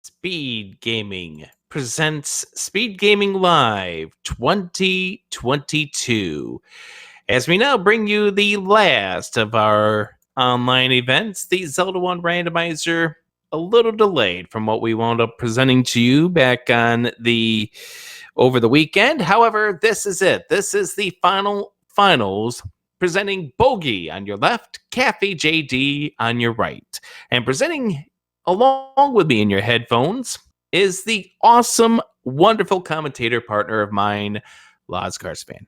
Speed Gaming presents Speed Gaming Live 2022. As we now bring you the last of our online events, the Zelda 1 Randomizer, a little delayed from what we wound up presenting to you back on the over the weekend. However, this is it. This is the finals, presenting Bogie on your left, CaffyJD on your right, and presenting along with me in your headphones is the awesome, wonderful commentator partner of mine, Laz Garspan.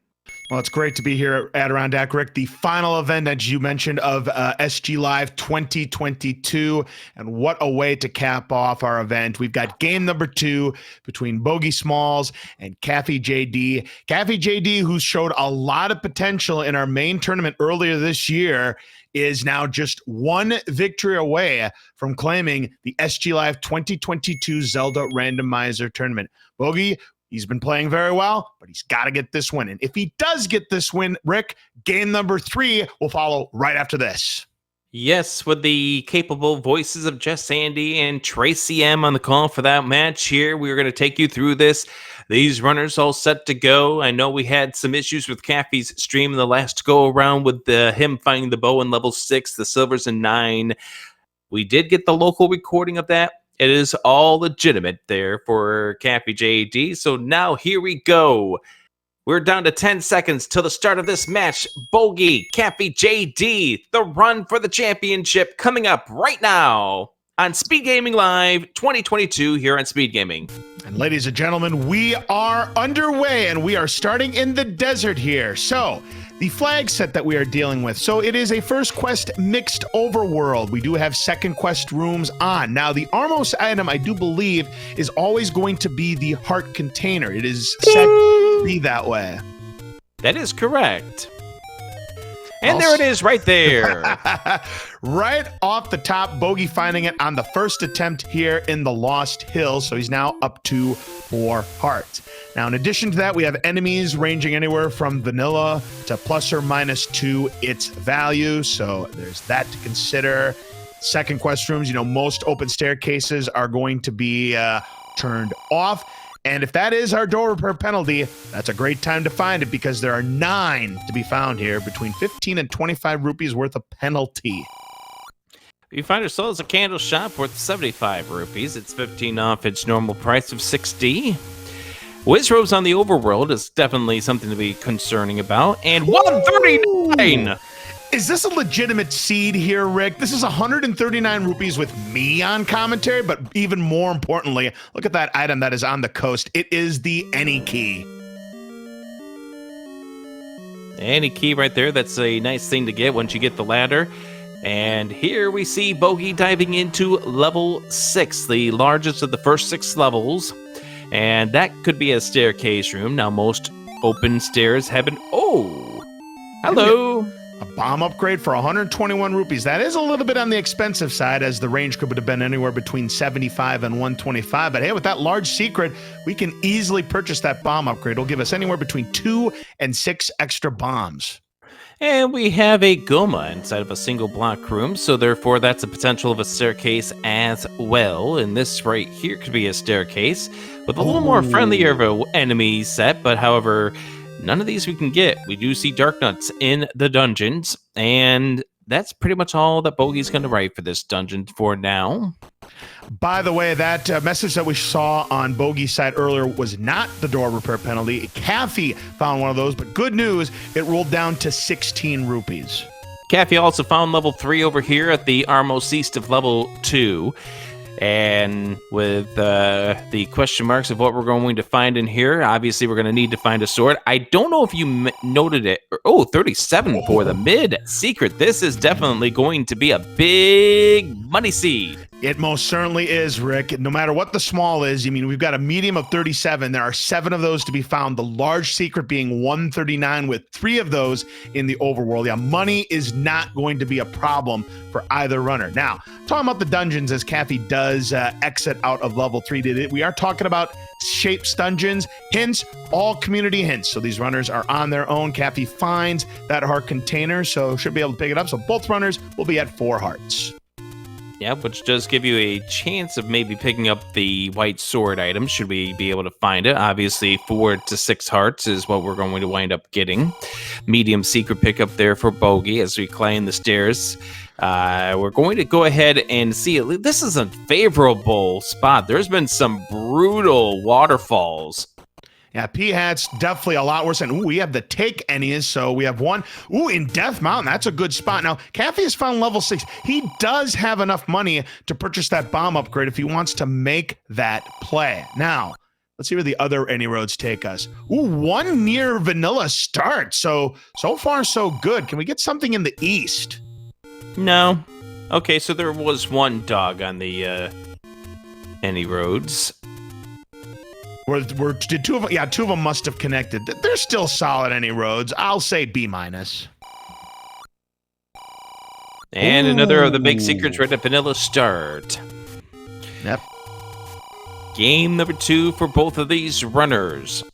Well, it's great to be here at Adirondack, Rick. The final event, as you mentioned, of SGLIVE 2022. And what a way to cap off our event. We've got game number 2 between Bogie Smalls and CaffyJD. CaffyJD, who showed a lot of potential in our main tournament earlier this year, is now just one victory away from claiming the SGLIVE 2022 Zelda Randomizer tournament. Bogie, he's been playing very well, but he's got to get this win. And if he does get this win, Rick, game number 3 will follow right after this. Yes, with the capable voices of Jess Sandy and Tracy M on the call for that match here, we're going to take you through this. These runners all set to go. I know we had some issues with Caffy's stream in the last go-around with him finding the bow in level 6, the silvers in 9. We did get the local recording of that. It is all legitimate there for CaffyJD. So now here we go. We're down to 10 seconds till the start of this match. Bogie, CaffyJD, the run for the championship coming up right now on Speed Gaming Live 2022 here on Speed Gaming. And ladies and gentlemen, we are underway and we are starting in the desert here. So the flag set that we are dealing with. So it is a first quest mixed overworld. We do have second quest rooms on. Now the Armos item, I do believe, is always going to be the heart container. It is set to be that way. That is correct. And there it is right there. Right off the top, Bogie finding it on the first attempt here in the Lost Hills. So he's now up to 4 hearts. Now, in addition to that, we have enemies ranging anywhere from vanilla to plus or minus 2 its value. So there's that to consider. Second quest rooms, you know, most open staircases are going to be turned off. And if that is our door repair penalty, that's a great time to find it because there are 9 to be found here, between 15 and 25 rupees worth of penalty. We find ourselves a candle shop worth 75 rupees. It's 15 off its normal price of 60. Wizrobes on the overworld is definitely something to be concerning about. And 139! Is this a legitimate seed here, Rick? This is 139 rupees with me on commentary, but even more importantly, look at that item that is on the coast. It is the Any Key. Any key right there. That's a nice thing to get once you get the ladder. And here we see Bogie diving into level 6, the largest of the first 6 levels. And that could be a staircase room. Now, most open stairs have an... Oh! Hello! A bomb upgrade for 121 rupees. That is a little bit on the expensive side, as the range could have been anywhere between 75 and 125. But hey, with that large secret, we can easily purchase that bomb upgrade. It'll give us anywhere between 2 and 6 extra bombs. And we have a Goma inside of a single block room, so therefore that's a potential of a staircase as well. And this right here could be a staircase with a little more friendlier of an enemy set, but however, none of these we can get. We do see Dark Nuts in the dungeons, and that's pretty much all that Bogie's going to write for this dungeon for now. By the way, that message that we saw on Bogie's side earlier was not the door repair penalty. Caffy found one of those, but good news, it rolled down to 16 rupees. Caffy also found level 3 over here at the Armos East of level 2. And with the question marks of what we're going to find in here, obviously we're going to need to find a sword. I don't know if you noted it. Oh, 37 for the mid secret. This is definitely going to be a big money seed. It most certainly is, Rick. No matter what the small is, I mean, we've got a medium of 37. There are 7 of those to be found. The large secret being 139 with 3 of those in the overworld. Yeah, money is not going to be a problem for either runner. Now, talking about the dungeons as Caffy does exit out of level 3, we are talking about shapes dungeons, hints, all community hints. So these runners are on their own. Caffy finds that heart container, so should be able to pick it up. So both runners will be at 4 hearts. Yeah, which does give you a chance of maybe picking up the white sword item, should we be able to find it. Obviously, 4 to 6 hearts is what we're going to wind up getting. Medium secret pickup there for Bogie as we climb the stairs. We're going to go ahead and see it. This is a favorable spot. There's been some brutal waterfalls. Yeah, P-Hat's definitely a lot worse. And we have the take any's, so we have one. In Death Mountain, that's a good spot. Now, Caffy has found level 6. He does have enough money to purchase that bomb upgrade if he wants to make that play. Now, let's see where the other any roads take us. One near vanilla start. So far, so good. Can we get something in the east? No. Okay, so there was one dog on the any roads. Did two of them? Yeah, two of them must have connected. They're still solid any roads. I'll say B-. And another of the big secrets right at vanilla start. Yep. Game number 2 for both of these runners.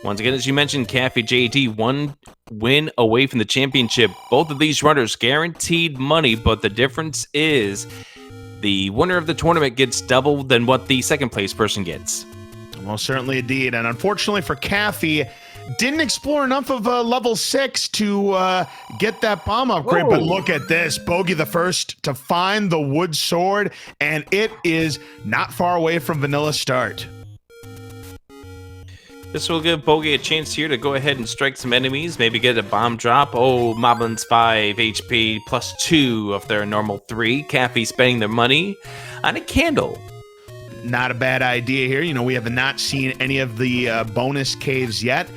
Once again, as you mentioned, CaffyJD, 1 win away from the championship. Both of these runners guaranteed money, but the difference is the winner of the tournament gets double than what the second place person gets. Well, certainly indeed. And unfortunately for Caffy, didn't explore enough of level 6 to get that bomb upgrade. Whoa. But look at this. Bogie the first to find the wood sword, and it is not far away from vanilla start. This will give Bogie a chance here to go ahead and strike some enemies, maybe get a bomb drop. Oh, Moblins 5 HP plus 2 of their normal 3. Caffy spending their money on a candle. Not a bad idea here. You know, we have not seen any of the bonus caves yet.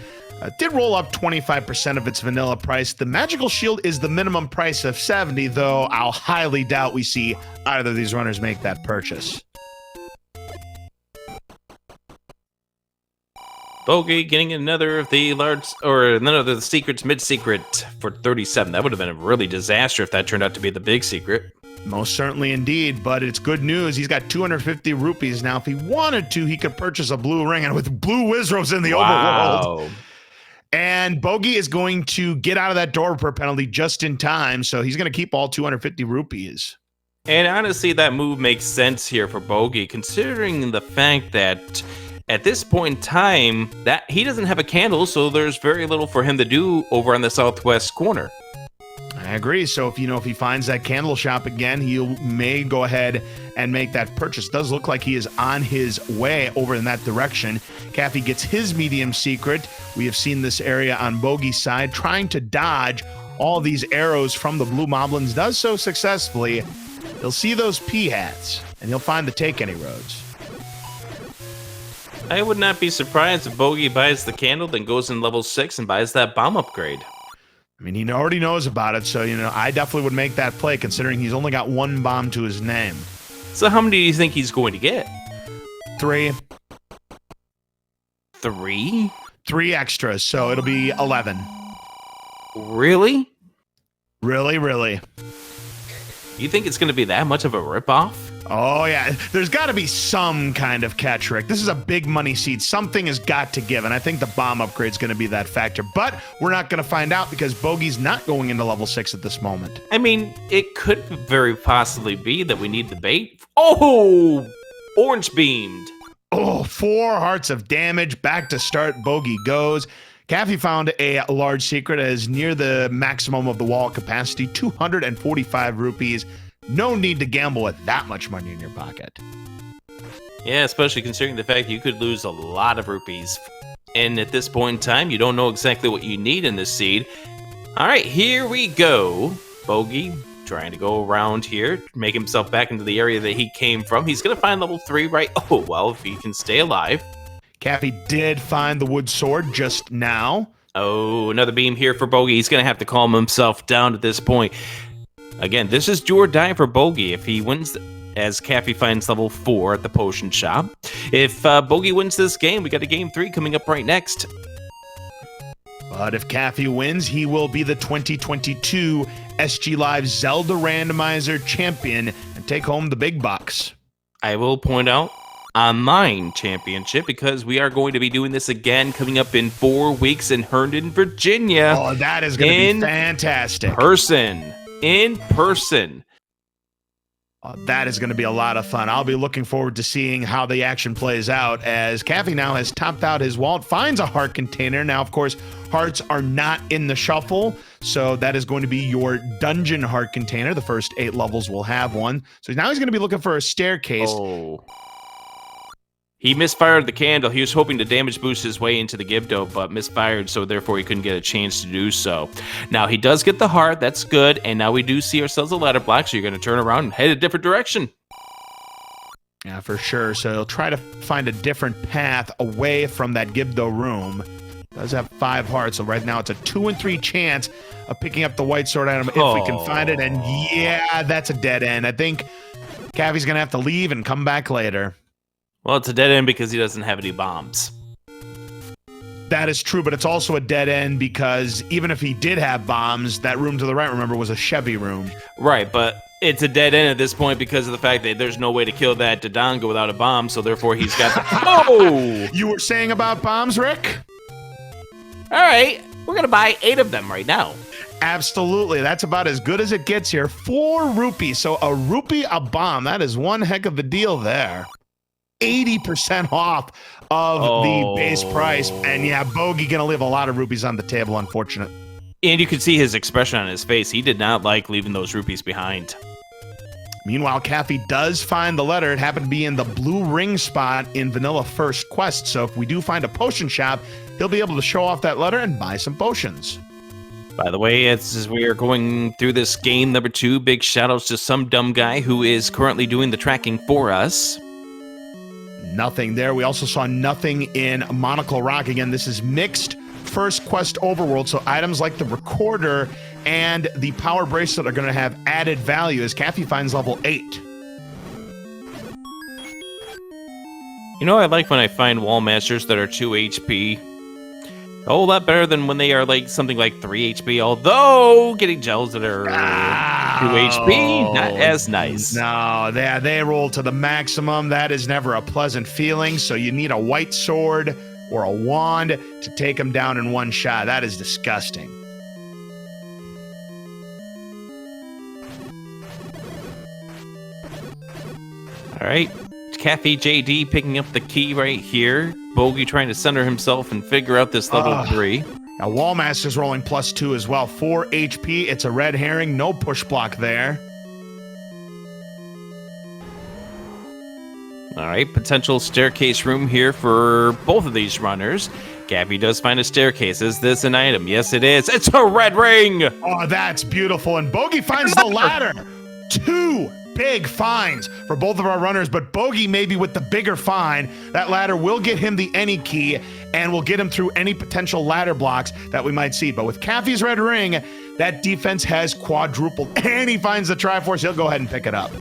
Did roll up 25% of its vanilla price. The magical shield is the minimum price of 70, though I'll highly doubt we see either of these runners make that purchase. Bogie getting another of the secrets mid-secret for 37. That would have been a really disaster if that turned out to be the big secret. Most certainly indeed, but it's good news. He's got 250 rupees now. If he wanted to, he could purchase a blue ring, and with blue Wizros in the overworld. And Bogie is going to get out of that door repair penalty just in time, so he's going to keep all 250 rupees. And honestly, that move makes sense here for Bogie, considering the fact that at this point in time, that he doesn't have a candle, so there's very little for him to do over on the southwest corner. I agree. So if he finds that candle shop again, he may go ahead and make that purchase. Does look like he is on his way over in that direction. Caffy gets his medium secret. We have seen this area on Bogie's side, trying to dodge all these arrows from the blue moblins. Does so successfully. He'll see those P-Hats, and he'll find the take any roads. I would not be surprised if Bogie buys the candle, then goes in level 6 and buys that bomb upgrade. I mean, he already knows about it, so, I definitely would make that play, considering he's only got 1 bomb to his name. So how many do you think he's going to get? 3. 3? 3 extras, so it'll be 11. Really? Really? You think it's going to be that much of a ripoff? Oh, yeah. There's got to be some kind of catch, Rick. This is a big money seed. Something has got to give, and I think the bomb upgrade is going to be that factor. But we're not going to find out because Bogie's not going into level 6 at this moment. I mean, it could very possibly be that we need the bait. Oh! Orange beamed. Oh, 4 hearts of damage. Back to start. Bogie goes. Caffy found a large secret as near the maximum of the wall capacity, 245 rupees. No need to gamble with that much money in your pocket. Yeah, especially considering the fact you could lose a lot of rupees. And at this point in time, you don't know exactly what you need in this seed. All right, here we go. Bogie trying to go around here, make himself back into the area that he came from. He's going to find level 3, right? Oh, well, if he can stay alive. Caffy did find the wood sword just now. Oh, another beam here for Bogie. He's going to have to calm himself down at this point. Again, this is do or die for Bogie. If he wins, as Caffy finds level 4 at the potion shop. If Bogie wins this game, we got a game 3 coming up right next. But if Caffy wins, he will be the 2022 SGLIVE Zelda Randomizer champion and take home the big bucks. I will point out online championship because we are going to be doing this again coming up in 4 weeks in Herndon, Virginia. Oh, that is going to be fantastic. In person. That is going to be a lot of fun. I'll be looking forward to seeing how the action plays out as Caffy now has topped out his wallet, finds a heart container. Now, of course, hearts are not in the shuffle, so that is going to be your dungeon heart container. The first 8 levels will have one. So now he's going to be looking for a staircase. Oh. He misfired the candle. He was hoping to damage boost his way into the Gibdo, but misfired, so therefore he couldn't get a chance to do so. Now he does get the heart. That's good. And now we do see ourselves a ladder block, so you're going to turn around and head a different direction. Yeah, for sure. So he'll try to find a different path away from that Gibdo room. Does have 5 hearts, so right now it's a 2 in 3 chance of picking up the white sword item if we can find it. And yeah, that's a dead end. I think Caffy's going to have to leave and come back later. Well, it's a dead end because he doesn't have any bombs. That is true, but it's also a dead end because even if he did have bombs, that room to the right, remember, was a Chevy room. Right, but it's a dead end at this point because of the fact that there's no way to kill that Dodongo without a bomb, so therefore he's got the... Oh! You were saying about bombs, Rick? All right, we're going to buy 8 of them right now. Absolutely. That's about as good as it gets here. 4 rupees. So a rupee a bomb. That is one heck of a deal there. 80% off of the base price. And yeah, Bogie gonna leave a lot of rupees on the table, unfortunate. And you can see his expression on his face. He did not like leaving those rupees behind. Meanwhile, Caffy does find the letter. It happened to be in the blue ring spot in Vanilla First Quest. So if we do find a potion shop, he'll be able to show off that letter and buy some potions. By the way, as we are going through this game number 2, big shout-outs to some dumb guy who is currently doing the tracking for us. Nothing there. We also saw nothing in Monocle Rock. Again, this is mixed First Quest overworld, so items like the recorder and the power bracelet are going to have added value as Caffy finds level 8. You know, I like when I find wall masters that are 2 HP. A whole lot better than when they are like something like 3 HP, although getting gels that are 2 HP, not as nice. No, they roll to the maximum. That is never a pleasant feeling, so you need a white sword or a wand to take them down in one shot. That is disgusting. All right, CaffyJD picking up the key right here. Bogie trying to center himself and figure out this level 3. Now, Wallmaster's rolling +2 as well. 4 HP. It's a red herring. No push block there. All right, potential staircase room here for both of these runners. Caffy does find a staircase. Is this an item? Yes, it is. It's a red ring! Oh, that's beautiful. And Bogie finds the ladder. 2 big finds for both of our runners, but Bogie maybe with the bigger find. That ladder will get him the any key and will get him through any potential ladder blocks that we might see. But with Caffy's red ring, that defense has quadrupled, and he finds the Triforce. He'll go ahead and pick it up.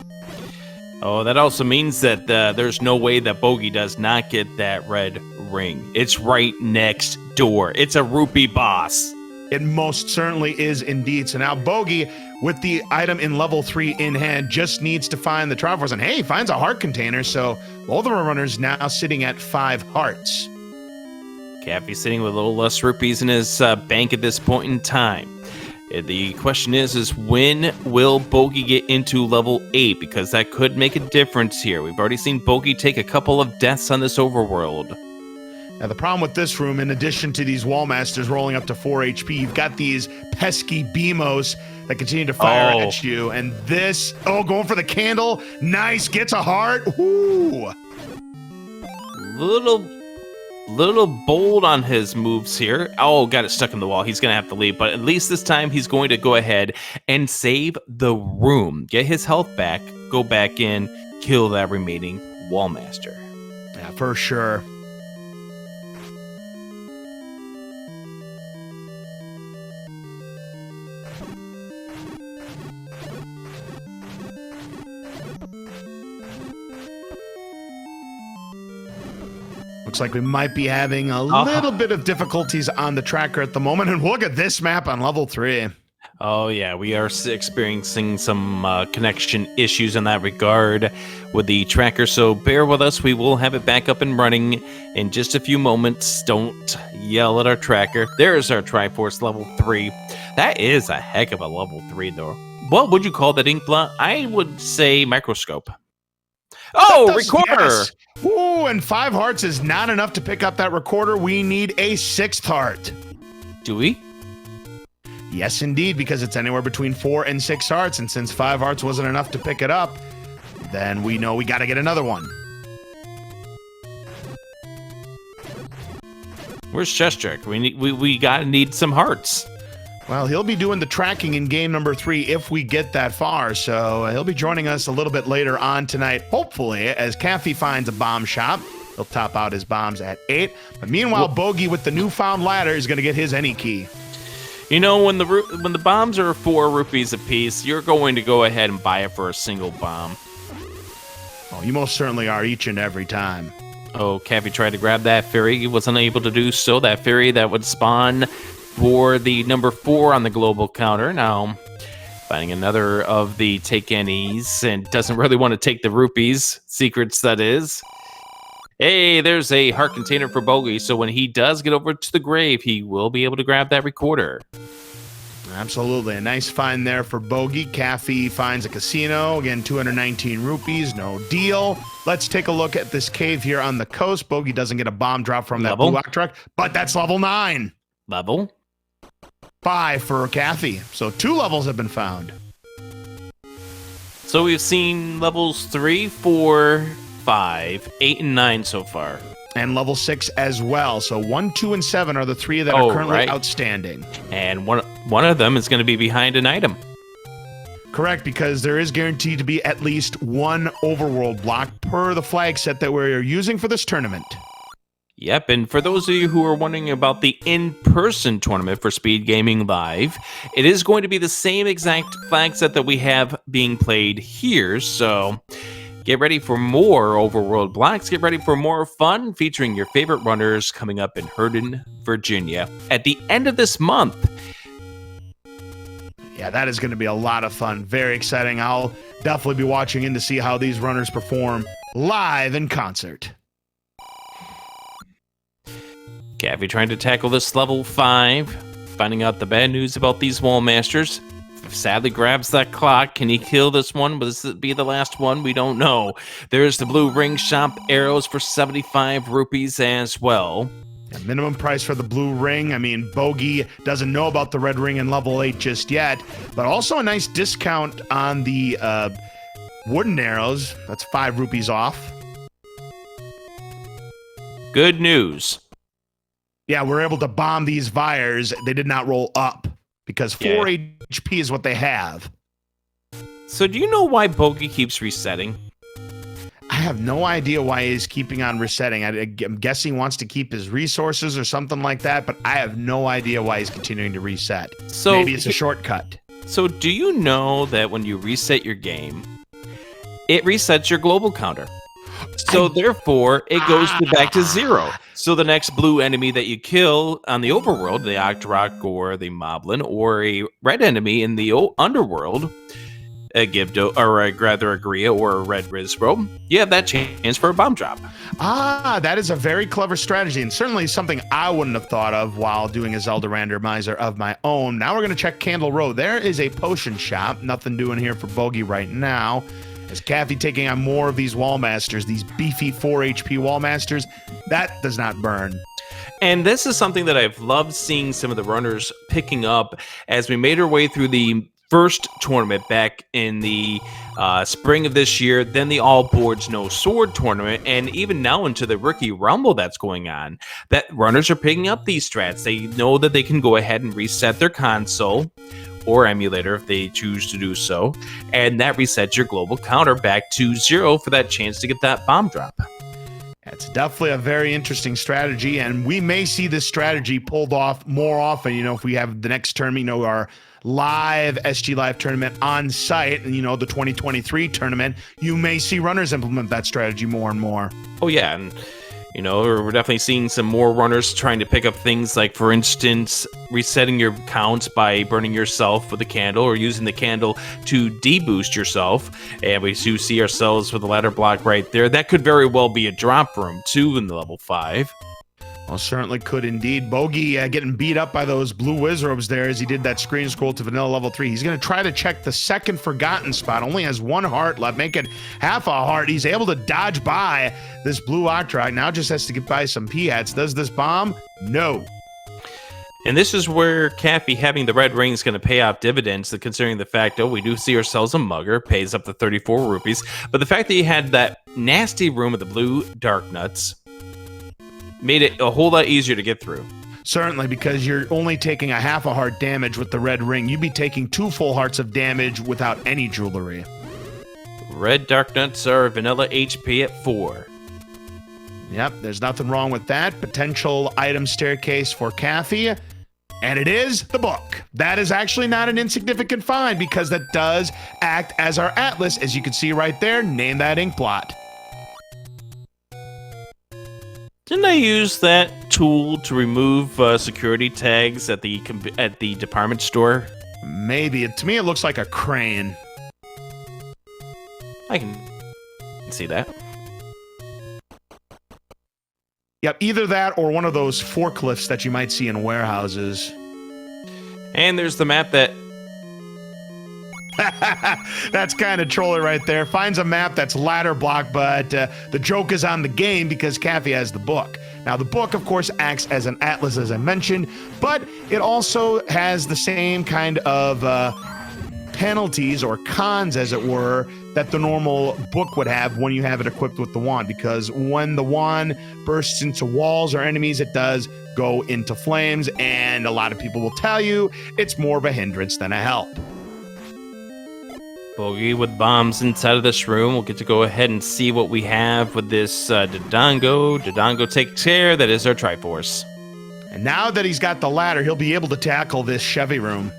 Oh, that also means that there's no way that Bogie does not get that red ring. It's right next door. It's a rupee boss. It most certainly is indeed. So now Bogie, with the item in level 3 in hand, just needs to find the Triforce. And hey, he finds a heart container. So both of our runners now sitting at 5 hearts. Caffy sitting with a little less rupees in his bank at this point in time. The question is when will Bogie get into level 8? Because that could make a difference here. We've already seen Bogie take a couple of deaths on this overworld. Now, the problem with this room, in addition to these Wallmasters rolling up to 4 HP, you've got these pesky Beamos that continue to fire at you. And this, going for the candle. Nice, gets a heart. Ooh. Little bold on his moves here. Oh, got it stuck in the wall. He's going to have to leave, but at least this time he's going to go ahead and save the room. Get his health back, go back in, kill that remaining Wallmaster. Yeah, for sure. Looks like we might be having a little bit of difficulties on the tracker at the moment. And look at this map on level 3. Oh, yeah, we are experiencing some connection issues in that regard with the tracker. So bear with us. We will have it back up and running in just a few moments. Don't yell at our tracker. There's our Triforce level 3. That is a heck of a level 3, though. what would you call that, Inkbla? I would say microscope. Oh, recorder! Yes. Ooh, and 5 hearts is not enough to pick up that recorder. We need a 6th heart. Do we? Yes, indeed, because it's anywhere between 4 and 6 hearts, and since 5 hearts wasn't enough to pick it up, then we know we got to get another one. Where's Chestrick? We gotta need some hearts. Well, he'll be doing the tracking in game number 3 if we get that far, so he'll be joining us a little bit later on tonight, hopefully, as Caffy finds a bomb shop. He'll top out his bombs at 8, but meanwhile, Bogie with the newfound ladder is going to get his any key. You know, when the bombs are 4 rupees a piece, you're going to go ahead and buy it for a single bomb. Oh, you most certainly are each and every time. Oh, Caffy tried to grab that fairy. He wasn't able to do so. That fairy that would spawn for the number 4 on the global counter. Now, finding another of the take any's and doesn't really want to take the rupees. Secrets, that is. Hey, there's a heart container for Bogie, so when he does get over to the grave, he will be able to grab that recorder. Absolutely. A nice find there for Bogie. Caffy finds a casino. Again, 219 rupees. No deal. Let's take a look at this cave here on the coast. Bogie doesn't get a bomb drop from that blue rock truck, but that's level 9. Level 5 for Caffy. So 2 levels have been found. So we've seen levels 3, 4, 5, 8, and 9 so far. And level 6 as well. So 1, 2, and 7 are the 3 that are currently outstanding. And one of them is going to be behind an item. Correct, because there is guaranteed to be at least 1 overworld block per the flag set that we're using for this tournament. Yep, and for those of you who are wondering about the in-person tournament for SpeedGaming Live, it is going to be the same exact flag set that we have being played here, so get ready for more overworld blocks. Get ready for more fun featuring your favorite runners coming up in Herndon, Virginia at the end of this month. Yeah, that is going to be a lot of fun. Very exciting. I'll definitely be watching in to see how these runners perform live in concert. Caffy trying to tackle this level 5, finding out the bad news about these wall masters. Sadly grabs that clock. Can he kill this one? Will this be the last one? We don't know. There's the blue ring shop arrows for 75 rupees as well. Yeah, minimum price for the blue ring. I mean, Bogie doesn't know about the red ring in level 8 just yet, but also a nice discount on the wooden arrows. That's 5 rupees off. Good news. Yeah, we're able to bomb these Vires. They did not roll up because 4 HP is what they have. So do you know why Bogie keeps resetting? I have no idea why he's keeping on resetting. I'm guessing he wants to keep his resources or something like that, but I have no idea why he's continuing to reset. So maybe it's a shortcut. So do you know that when you reset your game, it resets your global counter? So therefore, it goes back to 0. So the next blue enemy that you kill on the overworld, the Octorok or the Moblin, or a red enemy in the underworld, a Gibdo, or rather a Gria or a red Rizro, you have that chance for a bomb drop. That is a very clever strategy, and certainly something I wouldn't have thought of while doing a Zelda randomizer of my own. Now we're going to check Candle Row. There is a potion shop. Nothing doing here for Bogie right now. As Caffy taking on more of these wall masters, these beefy 4 HP wall masters, that does not burn. And this is something that I've loved seeing some of the runners picking up as we made our way through the first tournament back in the spring of this year, then the All Boards No Sword tournament, and even now into the Rookie Rumble that's going on, that runners are picking up these strats. They know that they can go ahead and reset their console or emulator if they choose to do so, and that resets your global counter back to 0 for that chance to get that bomb drop. It's definitely a very interesting strategy, and we may see this strategy pulled off more often, if we have the next tournament, our live SG Live tournament on site, and the 2023 tournament, you may see runners implement that strategy more and more. Oh yeah, and we're definitely seeing some more runners trying to pick up things like, for instance, resetting your counts by burning yourself with a candle or using the candle to deboost yourself. And we do see ourselves with a ladder block right there. That could very well be a drop room too in the level 5. Well, certainly could indeed. Bogie getting beat up by those blue wizards there as he did that screen scroll to vanilla level 3. He's going to try to check the second forgotten spot. Only has 1 heart left, make it half a heart. He's able to dodge by this blue Octrog. Now just has to get by some P-hats. Does this bomb? No. And this is where Caffy having the red ring is going to pay off dividends, considering the fact, we do see ourselves a mugger, pays up to 34 rupees. But the fact that you had that nasty room with the blue dark nuts made it a whole lot easier to get through. Certainly, because you're only taking a half a heart damage with the red ring. You'd be taking 2 full hearts of damage without any jewelry. Red dark nuts are vanilla HP at 4. Yep, there's nothing wrong with that. Potential item staircase for Caffy. And it is the book. That is actually not an insignificant find because that does act as our atlas, as you can see right there. Name that ink blot. Didn't I use that tool to remove security tags at the department store? Maybe. To me, it looks like a crane. I can see that. Yep, either that or one of those forklifts that you might see in warehouses. And there's the map that... That's kind of trolly right there. Finds a map that's ladder block, but the joke is on the game because Caffy has the book. Now, the book, of course, acts as an atlas, as I mentioned, but it also has the same kind of penalties or cons, as it were, that the normal book would have when you have it equipped with the wand, because when the wand bursts into walls or enemies, it does go into flames, and a lot of people will tell you it's more of a hindrance than a help. Bogie with bombs inside of this room. We'll get to go ahead and see what we have with this Dodongo. Dodongo takes care. That is our Triforce. And now that he's got the ladder, he'll be able to tackle this Chevy room.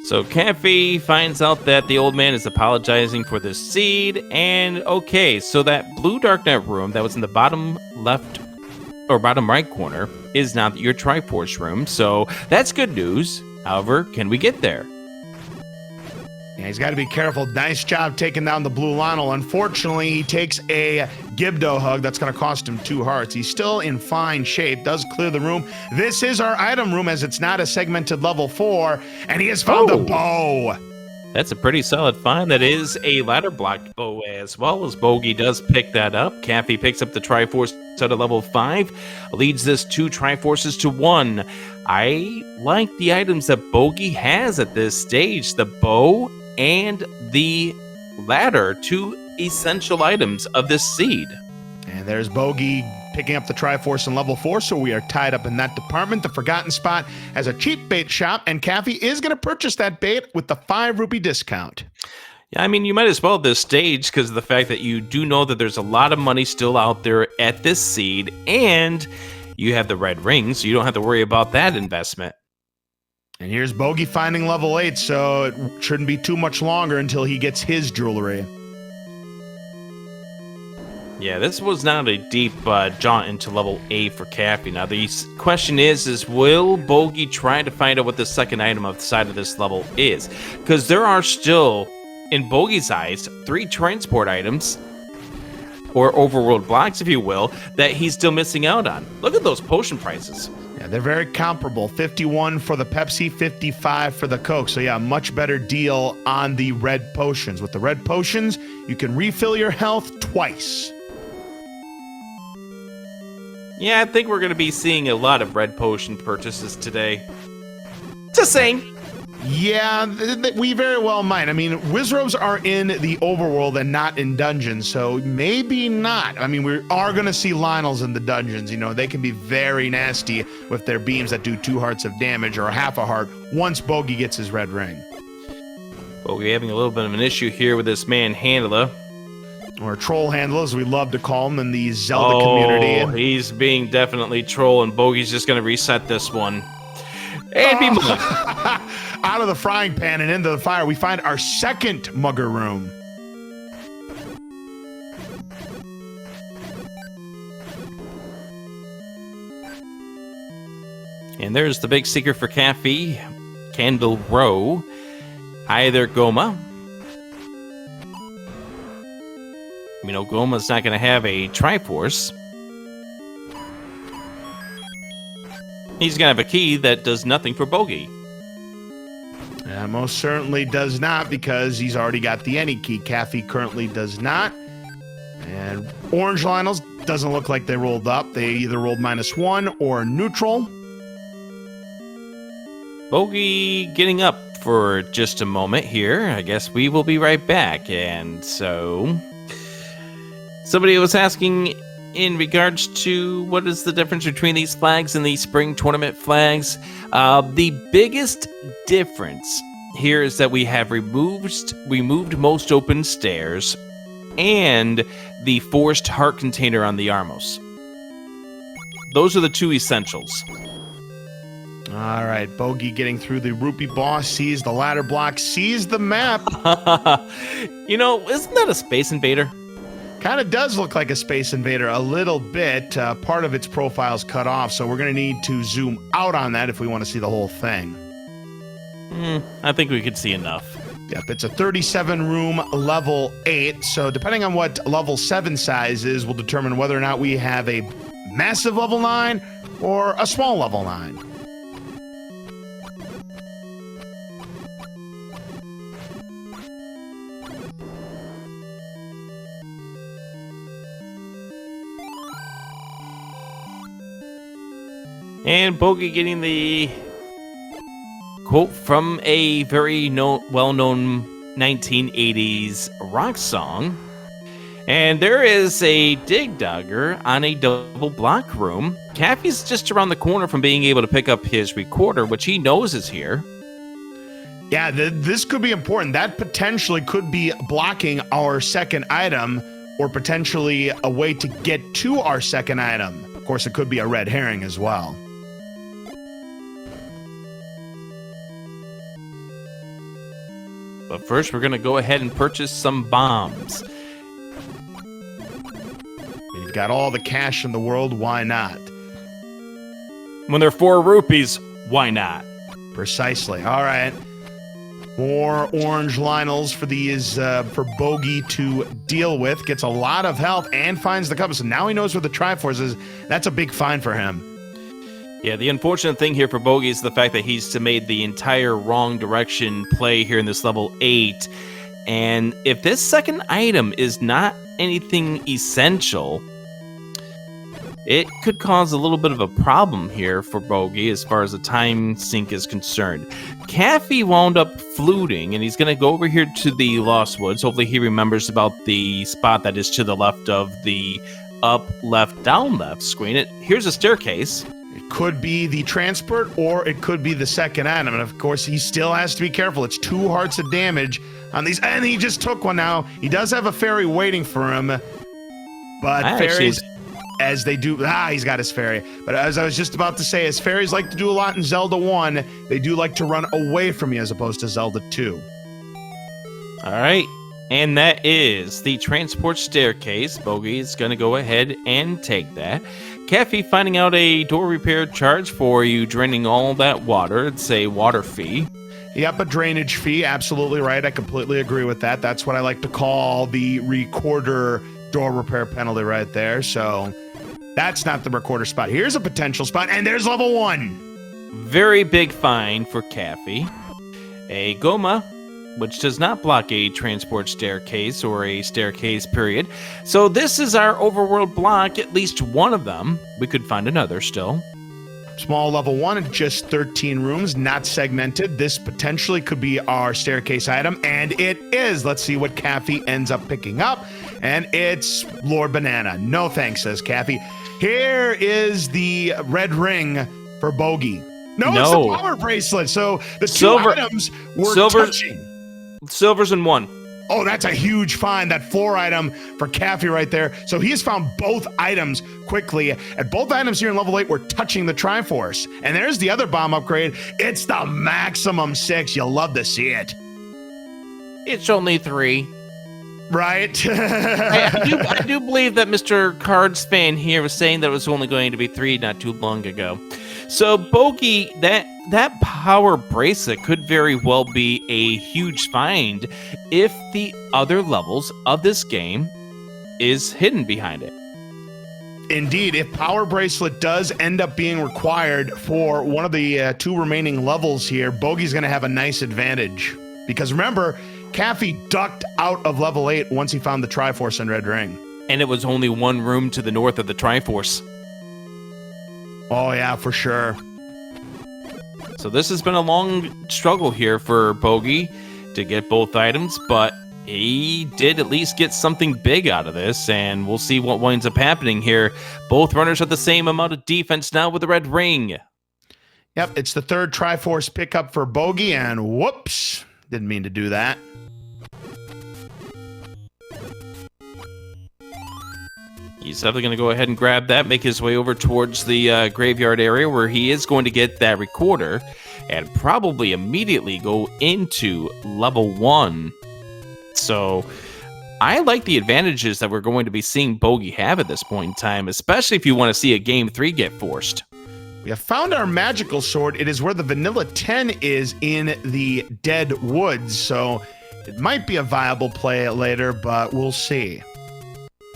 So Caffy finds out that the old man is apologizing for this seed. And okay, so that blue darknet room that was in the bottom left or bottom right corner is now your Triforce room. So that's good news. However, can we get there? Yeah, he's got to be careful. Nice job taking down the blue Lionel. Unfortunately, he takes a Gibdo hug. That's going to cost him 2 hearts. He's still in fine shape. Does clear the room. This is our item room, as it's not a segmented level 4. And he has found a bow. That's a pretty solid find. That is a ladder block bow as well, as Bogie does pick that up. Caffy picks up the Triforce out of level 5. Leads this 2 Triforces to 1. I like the items that Bogie has at this stage. The bow and the ladder, 2 essential items of this seed. And there's Bogie picking up the Triforce in level 4, so we are tied up in that department. The Forgotten Spot has a cheap bait shop, and Caffy is going to purchase that bait with the 5 rupee discount. Yeah, I mean, you might as well at this stage because of the fact that you do know that there's a lot of money still out there at this seed, and you have the red ring, so you don't have to worry about that investment. And here's Bogie finding level 8, so it shouldn't be too much longer until he gets his jewelry. Yeah, this was not a deep jaunt into level 8 for Caffy. Now, the question is will Bogie try to find out what the second item outside of this level is? Because there are still, in Bogie's eyes, 3 transport items, or overworld blocks, if you will, that he's still missing out on. Look at those potion prices. Yeah, they're very comparable. 51 for the Pepsi, 55 for the Coke. So yeah, much better deal on the red potions. With the red potions, you can refill your health twice. Yeah, I think we're going to be seeing a lot of red potion purchases today. Just saying. Yeah, we very well might. I mean, Wizrobes are in the overworld and not in dungeons, so maybe not. I mean, we are going to see Lionels in the dungeons. You know, they can be very nasty with their beams that do 2 hearts of damage or half a heart once Bogie gets his red ring. Bogie having a little bit of an issue here with this man Handler. Or troll handler, as we love to call him in the Zelda community. He's being definitely troll, and Bogie's just going to reset this one. And be out of the frying pan and into the fire, we find our second mugger room. And there's the big secret for Caffy. Candle Row. Hi there, Goma. You know, Goma's not going to have a Triforce. He's going to have a key that does nothing for Bogie. Most certainly does not, because he's already got the any key. Caffy currently does not. And orange Lionels doesn't look like they rolled up. They either rolled -1 or neutral. Bogie getting up for just a moment here. I guess we will be right back. And so somebody was asking in regards to what is the difference between these flags and the spring tournament flags. The biggest difference here is that we have removed most open stairs and the forced heart container on the Armos. Those are the two essentials. All right, Bogie getting through the rupee boss, sees the ladder block, sees the map. You know, isn't that a Space Invader? Kind of does look like a Space Invader a little bit. Part of its profile's cut off, so we're going to need to zoom out on that if we want to see the whole thing. I think we could see enough. Yep, it's a 37-room level 8, so depending on what level 7 size is will determine whether or not we have a massive level 9 or a small level 9. And Bogie getting the quote from a very well-known 1980s rock song. And there is a dig dogger on a double block room. Caffy's just around the corner from being able to pick up his recorder, which he knows is here. Yeah, this could be important. That potentially could be blocking our second item, or potentially a way to get to our second item. Of course, it could be a red herring as well. But first, we're going to go ahead and purchase some bombs. You've got all the cash in the world, why not? When they're 4 rupees, why not? Precisely. All right. More orange Lionels for these, for Bogie to deal with. Gets a lot of health and finds the compass. So now he knows where the triforce is. That's a big find for him. Yeah, the unfortunate thing here for Bogie is the fact that he's made the entire wrong direction play here in this level 8. And if this second item is not anything essential, it could cause a little bit of a problem here for Bogie as far as the time sink is concerned. Caffy wound up fluting, and he's going to go over here to the Lost Woods. Hopefully he remembers about the spot that is to the left of the up, left, down, left screen. Here's a staircase. It could be the transport, or it could be the second item. And of course, he still has to be careful. It's 2 hearts of damage on these. And he just took one now. He does have a fairy waiting for him. But fairies, as they do... he's got his fairy. But as I was just about to say, as fairies like to do a lot in Zelda 1, they do like to run away from you as opposed to Zelda 2. All right. And that is the transport staircase. Bogie is going to go ahead and take that. Caffy finding out a door repair charge for you draining all that water. It's a water fee. Yep, a drainage fee. Absolutely right. I completely agree with that. That's what I like to call the recorder door repair penalty right there. So that's not the recorder spot. Here's a potential spot, and there's level 1. Very big fine for Caffy. A Goma, which does not block a transport staircase or a staircase period. So this is our overworld block, at least one of them. We could find another still. Small level 1 and just 13 rooms, not segmented. This potentially could be our staircase item, and it is. Let's see what Caffy ends up picking up, and it's Lord Banana. No thanks, says Caffy. Here is the red ring for Bogie. No, it's the power bracelet. So the two items were touching. Silver's in 1. Oh, that's a huge find, that 4 item for Caffy right there. So he has found both items quickly, and both items here in level 8 were touching the Triforce. And there's the other bomb upgrade. It's the maximum 6. You'll love to see it. It's only 3. Right? I do believe that Mr. Cards fan here was saying that it was only going to be 3 not too long ago. So Bogie, that power bracelet could very well be a huge find if the other levels of this game is hidden behind it. Indeed, if Power Bracelet does end up being required for one of the 2 remaining levels here, Bogey's going to have a nice advantage. Because remember, Caffy ducked out of level 8 once he found the Triforce and Red Ring. And it was only 1 room to the north of the Triforce. Oh, yeah, for sure. So this has been a long struggle here for Bogie to get both items, but he did at least get something big out of this, and we'll see what winds up happening here. Both runners have the same amount of defense now with the Red Ring. Yep, it's the 3rd Triforce pickup for Bogie, and whoops, didn't mean to do that. He's definitely going to go ahead and grab that, make his way over towards the graveyard area where he is going to get that recorder, and probably immediately go into level 1. So I like the advantages that we're going to be seeing Bogie have at this point in time, especially if you want to see a Game 3 get forced. We have found our magical sword. It is where the vanilla 10 is in the Dead Woods, so it might be a viable play later, but we'll see.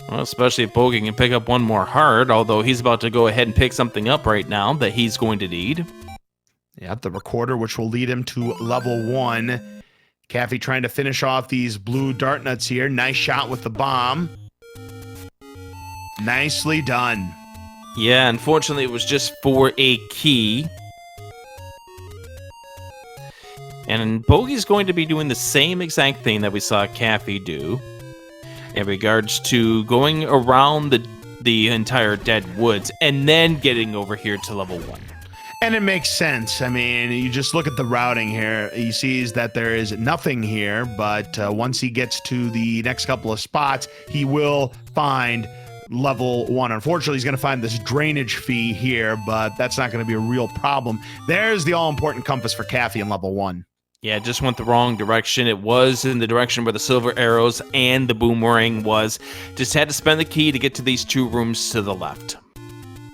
Well, especially if Bogie can pick up 1 more heart, although he's about to go ahead and pick something up right now that he's going to need. Yep, the recorder, which will lead him to level 1. Caffy trying to finish off these blue dart nuts here. Nice shot with the bomb. Nicely done. Yeah, unfortunately, it was just for a key. And Bogey's going to be doing the same exact thing that we saw Caffy do in regards to going around the entire Dead Woods and then getting over here to level 1. And it makes sense. I mean, you just look at the routing here. He sees that there is nothing here, but once he gets to the next couple of spots, he will find level 1. Unfortunately, he's going to find this drainage fee here, but that's not going to be a real problem. There's the all-important compass for Caffy in level 1. Yeah, it just went the wrong direction. It was in the direction where the silver arrows and the boomerang was. Just had to spend the key to get to these 2 rooms to the left.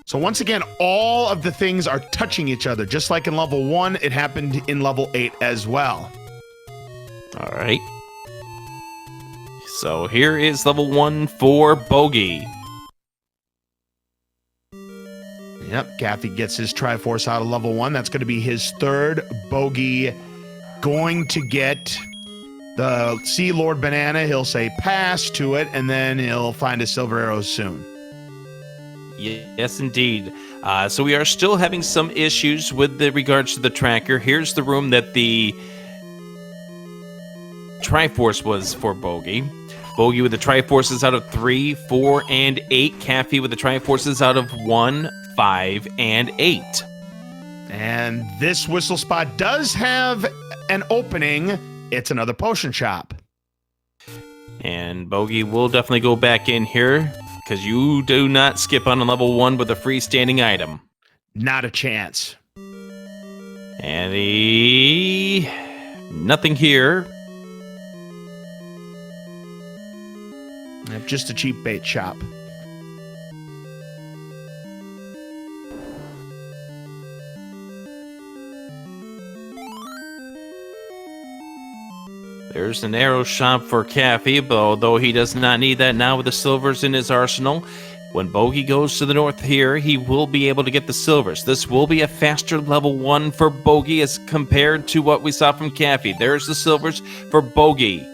So once again, all of the things are touching each other. Just like in level 1, it happened in level 8 as well. All right. So here is level 1 for Bogie. Yep, Caffy gets his Triforce out of level 1. That's going to be his 3rd. Bogie going to get the Sea Lord Banana. He'll say pass to it, and then he'll find his silver arrows soon. Yes, indeed. So we are still having some issues with regards to the tracker. Here's the room that the Triforce was for Bogie. Bogie with the Triforces out of 3, 4, and 8. Caffy with the Triforces out of 1, 5, and 8. And this whistle spot does have an opening. It's another potion shop. And Bogie will definitely go back in here, because you do not skip on a level 1 with a freestanding item. Not a chance. And nothing here. Just a cheap bait shop. There's an arrow shop for Caffy, but although he does not need that now with the silvers in his arsenal, when Bogie goes to the north here, he will be able to get the silvers. This will be a faster level 1 for Bogie as compared to what we saw from Caffy. There's the silvers for Bogie.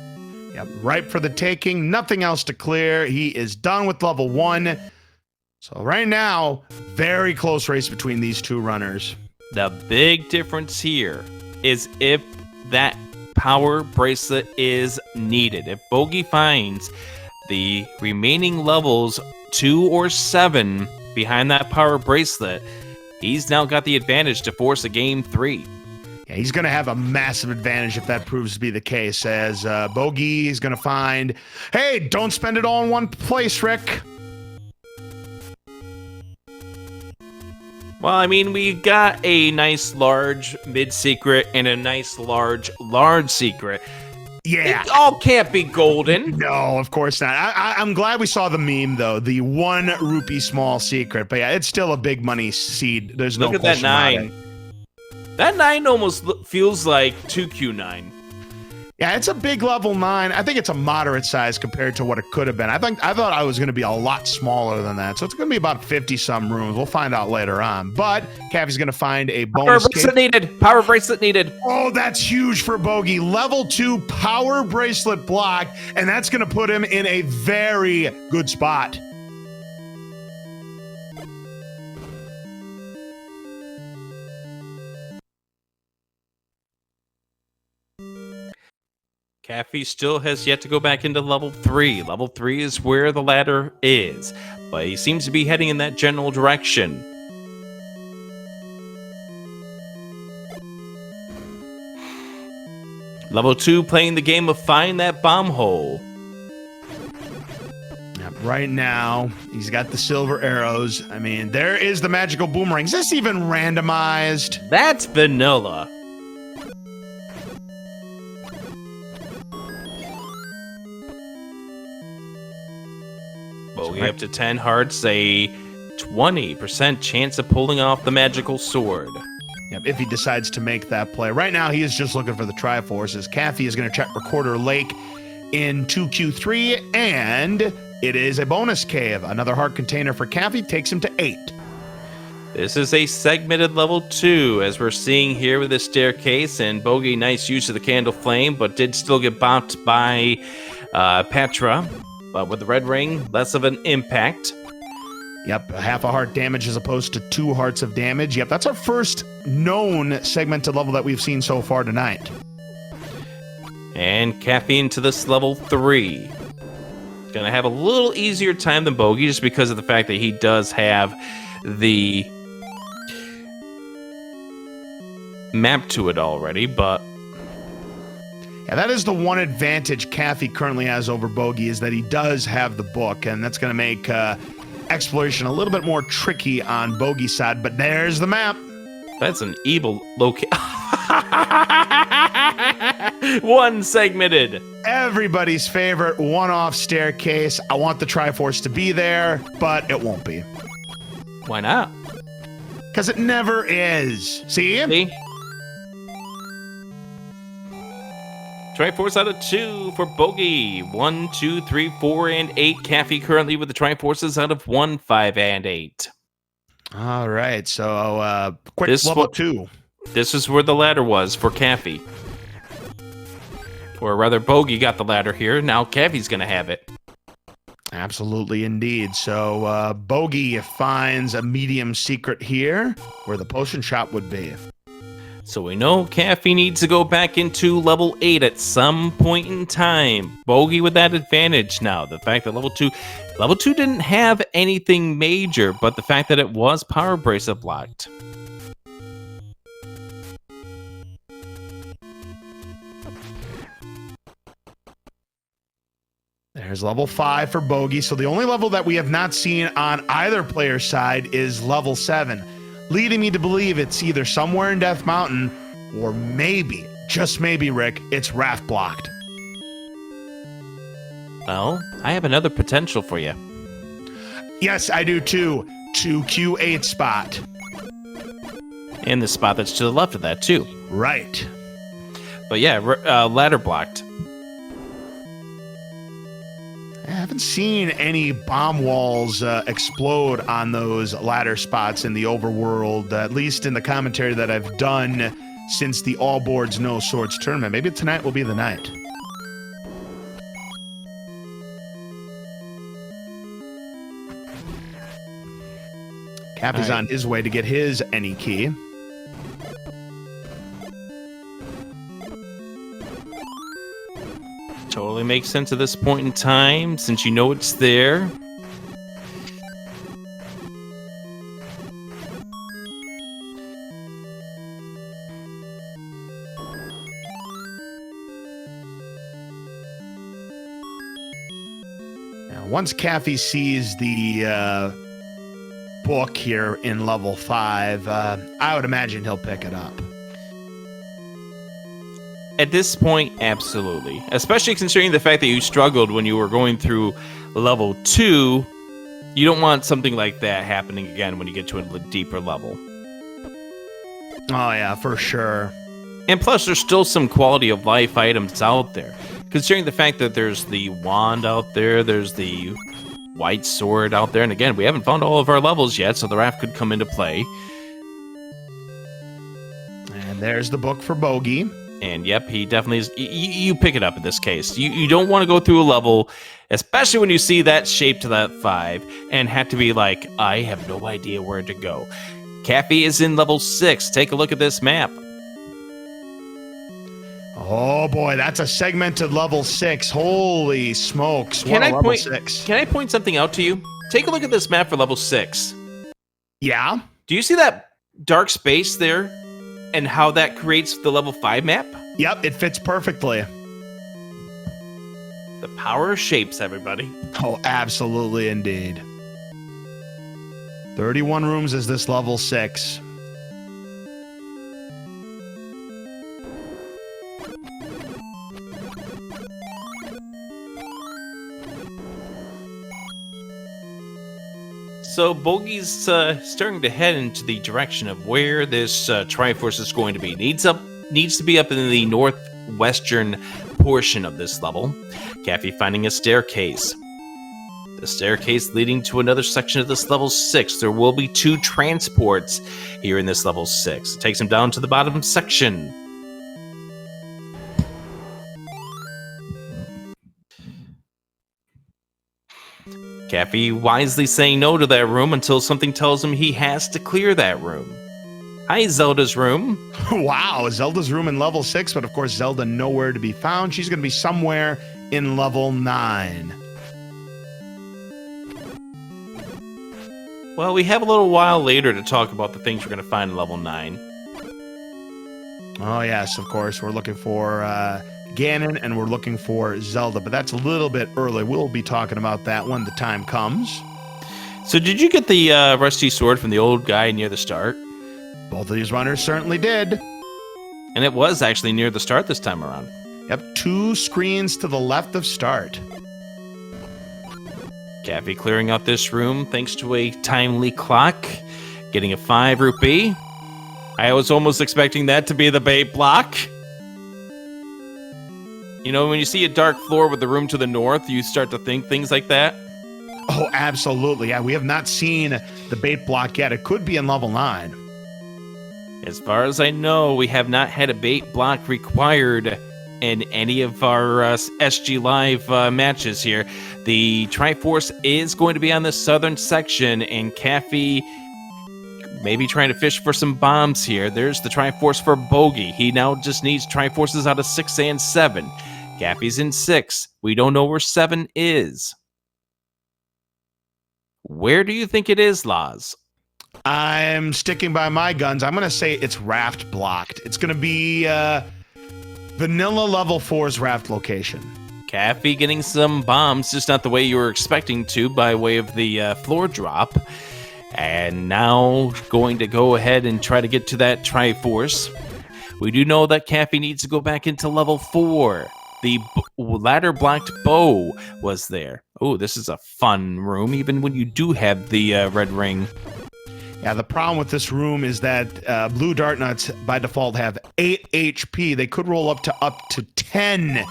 Yep, ripe for the taking. Nothing else to clear. He is done with level 1. So right now, very close race between these 2 runners. The big difference here is if that power bracelet is needed. If Bogie finds the remaining levels 2 or 7 behind that power bracelet, he's now got the advantage to force a game 3. Yeah, he's going to have a massive advantage if that proves to be the case, as Bogie is going to find, hey, don't spend it all in one place, Rick. Well, I mean, we got a nice large mid-secret and a nice large secret. Yeah. It all can't be golden. No, of course not. I'm glad we saw the meme, though. The 1 rupee small secret. But yeah, it's still a big money seed. There's no Look at that 9. That 9 almost feels like 2Q9. Yeah, it's a big level 9. I think it's a moderate size compared to what it could have been. I thought I was going to be a lot smaller than that. So it's going to be about 50-some rooms. We'll find out later on. But Caffy's going to find a bonus Power bracelet needed. Power bracelet needed. Oh, that's huge for Bogie. Level 2 power bracelet block, and that's going to put him in a very good spot. Caffy still has yet to go back into level 3. Level 3 is where the ladder is, but he seems to be heading in that general direction. Level 2 playing the game of find that bomb hole. Right now, he's got the silver arrows. I mean, there is the magical boomerang. Is this even randomized? That's vanilla. Bogie up to 10 hearts, a 20% chance of pulling off the magical sword. Yep, if he decides to make that play. Right now, he is just looking for the triforces. Caffy is going to check Recorder Lake in 2Q3, and it is a bonus cave. Another heart container for Caffy takes him to 8. This is a segmented level 2, as we're seeing here with this staircase, and Bogie, nice use of the candle flame, but did still get bopped by Petra. But with the red ring, less of an impact. Yep, half a heart damage as opposed to 2 hearts of damage. Yep, that's our first known segmented level that we've seen so far tonight. And Caffy into this level 3. Gonna have a little easier time than Bogie, just because of the fact that he does have the map to it already, but... Yeah, that is the one advantage Caffy currently has over Bogie, is that he does have the book, and that's going to make exploration a little bit more tricky on Bogie's side, but there's the map. That's an evil location. One segmented. Everybody's favorite one-off staircase. I want the Triforce to be there, but it won't be. Why not? Because it never is. See? Triforce out of 2 for Bogie. 1, 2, 3, 4, and 8. Caffy currently with the Triforces out of 1, 5, and 8. All right, so quick level 2. This is where the ladder was for Caffy. Or rather, Bogie got the ladder here. Now Caffy's going to have it. Absolutely, indeed. So Bogie finds a medium secret here where the potion shop would be. So we know Caffy needs to go back into level 8 at some point in time. Bogie with that advantage now. The fact that level 2 didn't have anything major, but the fact that it was power bracelet blocked. There's level 5 for Bogie. So the only level that we have not seen on either player's side is level 7. Leading me to believe it's either somewhere in Death Mountain or maybe, just maybe, Rick, it's raft blocked. Well, I have another potential for you. Yes, I do too. 2Q8 spot. And the spot that's to the left of that, too. Right. But yeah, ladder blocked. I haven't seen any bomb walls explode on those ladder spots in the overworld, at least in the commentary that I've done since the All Boards No Swords tournament. Maybe tonight will be the night. Cap is on his way to get his any key. Totally makes sense at this point in time, since you know it's there. Now, once Caffy sees the book here in level 5, I would imagine he'll pick it up. At this point, absolutely. Especially considering the fact that you struggled when you were going through level 2. You don't want something like that happening again when you get to a deeper level. Oh, yeah, for sure. And plus, there's still some quality of life items out there. Considering the fact that there's the wand out there, there's the white sword out there, and again, we haven't found all of our levels yet, so the raft could come into play. And there's the book for Bogie. And yep, he definitely is. You pick it up in this case. You don't want to go through a level, especially when you see that shape to that 5, and have to be like, I have no idea where to go. Caffy is in level 6. Take a look at this map. Oh boy, that's a segmented level 6. Holy smokes. Can I level 6. Can I point something out to you? Take a look at this map for level 6. Yeah? Do you see that dark space there and how that creates the level 5 map? Yep, it fits perfectly. The power of shapes, everybody. Oh, absolutely indeed. 31 rooms is this level 6. So Bogie's starting to head into the direction of where this Triforce is going to be. Needs to be up in the northwestern portion of this level. Caffy finding a staircase. The staircase leading to another section of this level 6. There will be 2 transports here in this level 6. It takes him down to the bottom section. Caffy wisely saying no to that room until something tells him he has to clear that room. Hi, Zelda's room. Wow, Zelda's room in level 6, but of course Zelda nowhere to be found. She's going to be somewhere in level 9. Well, we have a little while later to talk about the things we're going to find in level 9. Oh yes, of course. We're looking for Ganon, and we're looking for Zelda, but that's a little bit early. We'll be talking about that when the time comes. So did you get the rusty sword from the old guy near the start? Both of these runners certainly did. And it was actually near the start this time around. Yep, 2 screens to the left of start. Caffy clearing out this room thanks to a timely clock, getting a 5 rupee. I was almost expecting that to be the bait block. You know, when you see a dark floor with the room to the north, you start to think things like that. Oh, absolutely. Yeah, we have not seen the bait block yet. It could be in level 9. As far as I know, we have not had a bait block required in any of our SGLIVE matches here. The Triforce is going to be on the southern section, and Caffy maybe trying to fish for some bombs here. There's the Triforce for Bogie. He now just needs Triforces out of 6 and 7. Caffy's in 6. We don't know where 7 is. Where do you think it is, Laz? I'm sticking by my guns. I'm going to say it's raft blocked. It's going to be vanilla level 4's raft location. Caffy getting some bombs, just not the way you were expecting to by way of the floor drop. And now going to go ahead and try to get to that Triforce. We do know that Caffy needs to go back into level 4. The ladder blocked bow was there. Oh, this is a fun room, even when you do have the red ring. Yeah, the problem with this room is that blue dart nuts by default have 8 HP. They could roll up to 10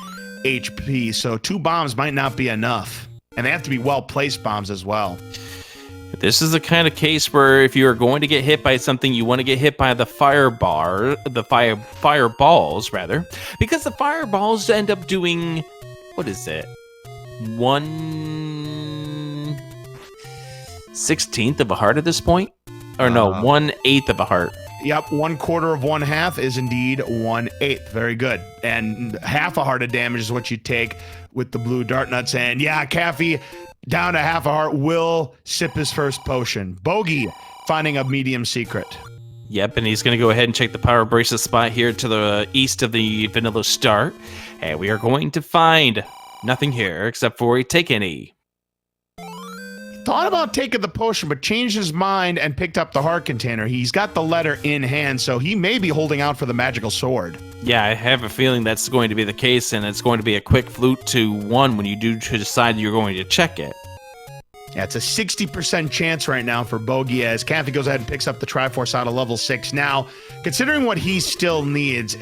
HP, so 2 bombs might not be enough. And they have to be well-placed bombs as well. This is the kind of case where if you're going to get hit by something, you want to get hit by the fireballs, rather. Because the fireballs end up doing, what is it? 1/16 of a heart at this point? Or no, 1/8 of a heart. Yep, 1/4 of 1/2 is indeed 1/8. Very good. And half a heart of damage is what you take with the blue dart nuts. And yeah, Caffy, down to half a heart, will sip his first potion. Bogie finding a medium secret. Yep, and he's going to go ahead and check the power bracelet spot here to the east of the vanilla start. And we are going to find nothing here except for a take any. Thought about taking the potion, but changed his mind and picked up the heart container. He's got the letter in hand, so he may be holding out for the magical sword. Yeah, I have a feeling that's going to be the case, and it's going to be a quick flute to 1 when you do decide you're going to check it. Yeah, it's a 60% chance right now for Bogie as Caffy goes ahead and picks up the Triforce out of level 6. Now, considering what he still needs,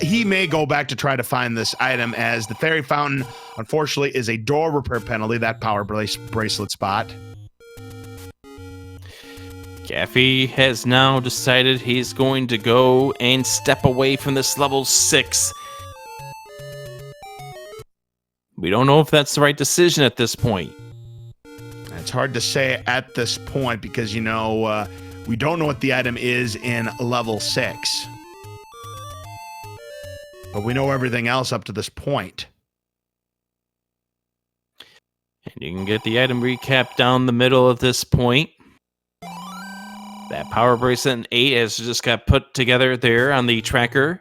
he may go back to try to find this item as the Fairy Fountain, unfortunately, is a door repair penalty, that power bracelet spot. Caffy has now decided he's going to go and step away from this level 6. We don't know if that's the right decision at this point. It's hard to say at this point because, you know, we don't know what the item is in level 6. But we know everything else up to this point. And you can get the item recap down the middle of this point. That power bracelet in 8 has just got put together there on the tracker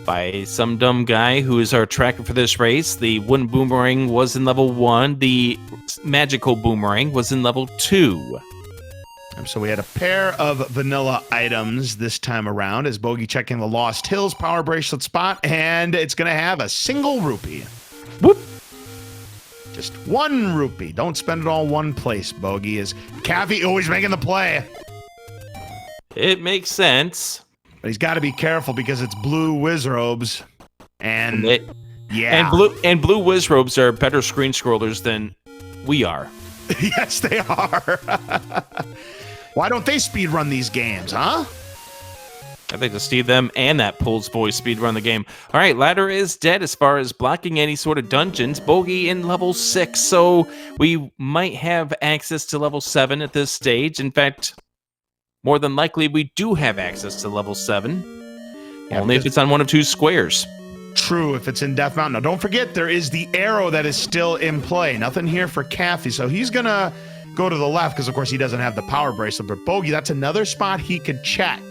by some dumb guy who is our tracker for this race. The wooden boomerang was in level 1. The magical boomerang was in level 2. So we had a pair of vanilla items this time around as Bogie checking the Lost Hills power bracelet spot, and it's going to have a single rupee. Whoop! Just 1 rupee. Don't spend it all one place, Bogie. Is Caffy always making the play? It makes sense. But he's got to be careful because it's blue Wizrobes. And yeah. And blue Wizrobes are better screen scrollers than we are. Yes, they are. Why don't they speedrun these games, huh? I think to Steve them and that Pulse voice speedrun the game. All right, ladder is dead as far as blocking any sort of dungeons. Bogie in level 6, so we might have access to level 7 at this stage. In fact, more than likely, we do have access to level 7. Yeah, only if it's on one of 2 squares. True, if it's in Death Mountain. Now, don't forget, there is the arrow that is still in play. Nothing here for Caffy, so he's going to go to the left because, of course, he doesn't have the power bracelet. But Bogie, that's another spot he could check.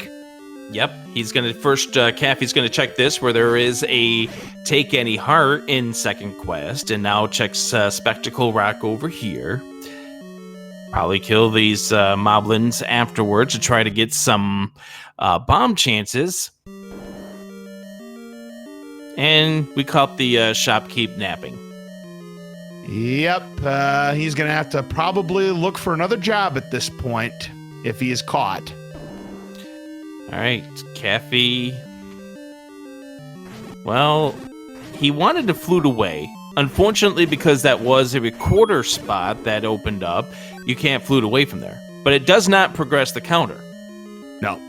Yep, he's going to first, Caffy's going to check this where there is a Take Any Heart in second quest, and now checks Spectacle Rock over here. Probably kill these moblins afterwards to try to get some bomb chances. And we caught the shopkeep napping. Yep, he's going to have to probably look for another job at this point if he is caught. All right, Caffy. Well, he wanted to flute away. Unfortunately, because that was a recorder spot that opened up, you can't flute away from there. But it does not progress the counter. No.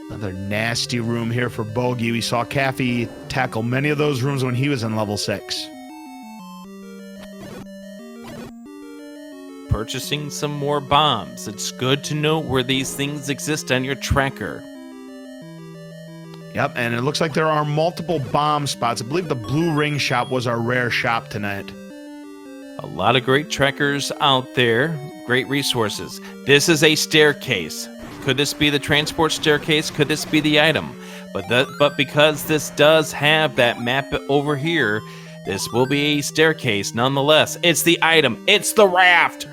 Another nasty room here for Bogie. We saw Caffy tackle many of those rooms when he was in level 6. Purchasing some more bombs. It's good to know where these things exist on your tracker. Yep, and it looks like there are multiple bomb spots. I believe the Blue Ring shop was our rare shop tonight. A lot of great trackers out there. Great resources. This is a staircase. Could this be the transport staircase? Could this be the item? But because this does have that map over here, this will be a staircase nonetheless. It's the item. It's the raft.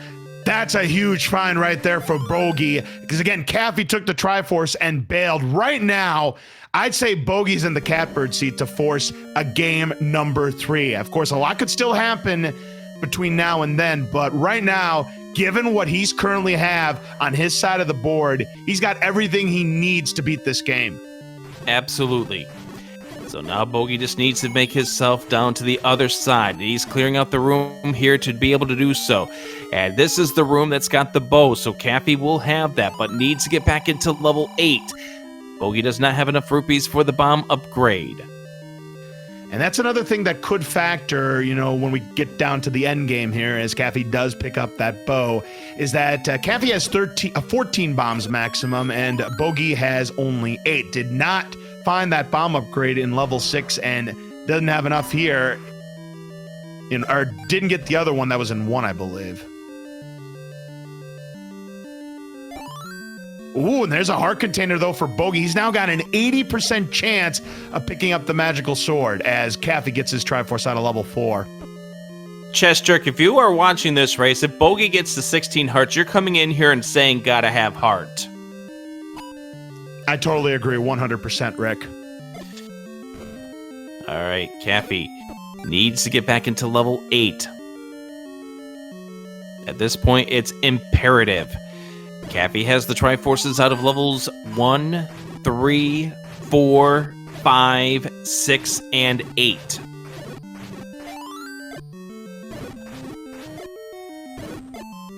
That's a huge find right there for Bogie. Because again, Caffy took the Triforce and bailed. Right now, I'd say Bogie's in the catbird seat to force a game number 3. Of course, a lot could still happen between now and then, but right now, given what he's currently have on his side of the board, he's got everything he needs to beat this game. Absolutely. So now Bogie just needs to make himself down to the other side. He's clearing out the room here to be able to do so. And this is the room that's got the bow, so Caffy will have that, but needs to get back into level 8. Bogie does not have enough rupees for the bomb upgrade. And that's another thing that could factor, you know, when we get down to the end game here, as Caffy does pick up that bow, is that Caffy has 14 bombs maximum, and Bogie has only 8. Did not find that bomb upgrade in level 6, and doesn't have enough here, or didn't get the other one that was in 1, I believe. Ooh, and there's a heart container, though, for Bogie. He's now got an 80% chance of picking up the magical sword as Caffy gets his Triforce out of level 4. Chess Jerk, if you are watching this race, if Bogie gets the 16 hearts, you're coming in here and saying, gotta have heart. I totally agree, 100%, Rick. All right, Caffy needs to get back into level 8. At this point, it's imperative. Caffy has the triforces out of levels 1, 3, 4, 5, 6, and 8.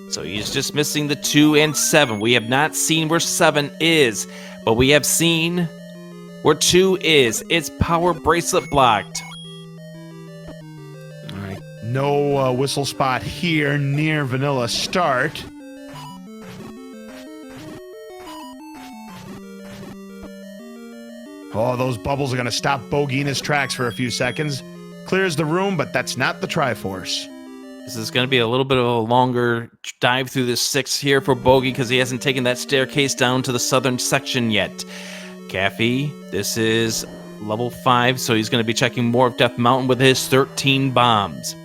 So he's just missing the 2 and 7. We have not seen where 7 is, but we have seen where 2 is. It's power bracelet blocked. All right. No whistle spot here near vanilla start. Oh, those bubbles are going to stop Bogie in his tracks for a few seconds. Clears the room, but that's not the Triforce. This is going to be a little bit of a longer dive through this 6 here for Bogie because he hasn't taken that staircase down to the southern section yet. Caffy, this is level 5, so he's going to be checking more of Death Mountain with his 13 bombs.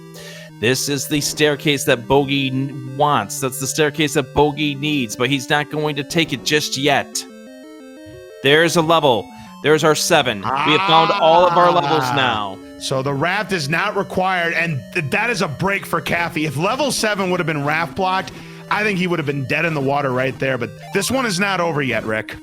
This is the staircase that Bogie wants. That's the staircase that Bogie needs, but he's not going to take it just yet. There's a level. There's our 7. We have found all of our levels now. So the raft is not required, and that is a break for Caffy. If level 7 would have been raft blocked, I think he would have been dead in the water right there, but this one is not over yet, Rick.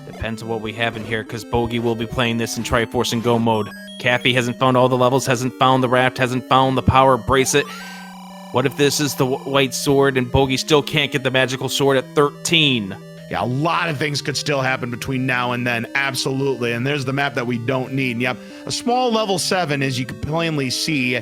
Depends on what we have in here, because Bogie will be playing this in Triforce and Go mode. Caffy hasn't found all the levels, hasn't found the raft, hasn't found the power bracelet. What if this is the white sword and Bogie still can't get the magical sword at 13? Yeah, a lot of things could still happen between now and then, absolutely. And there's the map that we don't need. And yep, a small level 7, as you can plainly see.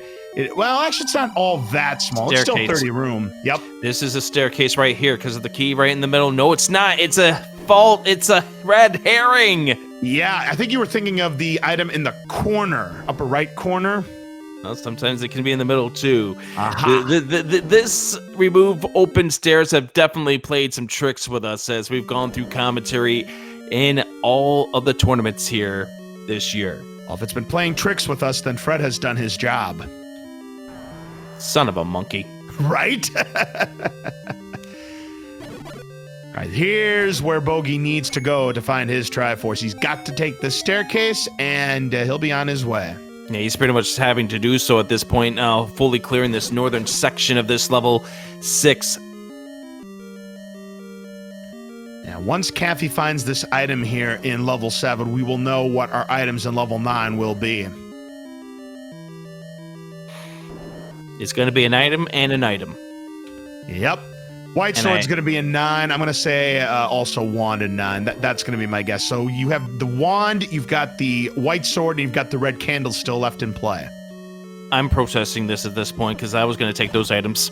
Well, actually, it's not all that small. Staircase. It's still 30 room. Yep. This is a staircase right here because of the key right in the middle. No, it's not. It's a fault. It's a red herring. Yeah, I think you were thinking of the item in the corner, upper right corner. Well, sometimes it can be in the middle, too. Aha. This remove open stairs have definitely played some tricks with us as we've gone through commentary in all of the tournaments here this year. Well, if it's been playing tricks with us, then Fred has done his job. Son of a monkey. Right? All right, here's where Bogie needs to go to find his Triforce. He's got to take the staircase, and he'll be on his way. Yeah, he's pretty much having to do so at this point now, fully clearing this northern section of this level 6. Now, once Caffy finds this item here in level 7, we will know what our items in level 9 will be. It's going to be an item and an item. Yep. White sword's going to be a 9. I'm going to say also wand and 9. That's going to be my guess. So you have the wand, you've got the white sword, and you've got the red candle still left in play. I'm processing this at this point because I was going to take those items.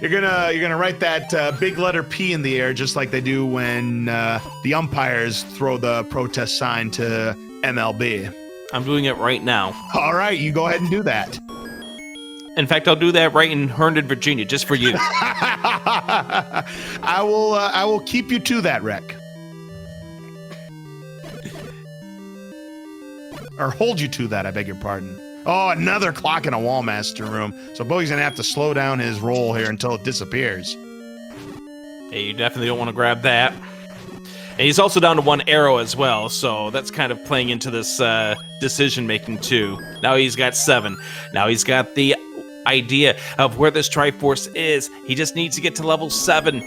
You're gonna write that big letter P in the air, just like they do when the umpires throw the protest sign to MLB. I'm doing it right now. All right, you go ahead and do that. In fact, I'll do that right in Herndon, Virginia, just for you. I will keep you to that, Rick. Or hold you to that, I beg your pardon. Oh, another clock in a wall master room. So Bogie's gonna have to slow down his roll here until it disappears. Hey, you definitely don't want to grab that. And he's also down to 1 arrow as well, so that's kind of playing into this decision-making too. Now he's got 7. Now he's got the idea of where this Triforce is. He just needs to get to level 7.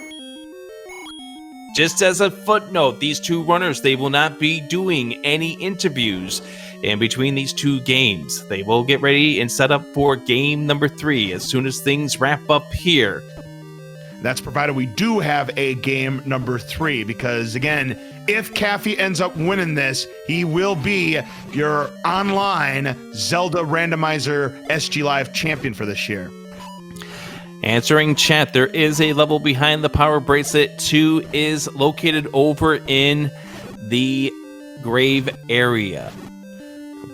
Just as a footnote, these 2 runners, they will not be doing any interviews in between these 2 games. They will get ready and set up for game number 3 as soon as things wrap up here. That's provided we do have a game number 3, because again, if Caffy ends up winning this, he will be your online Zelda Randomizer SGLIVE champion for this year. Answering chat, there is a level behind the power bracelet. 2 is located over in the grave area.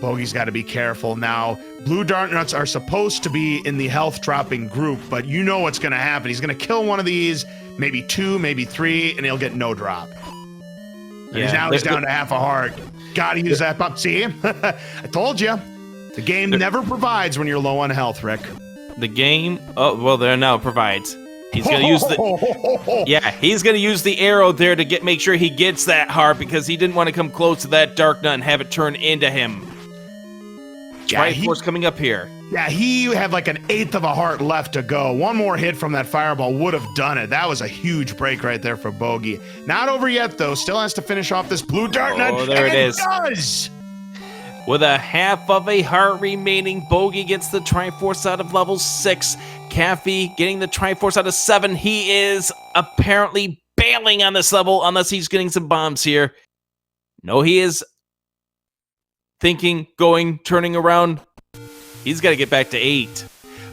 Bogie's got to be careful. Now, blue dart nuts are supposed to be in the health dropping group, but you know what's going to happen. He's going to kill one of these, maybe 2, maybe 3, and he'll get no drop. Yeah, now he's down to half a heart. Gotta use that pump. See? I told you. The game never provides when you're low on health, Rick. The game, oh, well, there now provides. He's gonna use he's gonna use the arrow there to make sure he gets that heart because he didn't want to come close to that Dark Nut and have it turn into him. Triforce coming up here. Yeah, he had like an eighth of a heart left to go. One more hit from that fireball would have done it. That was a huge break right there for Bogie. Not over yet, though. Still has to finish off this blue Dark Nut. Oh, there it is. Does. With a half of a heart remaining, Bogie gets the Triforce out of level 6. Caffy getting the Triforce out of 7. He is apparently bailing on this level unless he's getting some bombs here. No, he is thinking, going, turning around. He's got to get back to 8.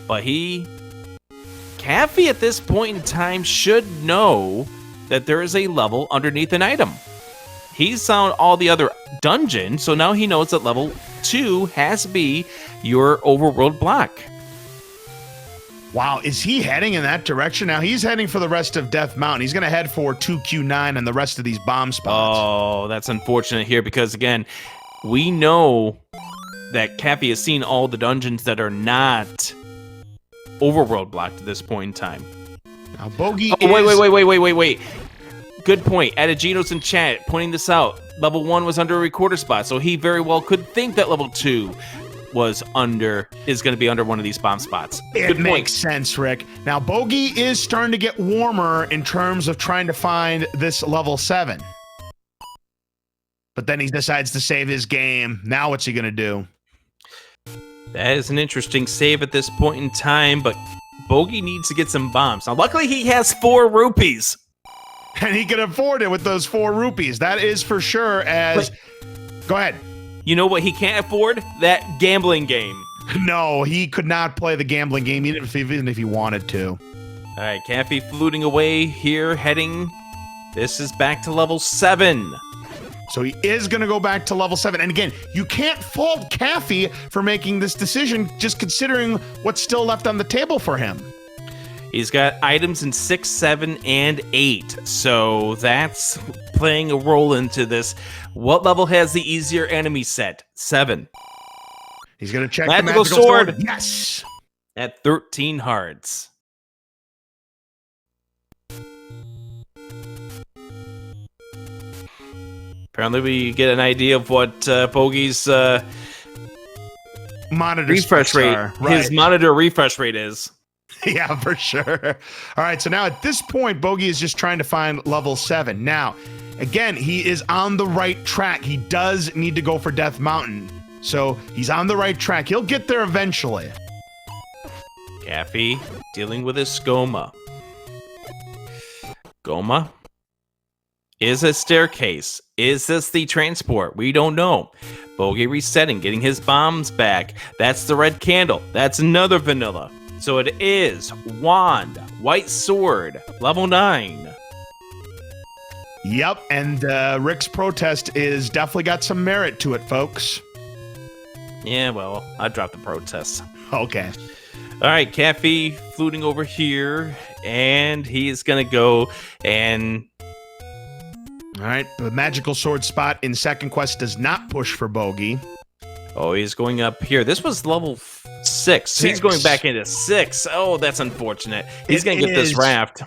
But Caffy at this point in time should know that there is a level underneath an item. He's found all the other dungeons, so now he knows that level 2 has to be your overworld block. Wow, is he heading in that direction? Now he's heading for the rest of Death Mountain. He's going to head for 2Q9 and the rest of these bomb spots. Oh, that's unfortunate here because, again, we know that Caffy has seen all the dungeons that are not overworld blocked at this point in time. Now, Bogie wait. Good point. Adagino's in chat pointing this out. Level 1 was under a recorder spot, so he very well could think that level 2 is going to be under one of these bomb spots. It makes sense, Rick. Now, Bogie is starting to get warmer in terms of trying to find this level 7. But then he decides to save his game. Now what's he going to do? That is an interesting save at this point in time, but Bogie needs to get some bombs. Now, luckily, he has 4 rupees. And he can afford it with those 4 rupees. That is for sure Go ahead. You know what he can't afford? That gambling game. No, he could not play the gambling game even if he wanted to. All right, Caffy fluting away here, heading. This is back to level 7. So he is going to go back to level 7. And again, you can't fault Caffy for making this decision, just considering what's still left on the table for him. He's got items in 6, 7, and 8. So that's playing a role into this. What level has the easier enemy set? 7. He's going to check magical the magical sword. Yes. At 13 hearts. Apparently we get an idea of what Bogie's monitor refresh rate, his monitor refresh rate is. Yeah, for sure. All right, so now at this point, Bogie is just trying to find level 7. Now, again, he is on the right track. He does need to go for Death Mountain. So he's on the right track. He'll get there eventually. Caffy dealing with his Goma. Goma? Is a staircase? Is this the transport? We don't know. Bogie resetting, getting his bombs back. That's the red candle. That's another vanilla. So it is wand, white sword, level 9. Yep, and Rick's protest is definitely got some merit to it, folks. Yeah, well, I dropped the protest. Okay. All right, Caffy fluting over here, and he is going to go and... All right, the magical sword spot in second quest does not push for Bogie. Oh, he's going up here. This was level 6. He's going back into 6. Oh, that's unfortunate. He's going to get this raft.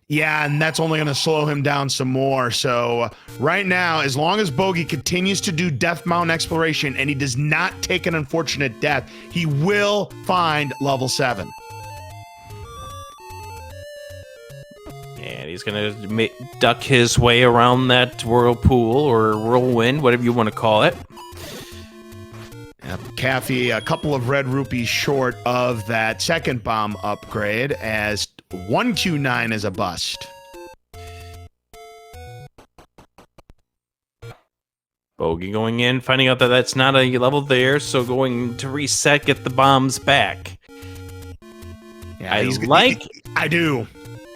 Yeah, and that's only going to slow him down some more. So right now, as long as Bogie continues to do Death Mountain exploration and he does not take an unfortunate death, he will find level 7. And he's going to duck his way around that whirlpool or whirlwind, whatever you want to call it. Caffy, a couple of red rupees short of that second bomb upgrade, as 1Q9 is a bust. Bogie going in, finding out that that's not a level there, so going to reset, get the bombs back. Yeah,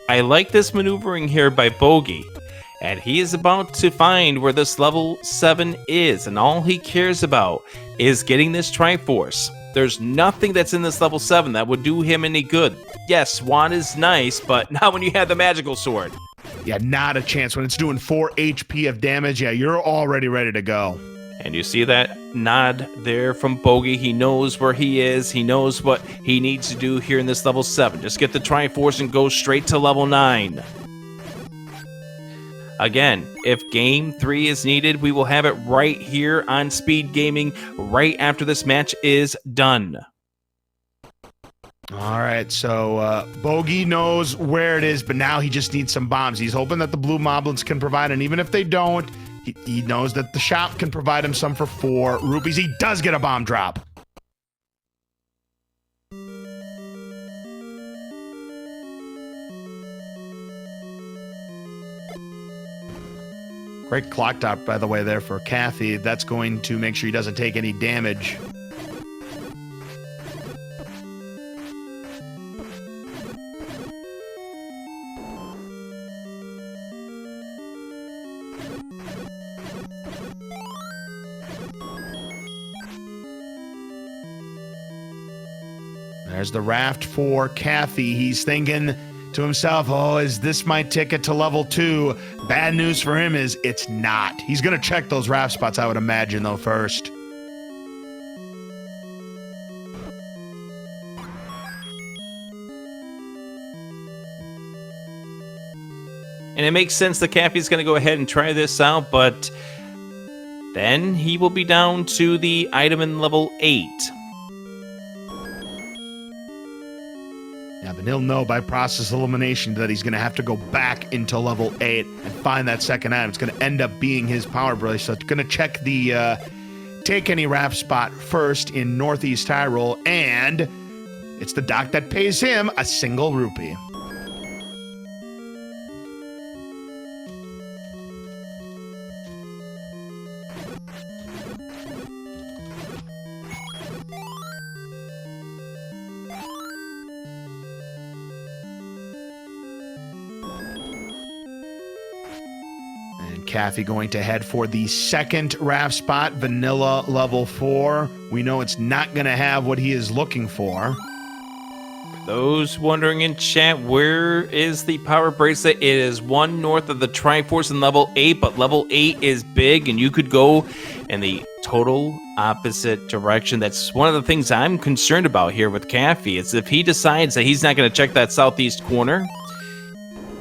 I like this maneuvering here by Bogie. And he is about to find where this level 7 is, and all he cares about is getting this Triforce. There's nothing that's in this level 7 that would do him any good. Yes, wand is nice, but not when you have the magical sword. Yeah, not a chance. When it's doing 4 HP of damage, yeah, you're already ready to go. And you see that nod there from Bogie. He knows where he is. He knows what he needs to do here in this level 7. Just get the Triforce and go straight to level 9. Again, if Game 3 is needed, we will have it right here on Speed Gaming right after this match is done. All right, so Bogie knows where it is, but now he just needs some bombs. He's hoping that the blue moblins can provide, and even if they don't, he knows that the shop can provide him some for 4 rupees. He does get a bomb drop. Great clock top, by the way, there for Caffy. That's going to make sure he doesn't take any damage. There's the raft for Caffy. He's thinking to himself, oh, is this my ticket to level 2? Bad news for him is it's not. He's going to check those raft spots, I would imagine, though, first. And it makes sense that Caffy's going to go ahead and try this out, but then he will be down to the item in level 8. Yeah, but he'll know by process elimination that he's going to have to go back into level 8 and find that second item. It's going to end up being his power bracelet. So it's going to check the take any raft spot first in Northeast Tyrol, and it's the dock that pays him a single rupee. Caffy going to head for the second raft spot, vanilla level 4. We know it's not going to have what he is looking for. Those wondering in chat, where is the power bracelet? It is 1 north of the Triforce in level 8, but level 8 is big, and you could go in the total opposite direction. That's one of the things I'm concerned about here with Caffy. Is if he decides that he's not going to check that southeast corner,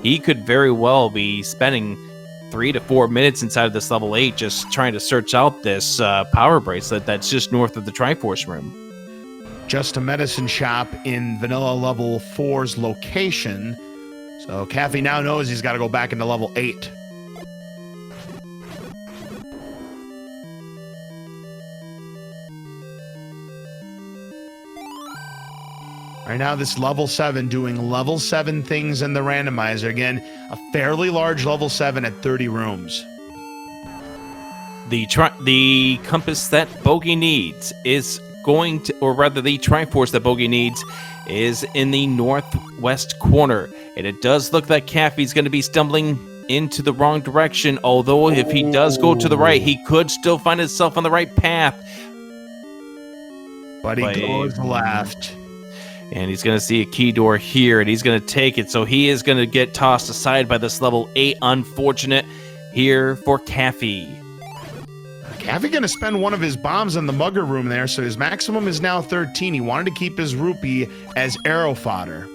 he could very well be spending 3 to 4 minutes inside of this level 8 just trying to search out this power bracelet that's just north of the Triforce room. Just a medicine shop in vanilla level 4's location. So Caffy now knows he's got to go back into level 8. Right now, this level 7 doing level 7 things in the randomizer. Again, a fairly large level 7 at 30 rooms. The compass that Bogie needs is going to, or rather the Triforce that Bogie needs is in the northwest corner. And it does look like Caffy's going to be stumbling into the wrong direction, although if he does go to the right, he could still find himself on the right path. But he goes left. And he's going to see a key door here, and he's going to take it. So he is going to get tossed aside by this level 8. Unfortunate here for Caffy. Caffy going to spend one of his bombs in the mugger room there, so his maximum is now 13. He wanted to keep his rupee as arrow fodder.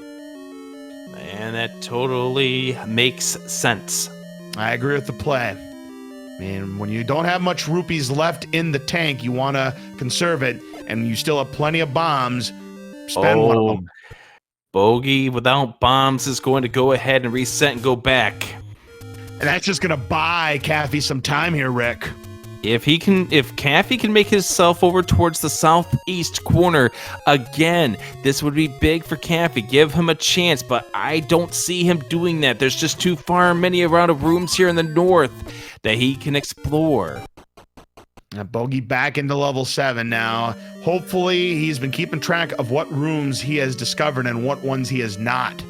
And that totally makes sense. I agree with the play. I mean, when you don't have much rupees left in the tank, you want to conserve it, and you still have plenty of bombs. Spend one of them. Bogie without bombs is going to go ahead and reset and go back. And that's just going to buy Caffy some time here, Rick. If Caffy can make himself over towards the southeast corner again, this would be big for Caffy. Give him a chance, but I don't see him doing that. There's just too far many amount of rooms here in the north that he can explore. Bogie back into level 7 now. Hopefully, he's been keeping track of what rooms he has discovered and what ones he has not.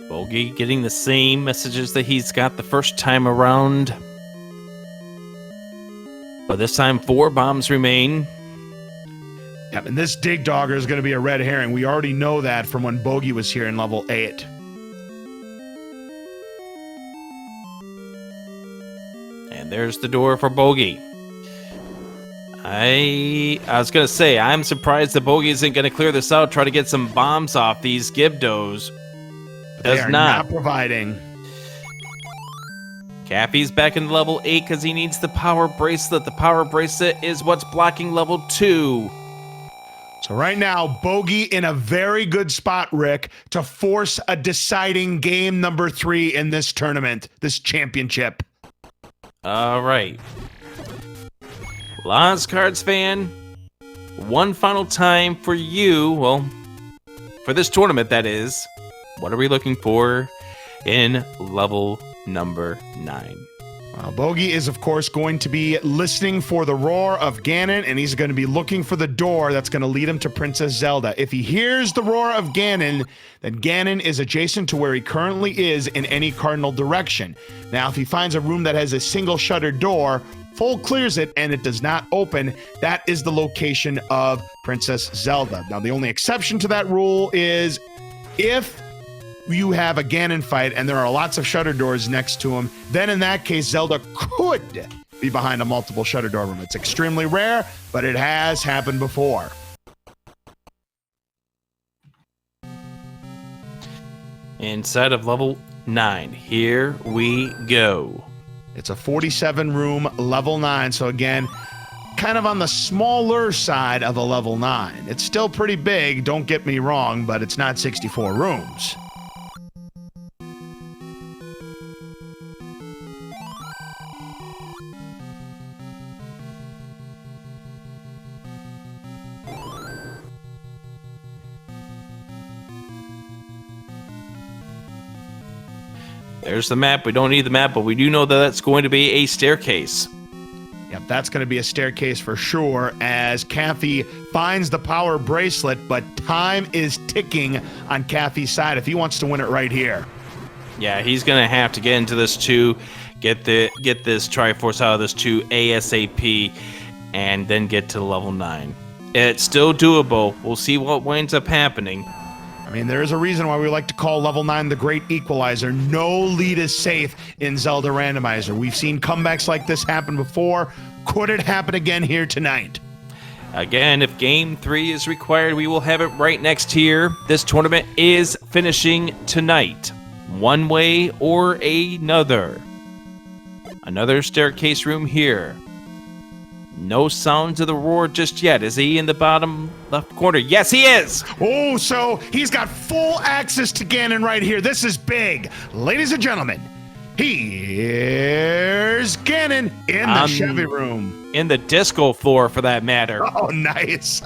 Bogie getting the same messages that he's got the first time around. But this time, 4 bombs remain. Yep, and this dig dogger is going to be a red herring. We already know that from when Bogie was here in level 8. And there's the door for Bogie. I was going to say, I'm surprised that Bogie isn't going to clear this out, try to get some bombs off these Gibdos. They are not providing. Caffy's back in level 8 because he needs the power bracelet. The power bracelet is what's blocking level 2. So right now, Bogie in a very good spot, Rick, to force a deciding game number 3 in this tournament, this championship. All right. Lost Cards fan, one final time for you, well, for this tournament, that is. What are we looking for in level number 9? Well, Bogie is, of course, going to be listening for the roar of Ganon, and he's going to be looking for the door that's going to lead him to Princess Zelda. If he hears the roar of Ganon, then Ganon is adjacent to where he currently is in any cardinal direction. Now, if he finds a room that has a single shuttered door, full clears it, and it does not open, that is the location of Princess Zelda. Now, the only exception to that rule is if you have a Ganon fight and there are lots of shutter doors next to him, then in that case, Zelda could be behind a multiple shutter door room. It's extremely rare, but it has happened before. Inside of level 9, here we go. It's a 47-room level 9, so again, kind of on the smaller side of a level 9. It's still pretty big, don't get me wrong, but it's not 64 rooms. There's the map. We don't need the map, but we do know that that's going to be a staircase. Yep, that's going to be a staircase for sure as Caffy finds the power bracelet, but time is ticking on Caffy's side if he wants to win it right here. Yeah, he's going to have to get into this 2, get this Triforce out of this 2 ASAP, and then get to level 9. It's still doable. We'll see what winds up happening. I mean, there is a reason why we like to call level 9 the great equalizer. No lead is safe in Zelda Randomizer. We've seen comebacks like this happen before. Could it happen again here tonight? Again, if game 3 is required, we will have it right next here. This tournament is finishing tonight, one way or another. Another staircase room here. No sounds of the roar just yet. Is he in the bottom left corner? Yes, he is! Oh, so he's got full access to Ganon right here. This is big. Ladies and gentlemen, here's Ganon in the Chevy room. In the disco floor, for that matter. Oh, nice.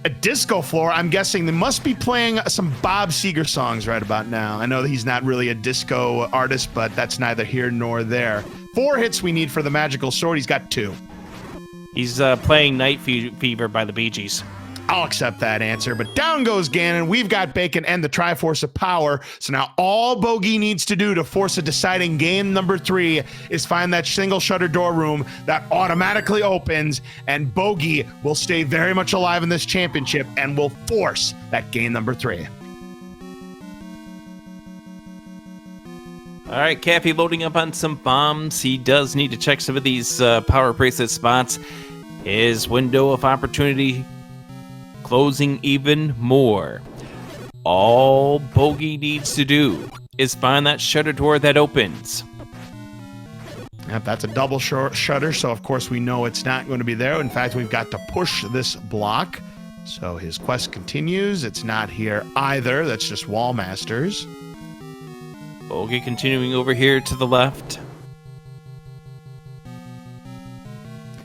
A disco floor, I'm guessing they must be playing some Bob Seger songs right about now. I know that he's not really a disco artist, but that's neither here nor there. 4 hits we need for the magical sword. He's got 2. He's playing Night Fever by the Bee Gees. I'll accept that answer, but down goes Ganon. We've got Bacon and the Triforce of Power, so now all Bogie needs to do to force a deciding game number 3 is find that single shutter door room that automatically opens, and Bogie will stay very much alive in this championship and will force that game number 3. All right, Caffy loading up on some bombs. He does need to check some of these power bracelet spots. His window of opportunity closing even more. All Bogie needs to do is find that shutter door that opens. Yep, that's a double shutter, so of course we know it's not going to be there. In fact, we've got to push this block. So his quest continues. It's not here either. That's just Wall Masters. Bogie continuing over here to the left.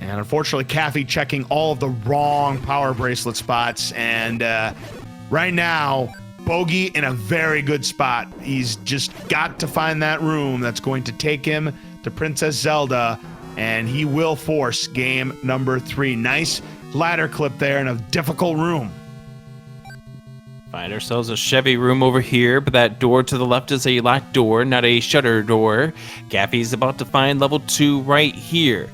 And unfortunately, Caffy checking all of the wrong power bracelet spots. And right now, Bogie in a very good spot. He's just got to find that room that's going to take him to Princess Zelda. And he will force game number 3. Nice ladder clip there in a difficult room. Find ourselves a Chevy room over here, but that door to the left is a locked door, not a shutter door. Caffy's about to find level 2 right here.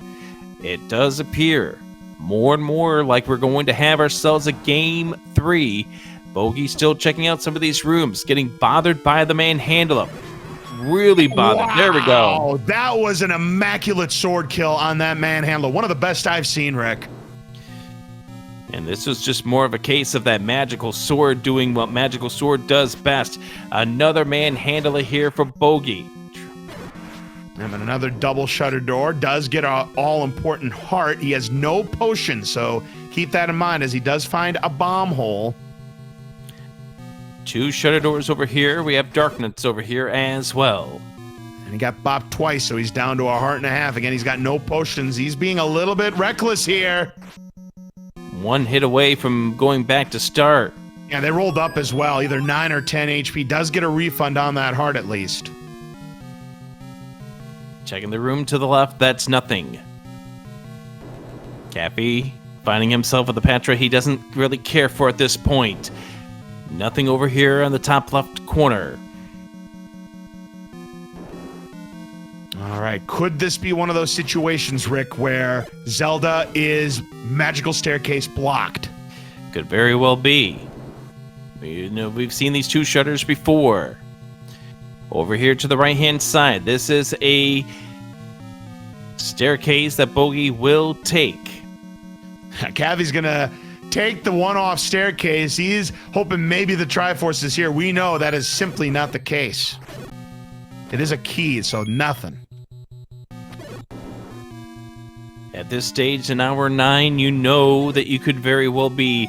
it does appear more and more like we're going to have ourselves a game 3. Bogie still checking out some of these rooms, getting bothered by the manhandler. Really bothered. Wow, there we go. That was an immaculate sword kill on that manhandler. One of the best I've seen, Rick. And this was just more of a case of that magical sword doing what magical sword does best. Another manhandler here for Bogie. And another double shutter door does get an all-important heart. He has no potion, so keep that in mind as he does find a bomb hole. 2 shutter doors over here. We have darkness over here as well. And he got bopped twice, so he's down to a heart and a half. Again, he's got no potions. He's being a little bit reckless here. 1 hit away from going back to start. Yeah, they rolled up as well. Either 9 or 10 HP. Does get a refund on that heart at least. Checking the room to the left. That's nothing. Caffy finding himself with the Patra he doesn't really care for at this point. Nothing over here on the top left corner. All right, could this be one of those situations, Rick, where Zelda is magical staircase blocked? Could very well be. You know, we've seen these 2 shutters before. Over here to the right-hand side, this is a staircase that Bogie will take. Caffy's gonna take the one-off staircase. He's hoping maybe the Triforce is here. We know that is simply not the case. It is a key, so nothing. At this stage in hour 9, you know that you could very well be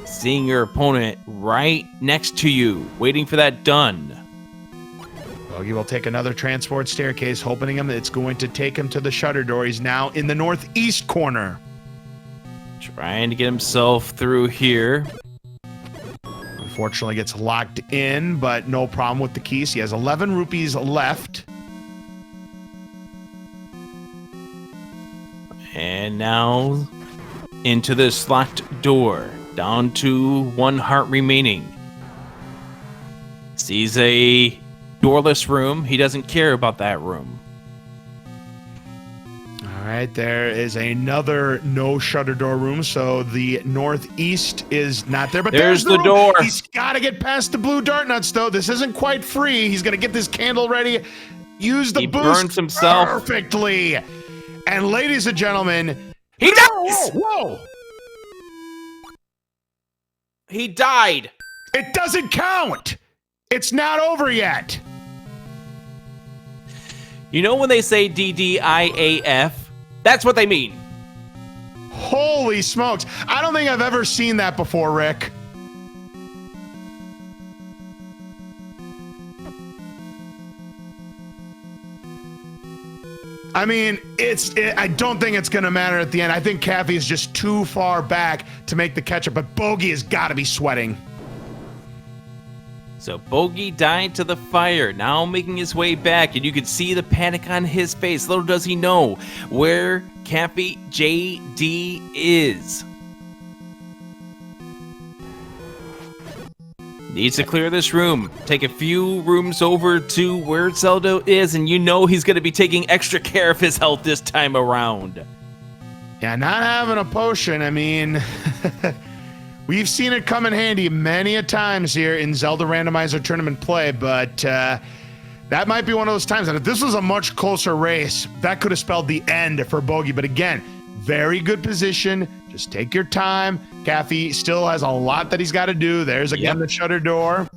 seeing your opponent right next to you, waiting for that done. Bogie will take another transport staircase, hoping it's going to take him to the shutter door. He's now in the northeast corner. Trying to get himself through here. Unfortunately gets locked in, but no problem with the keys. He has 11 rupees left. And now into this locked door. Down to 1 heart remaining. Sees a doorless room. He doesn't care about that room. All right, there is another no shutter door room, so the northeast is not there, but there's the room. door. He's got to get past the blue dart nuts, though. This isn't quite free. He's going to get this candle ready, use the boost burns himself perfectly. And ladies and gentlemen, he dies! Whoa! He died! It doesn't count! It's not over yet! You know when they say DDIAF? That's what they mean. Holy smokes. I don't think I've ever seen that before, Rick. I mean, I don't think it's going to matter at the end. I think Caffy is just too far back to make the catch-up, but Bogie has got to be sweating. So Bogie died to the fire, now making his way back, and you can see the panic on his face. Little does he know where CaffyJD is. Needs to clear this room. Take a few rooms over to where Zelda is, and you know he's going to be taking extra care of his health this time around. Yeah, not having a potion, I mean... We've seen it come in handy many a times here in Zelda Randomizer tournament play, but that might be one of those times. And if this was a much closer race, that could have spelled the end for Bogie. But again, very good position. Just take your time. Caffy still has a lot that he's got to do. There's again the shutter door.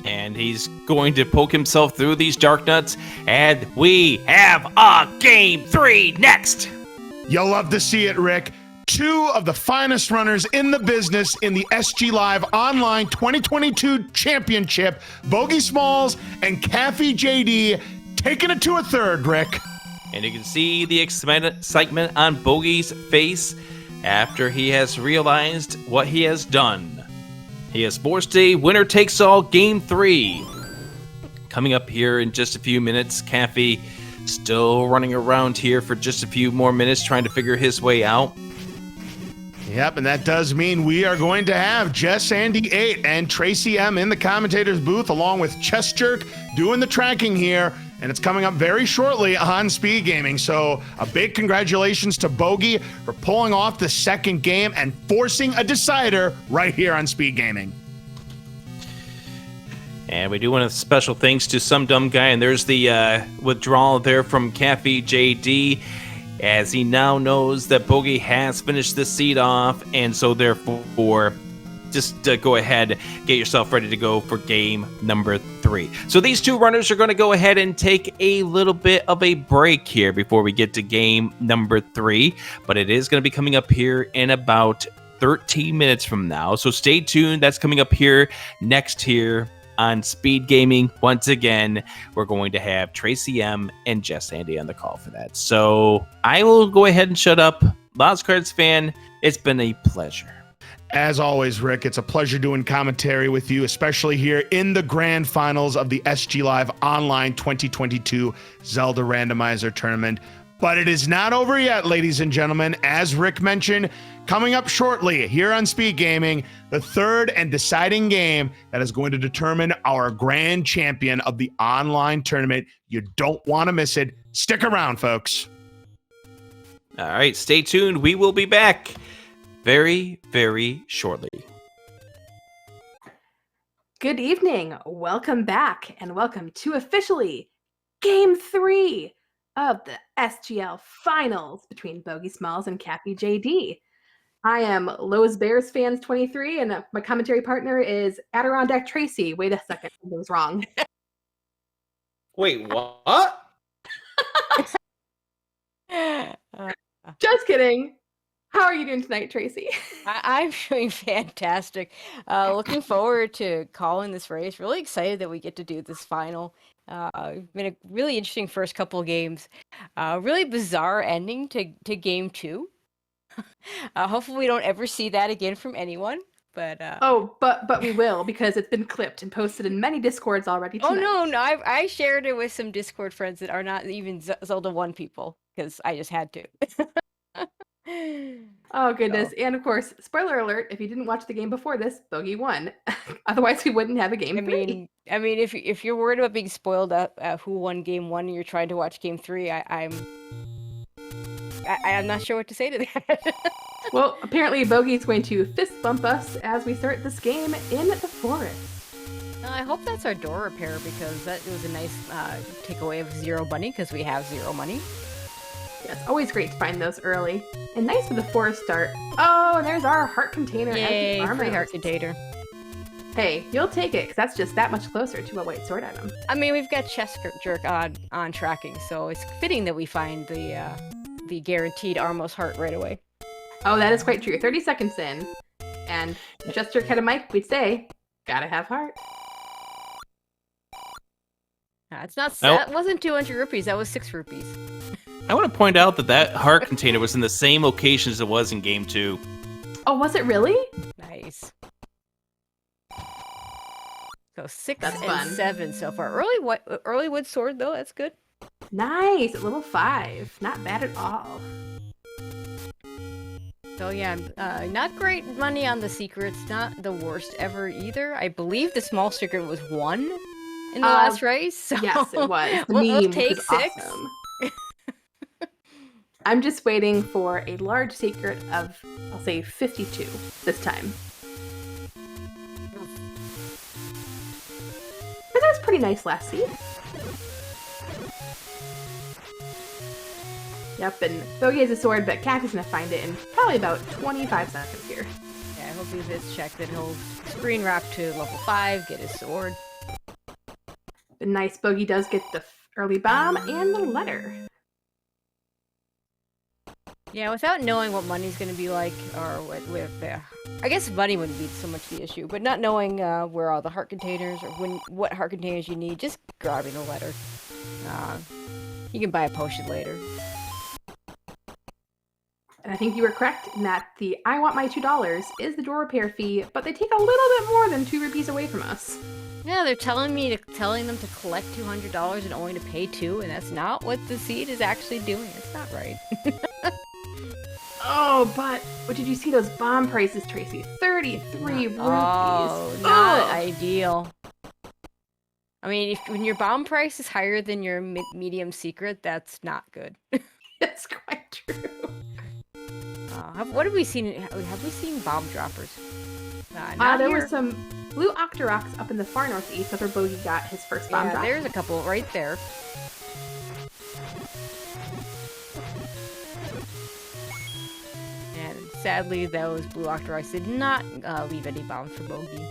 And he's going to poke himself through these dark nuts. And we have a game 3 next. You'll love to see it, Rick. 2 of the finest runners in the business in the SGLIVE Online 2022 Championship, Bogie Smalls and CaffyJD, taking it to a third, Rick. And you can see the excitement on Bogie's face after he has realized what he has done. He has forced a winner-takes-all Game 3. Coming up here in just a few minutes, Caffy still running around here for just a few more minutes trying to figure his way out. Yep, and that does mean we are going to have Jess Andy 8 and Tracy M in the commentator's booth, along with Chess Jerk doing the tracking here. and it's coming up very shortly on Speed Gaming. So a big congratulations to Bogie for pulling off the second game and forcing a decider right here on Speed Gaming. And we do want to special thanks to Some Dumb Guy, and there's the withdrawal there from CaffyJD, as he now knows that Bogie has finished the seed off, and so therefore, just go ahead, get yourself ready to go for game number 3. So these two runners are going to go ahead and take a little bit of a break here before we get to game number 3, but it is going to be coming up here in about 13 minutes from now, so stay tuned. That's coming up here next here on Speed Gaming. Once again, we're going to have Tracy M and Jess Andy on the call for that. So I will go ahead and shut up. Lost Cards fan, it's been a pleasure. As always, Rick, it's a pleasure doing commentary with you, especially here in the grand finals of the SGLIVE Online 2022 Zelda Randomizer Tournament. But it is not over yet, ladies and gentlemen. As Rick mentioned, coming up shortly here on Speed Gaming, the third and deciding game that is going to determine our grand champion of the online tournament. You don't want to miss it. Stick around, folks. All right, stay tuned. We will be back very, very shortly. Good evening. Welcome back, and welcome to officially Game 3 of the SGL Finals between Bogie Smalls and CaffyJD. I am Lowe's Bears Fans 23, and my commentary partner is Adirondack Tracy. Wait a second, something was wrong. Wait, what? Just kidding. How are you doing tonight, Tracy? I'm doing fantastic. Looking forward to calling this race. Really excited that we get to do this final. It's been a really interesting first couple of games. Really bizarre ending to game 2. Hopefully we don't ever see that again from anyone. But but we will, because it's been clipped and posted in many Discords already tonight. Oh no, I shared it with some Discord friends that are not even Zelda 1 people, because I just had to. Oh goodness. And of course, spoiler alert, if you didn't watch the game before this, Bogie won. Otherwise we wouldn't have a game 3. I mean, if you're worried about being spoiled who won game 1 and you're trying to watch game 3, I'm not sure what to say to that. Well, apparently Bogie's going to fist bump us as we start this game in the forest. I hope that's our door repair, because that was a nice takeaway of 0 money, because we have 0 money. Yeah, it's always great to find those early. And nice with the forest start. Oh, and there's our heart container. Yay, free heart container. Hey, you'll take it, because that's just that much closer to a white sword item. I mean, we've got chest jerk on tracking, so it's fitting that we find the guaranteed Armos heart right away. Oh, that is quite true. 30 seconds in, and just jerk had a mic, we'd say, gotta have heart. It's not. That wasn't 200 rupees. That was 6 rupees. I want to point out that heart container was in the same location as it was in game 2. Oh, was it really? Nice. So 6 That's and fun. 7 so far. Early wood sword though. That's good. Nice, at level 5. Not bad at all. So yeah, not great money on the secrets. Not the worst ever either. I believe the small secret was 1 in the last race. So yes, it was. The we'll meme take was 6. awesome. I'm just waiting for a large secret of, I'll say, 52 this time. But that was pretty nice last seed. Yep, and Bogie has a sword, but Caffy's gonna find it in probably about 25 seconds here. Yeah, he'll do this check, then he'll screen wrap to level 5, get his sword. But nice, Bogie does get the early bomb and the letter. Yeah, without knowing what money's going to be like, or I guess money wouldn't be so much the issue, but not knowing where all the heart containers, or what heart containers you need, just grabbing a letter. You can buy a potion later. And I think you were correct in that the I want my $2 is the door repair fee, but they take a little bit more than 2 rupees away from us. Yeah, they're telling them to collect $200 and only to pay 2, and that's not what the seed is actually doing. It's not right. Oh, but did you see those bomb prices, Tracy? 33 rupees. Oh, not ideal. I mean, when your bomb price is higher than your medium secret, that's not good. That's quite true. What have we seen? Have we seen bomb droppers? Not There here. were some blue Octoroks up in the far northeast. That's where Bogie got his first bomb drop. There's a couple right there. And sadly, those blue Octoroks did not leave any bombs for Bogie.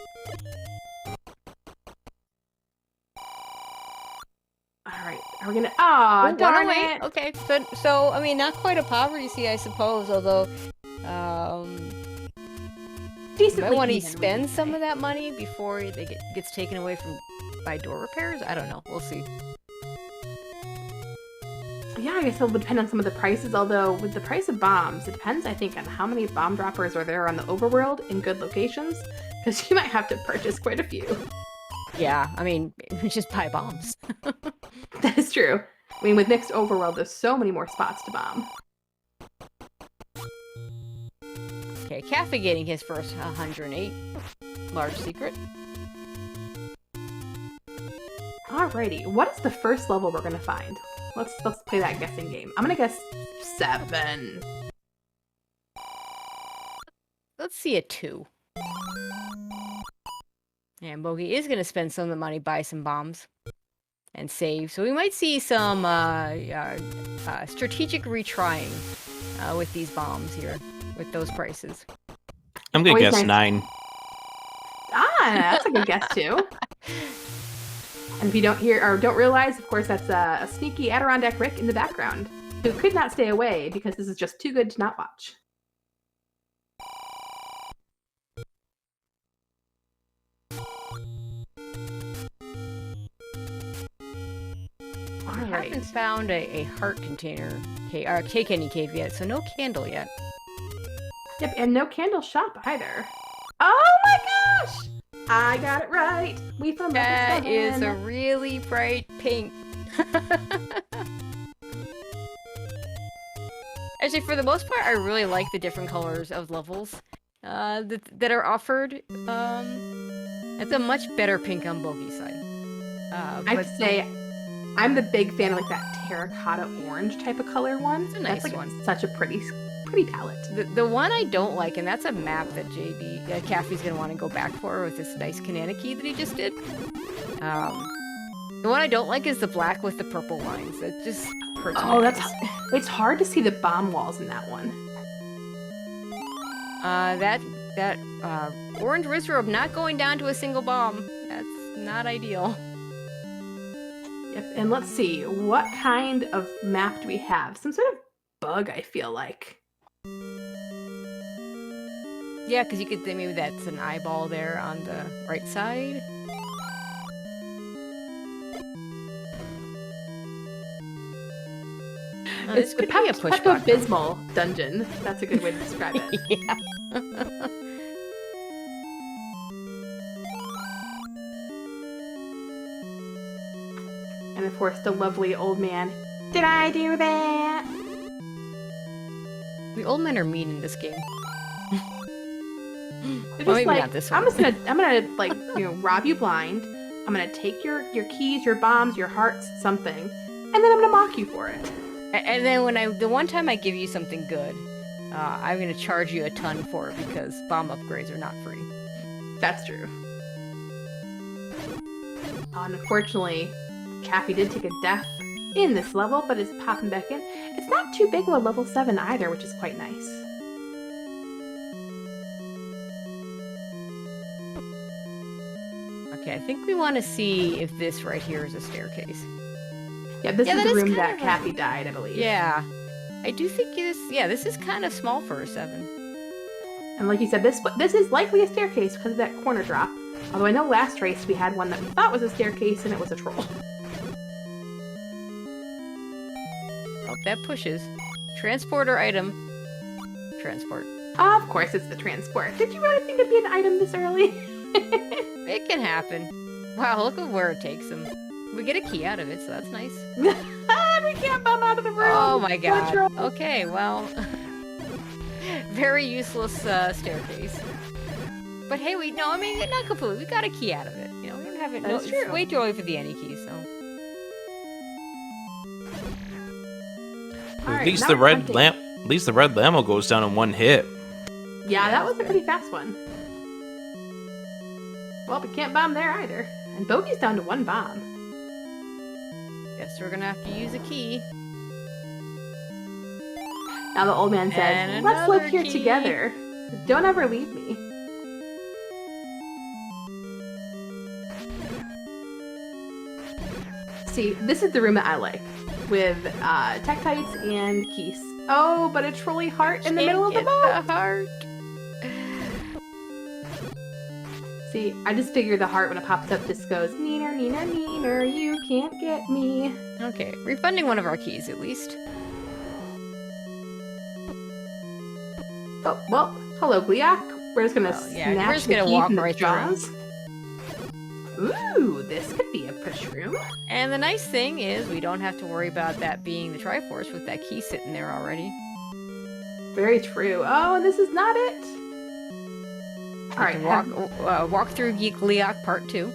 Alright, are we gonna... Aw, Oh, darn 108. it! Okay, so, I mean, not quite a poverty seed, I suppose, although, Decently might want to even, we spend would some say. of that money before it gets taken away by door repairs? I don't know. We'll see. Yeah, I guess it'll depend on some of the prices, although with the price of bombs, it depends, I think, on how many bomb droppers are there on the overworld in good locations, because you might have to purchase quite a few. Yeah, I mean, just buy bombs. That is true. I mean, with Mixed Overworld, there's so many more spots to bomb. Okay, Caffy getting his first 108 large secret. Alrighty, what is the first level we're gonna find? Let's play that guessing game. I'm gonna guess 7. Let's see a 2. And Bogie is going to spend some of the money, buy some bombs, and save. So we might see some strategic retrying with these bombs here, with those prices. I'm gonna Always guess nice. 9. That's a good guess too. And if you don't hear or don't realize, of course, that's a sneaky Adirondack Rick in the background, who could not stay away because this is just too good to not watch. I Alright. haven't found a heart container cake candy cave yet, so no candle yet. Yep, and no candle shop either. Oh my gosh! I got it right. We found That is a 7. really bright pink. Actually, for the most part, I really like the different colors of levels that are offered. It's a much better pink on Bogie's side. I would say I'm the big fan of like that terracotta orange type of color one. It's a nice That's like one. such a pretty palette. The one I don't like, and that's a map that Caffy's gonna want to go back for with this nice Kananaki that he just did. The one I don't like is the black with the purple lines. It just hurts my eyes. It's hard to see the bomb walls in that one. That orange wrist-robe not going down to a single bomb. That's not ideal. Yep, and let's see, what kind of map do we have? Some sort of bug, I feel like. Yeah, because you could think maybe that's an eyeball there on the right side. It's the could be a push button. Pepto-Bismol dungeon. That's a good way to describe it. Yeah. And of course, the lovely old man. Did I do that? The old men are mean in this game. They're Well, just maybe like, not this I'm one. gonna like, rob you blind. I'm gonna take your keys, your bombs, your hearts, something, and then I'm gonna mock you for it. And then the one time I give you something good, I'm gonna charge you a ton for it because bomb upgrades are not free. That's true. Unfortunately, Caffy did take a death in this level, but is popping back in. It's not too big of a level 7 either, which is quite nice. Okay, I think we want to see if this right here is a staircase. Yeah, this Yeah, is that the is room kind that of Caffy died, I believe. Yeah, I do think this is kind of small for a 7. And like you said, this is likely a staircase because of that corner drop. Although I know last race we had one that we thought was a staircase and it was a troll. Oh, that pushes. Transporter item. Transport. Of course it's the transport. Did you really think it'd be an item this early? It can happen. Wow, look at where it takes him. We get a key out of it, so that's nice. We can't bum out of the room. Oh my What a god. troll. Okay, well. Very useless staircase. But hey, I mean, not completely. We got a key out of it. You know, we don't have it. That's It's true. way too early for the any key, so. All At right, least now the we're red hunting. lamp. At least the red ammo goes down in one hit. Yeah, that was a pretty fast one. Well, we can't bomb there either. And Bogey's down to 1 bomb. Guess we're gonna have to use a key. Now the old man says, And let's live another here key. together. Don't ever leave me. See, this is the room that I like. With Tektites and Keys. Oh, but a trolley heart in the middle of the Can't boat. get the heart. See, I just figure the heart when it pops up just goes, neener, neener, neener, you can't get me. Okay, refunding one of our keys at least. Oh, well, hello, Gliok. We're just gonna Well, yeah, snatch we're just the gonna key walk from the right through. jaws. Ooh, this could be a push room. And the nice thing is we don't have to worry about that being the Triforce with that key sitting there already. Very true. Oh, and this is not it. All We right, can walk through Geek Leok Part 2.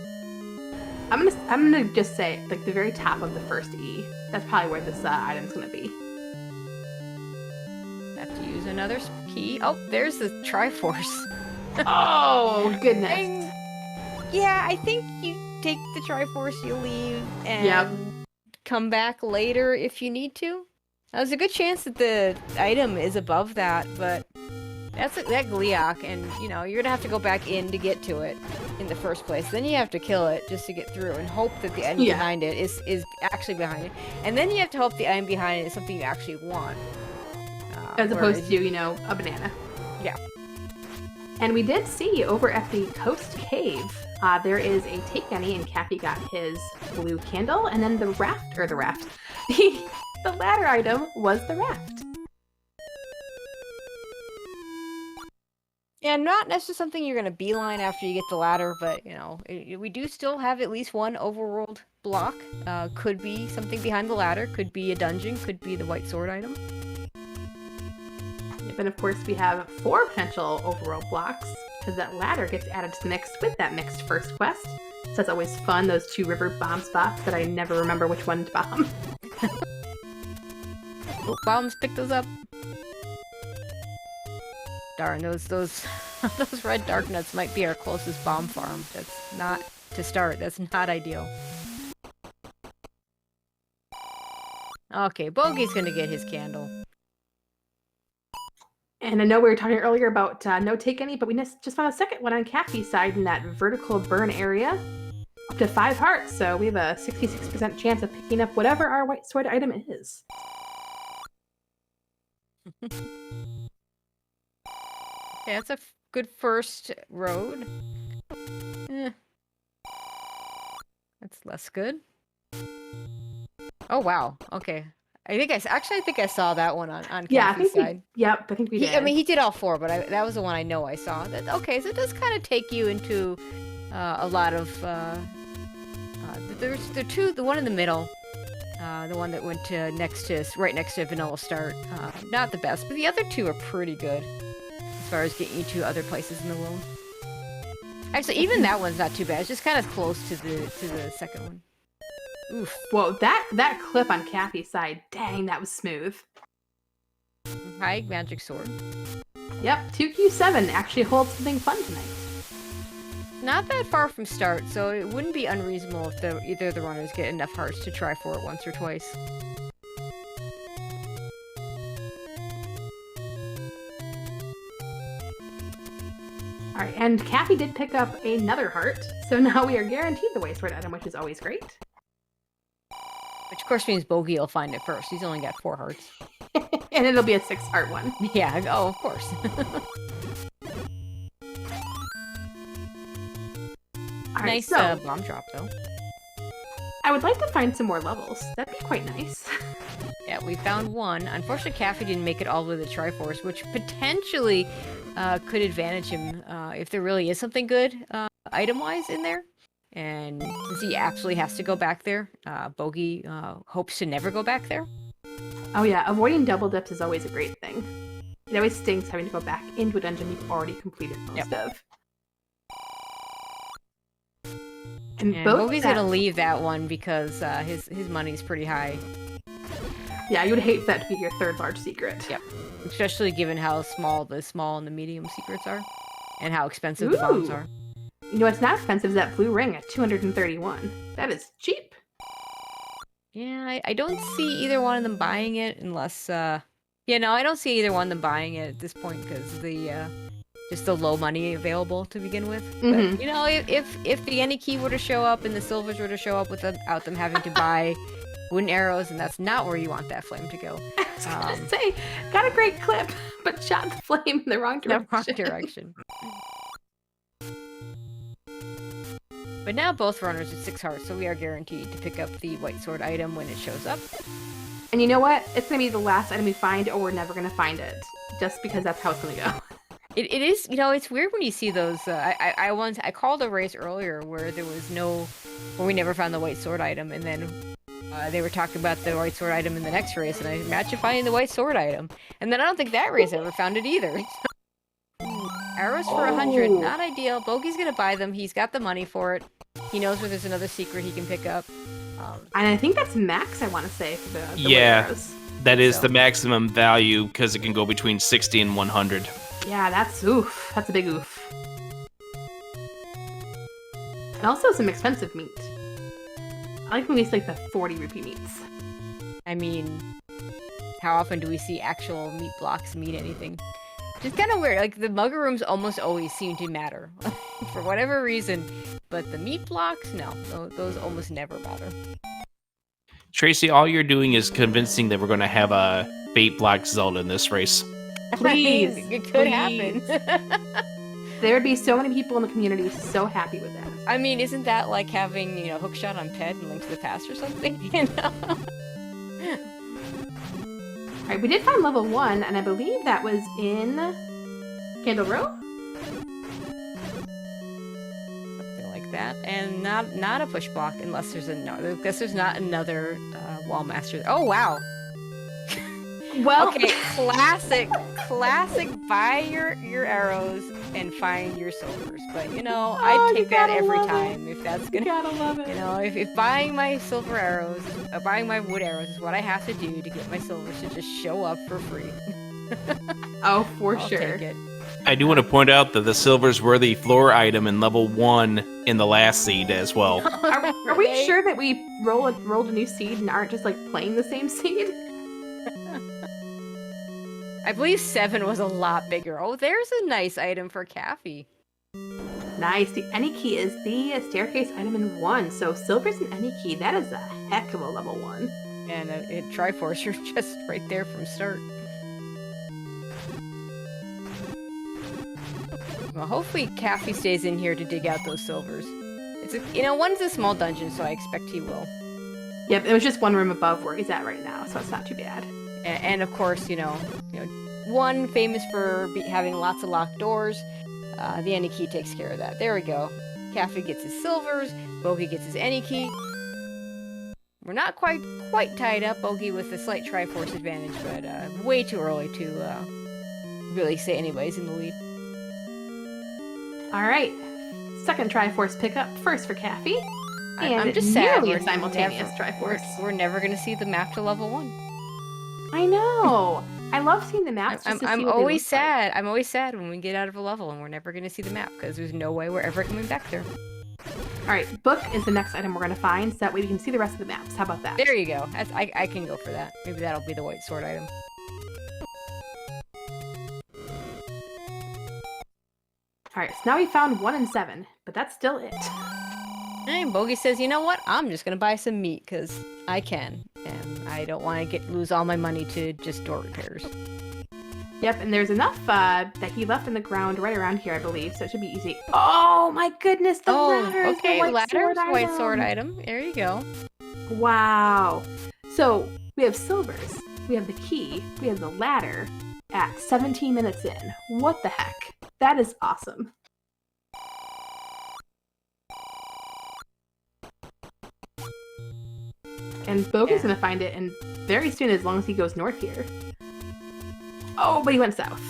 I'm gonna just say like the very top of the first E. That's probably where this item's gonna be. Have to use another key. Oh, there's the Triforce. Oh goodness. And yeah, I think you take the Triforce, you leave, and Yep. come back later if you need to. Now, there's a good chance that the item is above that, but that Gliok, and you know, you're gonna have to go back in to get to it in the first place. Then you have to kill it just to get through and hope that the item Yeah. behind it is actually behind it. And then you have to hope the item behind it is something you actually want. As opposed whereas- to, you know, a banana. Yeah. And we did see over at the Coast Cave, there is a Take Any, and Cappy got his blue candle, and then the ladder item was the raft. Yeah, not necessarily something you're gonna beeline after you get the ladder, but you know, we do still have at least one overworld block. Could be something behind the ladder, could be a dungeon, could be the white sword item. And of course, we have 4 potential overworld blocks, because that ladder gets added to the mix with that mixed first quest. So that's always fun, those 2 river bomb spots that I never remember which one to bomb. Oh, bombs, pick those up. Darn, those those red dark nuts might be our closest bomb farm. That's not to start. That's not ideal. Okay, Bogey's gonna get his candle. And I know we were talking earlier about no Take Any, but we just found a second one on Cappy's side in that vertical burn area. Up to 5 hearts, so we have a 66% chance of picking up whatever our white sword item is. Yeah, that's a good first road. That's less good. Oh wow. Okay. I think I saw that one on Yeah, I Caffy's think side. I think we did. I mean, he did all 4, but that was the one I know I saw. Okay, so it does kind of take you into a lot of. There's the 2, the one in the middle, the one that went right next to Vanilla Start. Not the best, but the other 2 are pretty good as far as getting you to other places in the world. Actually, even that one's not too bad. It's just kind of close to the second one. Oof. Whoa, that clip on Cappy's side, dang, that was smooth. High magic sword. Yep, 2Q7 actually holds something fun tonight. Not that far from start, so it wouldn't be unreasonable if either of the runners get enough hearts to try for it once or twice. All right, and Cappy did pick up another heart, so now we are guaranteed the white sword item, which is always great. Which of course means Bogie will find it first. He's only got 4 hearts. And it'll be a 6-heart one. Yeah, oh, of course. All right, Nice so bomb drop, though. I would like to find some more levels. That'd be quite nice. Yeah, we found one. Unfortunately, Caffy didn't make it all the way to the Triforce, which potentially could advantage him if there really is something good item-wise in there. And since he absolutely has to go back there, Bogie hopes to never go back there. Oh yeah, avoiding double dips is always a great thing. It always stinks having to go back into a dungeon you've already completed most of. And And both Bogey's sets- gonna leave that one because his money's pretty high. Yeah, you would hate that to be your third large secret. Yep. Especially given how small and the medium secrets are. And how expensive the bombs Ooh. are. You know what's not expensive is that blue ring at 231. That is cheap. Yeah, I don't see either one of them buying it unless, yeah, no, I don't see either one of them buying it at this point because the, just the low money available to begin with. Mhm. But, you know, if the any key were to show up and the silvers were to show up without them having to buy wooden arrows, and that's not where you want that flame to go. I was gonna say, got a great clip, but shot the flame in the wrong The direction. wrong direction. But now both runners at 6 hearts, so we are guaranteed to pick up the white sword item when it shows up. And you know what? It's gonna be the last item we find, or we're never gonna find it. Just because that's how it's gonna go. It is, you know, it's weird when you see those. I called a race earlier where where we never found the white sword item, and then they were talking about the white sword item in the next race, and I imagine finding the white sword item, and then I don't think that race ever found it either. Arrows for 100, Oh. not ideal. Bogey's gonna buy them. He's got the money for it. He knows where there's another secret he can pick up. And I think that's max, I want to say, for the Yeah. arrows. That is So- the maximum value because it can go between 60 and 100. Yeah, that's oof. That's a big oof. And also some expensive meat. I like when we see like the 40 rupee meats. I mean, how often do we see actual meat blocks mean anything? Just kind of weird. Like, the mugger rooms almost always seem to matter. For whatever reason. But the meat blocks, no. Those almost never matter. Tracy, all you're doing is convincing that we're going to have a Fate Block Zelda in this race. Please, I mean, it could please. happen. There would be so many people in the community so happy with that. I mean, isn't that like having, you know, Hookshot on Pet and Link to the Past or something? You know? Alright, we did find level 1, and I believe that was in Candle Row? Something like that. And not a push block unless there's another. I guess there's not another wall master. Oh, wow. Well, Okay, classic. Buy your arrows and find your silvers. But you know, Oh, I'd you take that gotta every love it. time if that's you gonna. gotta love it. You know, if buying my silver arrows, buying my wood arrows is what I have to do to get my silvers to just show up for free. Oh, for I'll sure. take it. I do want to point out that the silvers were the floor item in level 1 in the last seed as well. Are we sure that we rolled a new seed and aren't just like playing the same seed? I believe 7 was a lot bigger. Oh, there's a nice item for Caffy. Nice. The any key is the staircase item in 1. So silver's an any key. That is a heck of a level 1. And a triforcer just right there from start. Well, hopefully Caffy stays in here to dig out those silvers. It's one's a small dungeon, so I expect he will. Yep, it was just one room above where he's at right now, so it's not too bad. And of course, one famous for having lots of locked doors. The any key takes care of that. There we go. Caffy gets his silvers. Bogie gets his any key. We're not quite tied up. Bogie with a slight triforce advantage, but way too early to really say anybody's in the lead. All right. Second Triforce pickup first for Caffy. And I'm just sad. nearly we're a simultaneous never- Triforce. We're never going to see the map to level 1. I know. I love seeing the maps. Just to see I'm what they always look like. sad. I'm always sad when we get out of a level and we're never going to see the map because there's no way we're ever coming back there. All right, book is the next item we're going to find, so that way we can see the rest of the maps. How about that? There you go. I can go for that. Maybe that'll be the white sword item. All right, so now we found 1 and 7, but that's still it. And Bogie says, you know what? I'm just going to buy some meat because I can. And I don't want to lose all my money to just door repairs. Yep, and there's enough that he left in the ground right around here, I believe, so it should be easy. Oh my goodness, the ladder is okay. the white Ladder's sword white item. sword item. There you go. Wow. So we have silvers, we have the key, we have the ladder at 17 minutes in. What the heck? That is awesome. And Bogey's gonna find it, and very soon, as long as he goes north here. Oh, but he went south.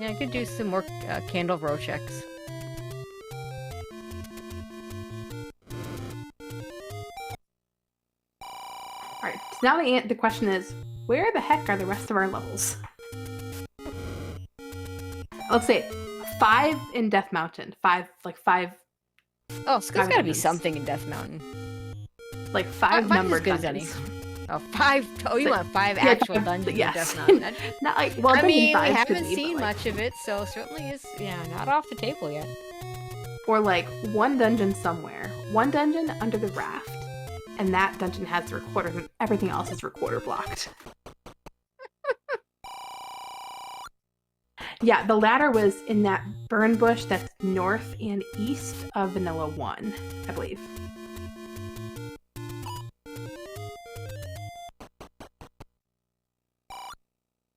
Yeah, I could do some more candle row checks. All right. So now the question is, where the heck are the rest of our levels? Let's say 5 in Death Mountain. 5. Oh, so there's 5 gotta be dungeons. something in Death Mountain. Like 5 Five's numbered as good as dungeons. Oh, 5. Oh, you Like, want 5 yeah, actual 5, dungeons yes. in Death Mountain. That'd be- Not like, well, I dungeon mean, we 5 haven't could be, seen but, like, much of it, so certainly is, not off the table yet. or like 1 dungeon somewhere. 1 dungeon under the raft. And that dungeon has the recorder, and everything else is recorder blocked. Yeah, the ladder was in that burn bush that's north and east of Vanilla 1, I believe.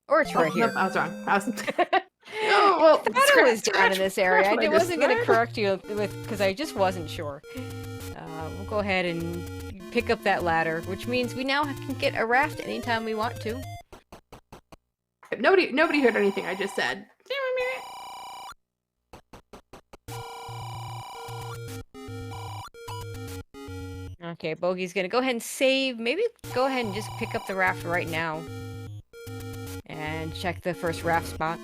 Or it's right here. Nope, I was wrong. I was... Oh, well, I thought it was down in this area. what I I just wasn't going to said. correct you with because I just wasn't sure. We'll go ahead and pick up that ladder, which means we now can get a raft anytime we want to. Nobody heard anything I just said. Okay, Bogey's gonna go ahead and save. Maybe go ahead and just pick up the raft right now. And check the first raft spot.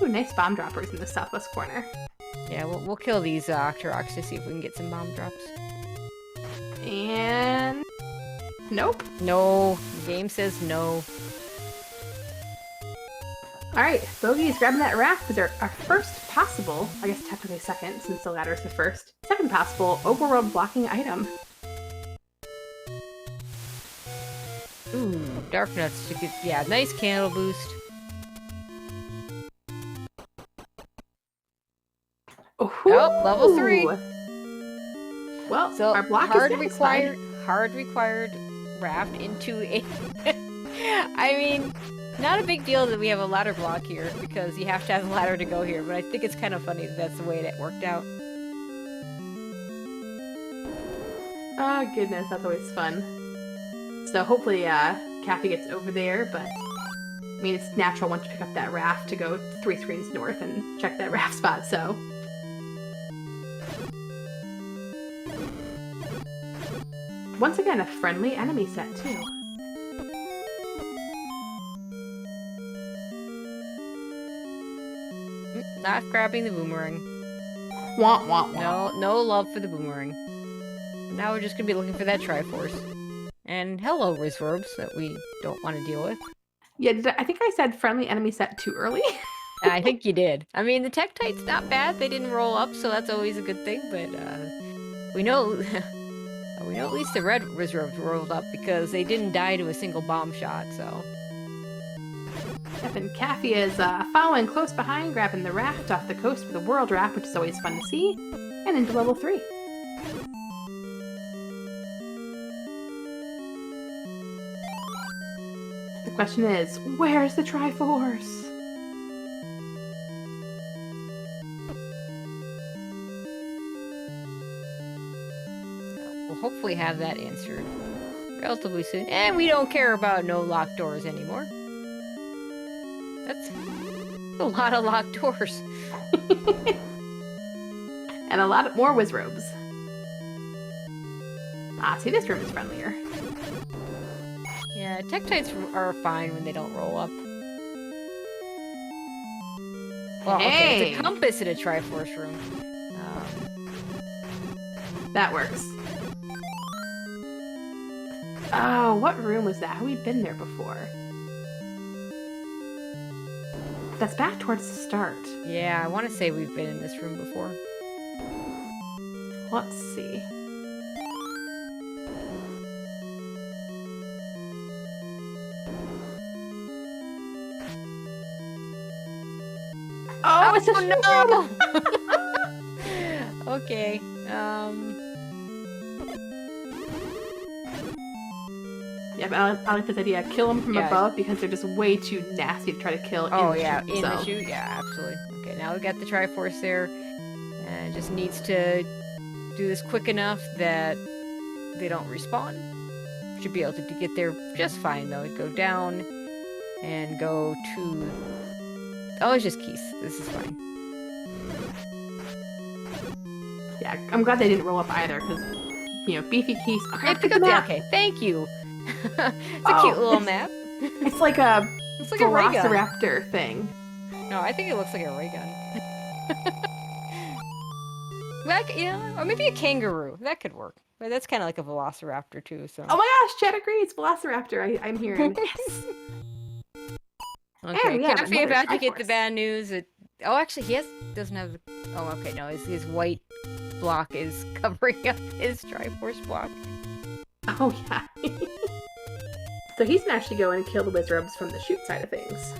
Ooh, nice bomb droppers in the southwest corner. Yeah, we'll kill these Octoroks to see if we can get some bomb drops. And... nope. No, the game says no. Alright, Bogey is grabbing that raft with our first possible, I guess technically second, since the ladder is the first, second possible overworld blocking item. Ooh, dark nuts to get, yeah, nice candle boost. Oh, level 3. Well, So our block hard is satisfied. required raft into a. I mean, not a big deal that we have a ladder block here because you have to have a ladder to go here. But I think it's kind of funny that that's the way it worked out. Oh goodness, that's always fun. So hopefully, Caffy gets over there. But I mean, it's natural once you pick up that raft to go 3 screens north and check that raft spot. So. Once again, a friendly enemy set, too. Not grabbing the boomerang. Womp womp womp. No love for the boomerang. Now we're just gonna be looking for that triforce. And hello, reserves that we don't want to deal with. Yeah, I think I said friendly enemy set too early. I think you did. I mean, the Tektite's not bad. They didn't roll up, so that's always a good thing. But we know. We know at least the red reserves rolled up because they didn't die to a single bomb shot, so... Yep, and Caffy is following close behind, grabbing the raft off the coast with a world raft, which is always fun to see, and into level 3. The question is, where's the Triforce? We'll hopefully have that answered relatively soon. And we don't care about no locked doors anymore. That's a lot of locked doors. And a lot more Wizrobes. Ah, see, this room is friendlier. Yeah, Tektites are fine when they don't roll up. Well, okay, it's a compass in a Triforce room. That works. Oh, what room was that? Have we been there before? That's back towards the start. Yeah, I want to say we've been in this room before. Let's see. Oh, it's a no! Okay. Yeah, but I like this idea. Kill them from above because they're just way too nasty to try to kill. Oh, in yeah, the chute, in the chute? Yeah, absolutely. Okay, now we got the Triforce there. And it just needs to do this quick enough that they don't respawn. Should be able to get there just fine, though. Go down, and go to... Oh, it's just keys. This is fine. Yeah, I'm glad they didn't roll up either, because, beefy keys. Hey, pick up the map. Okay, thank you. It's a cute little map. It's like a It's like a ray gun. Velociraptor thing. No, I think it looks like a ray gun. Or maybe a kangaroo. That could work. But that's kind of like a velociraptor too. So. Oh my gosh, Chad agrees. Velociraptor. I'm hearing. Yes. Okay, yeah, Caffy about to get the Triforce. bad news. Actually, doesn't have. Oh, okay, no, his white block is covering up his Triforce block. Oh yeah. So he's gonna actually go and kill the Wizrobes from the shoot side of things.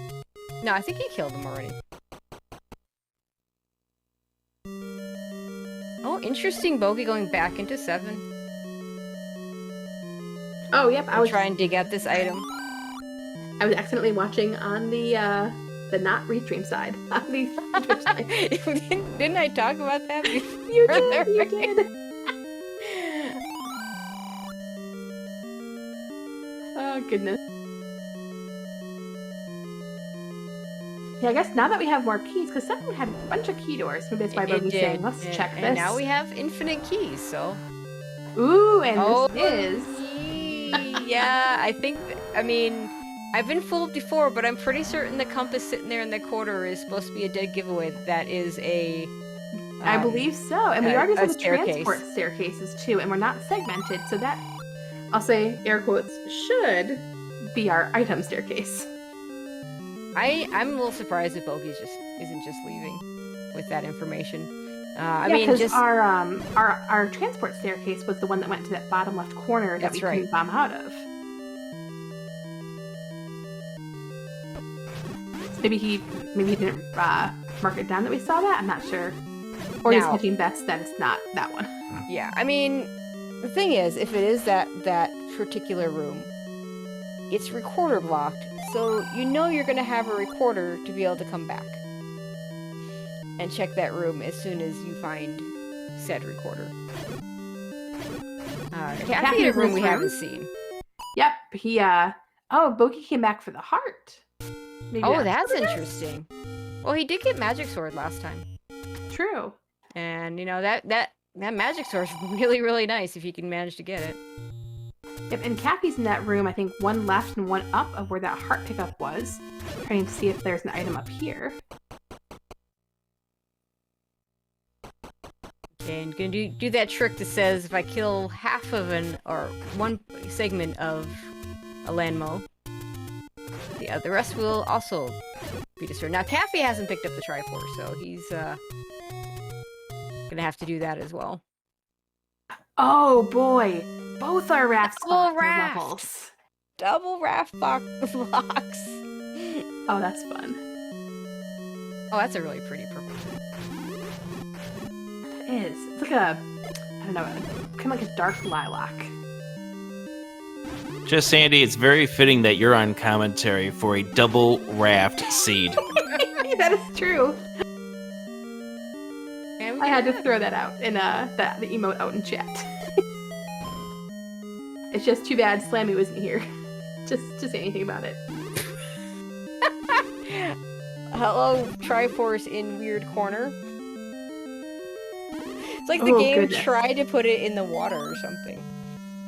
No, I think he killed him already. Oh, interesting. Bogie going back into 7. Oh yep, I was try and dig out this item. I was accidentally watching on the not restream side. On the Twitch side. Didn't I talk about that before? You did. Oh goodness. Yeah, I guess now that we have more keys, because 7 had a bunch of key doors. Maybe that's why Bogey's saying, let's check this. And now we have infinite keys, so. Ooh, and this is. Yeah, I think. I've been fooled before, but I'm pretty certain the compass sitting there in the corner is supposed to be a dead giveaway. That is a. I believe so, and we already saw the staircase. transport staircases too, and we're not segmented, so that I'll say air quotes should be our item staircase. I'm a little surprised that Bogie isn't just leaving with that information. Because our transport staircase was the one that went to that bottom left corner that we couldn't bomb out of. So maybe he didn't mark it down that we saw that. I'm not sure. Or he's hedging bets that it's not that one. Yeah, the thing is, if it is that particular room, it's recorder blocked, so you're going to have a recorder to be able to come back and check that room as soon as you find said recorder. Caffy in a room we haven't seen. Yep, Bogie came back for the heart. Maybe that's interesting. Well, he did get Magic Sword last time. True. And, that Magic Sword is really, really nice if you can manage to get it. Yep, and Cappy's in that room, I think one left and one up of where that heart pickup was. Trying to see if there's an item up here. Okay, and gonna do that trick that says if I kill half of one segment of a landmo, the rest will also be destroyed. Now, Caffy hasn't picked up the Triforce, so he's gonna have to do that as well. Oh boy, both our raft raft levels. Double raft blocks. Oh, that's fun. Oh, that's a really pretty purple. It is. It's like I don't know, kind of like a dark lilac. Just Sandy, it's very fitting that you're on commentary for a double raft seed. That is true. I had to throw that out in the emote out in chat. It's just too bad Slammy wasn't here just to say anything about it. Hello, Triforce in weird corner. It's like the game tried to put it in the water or something.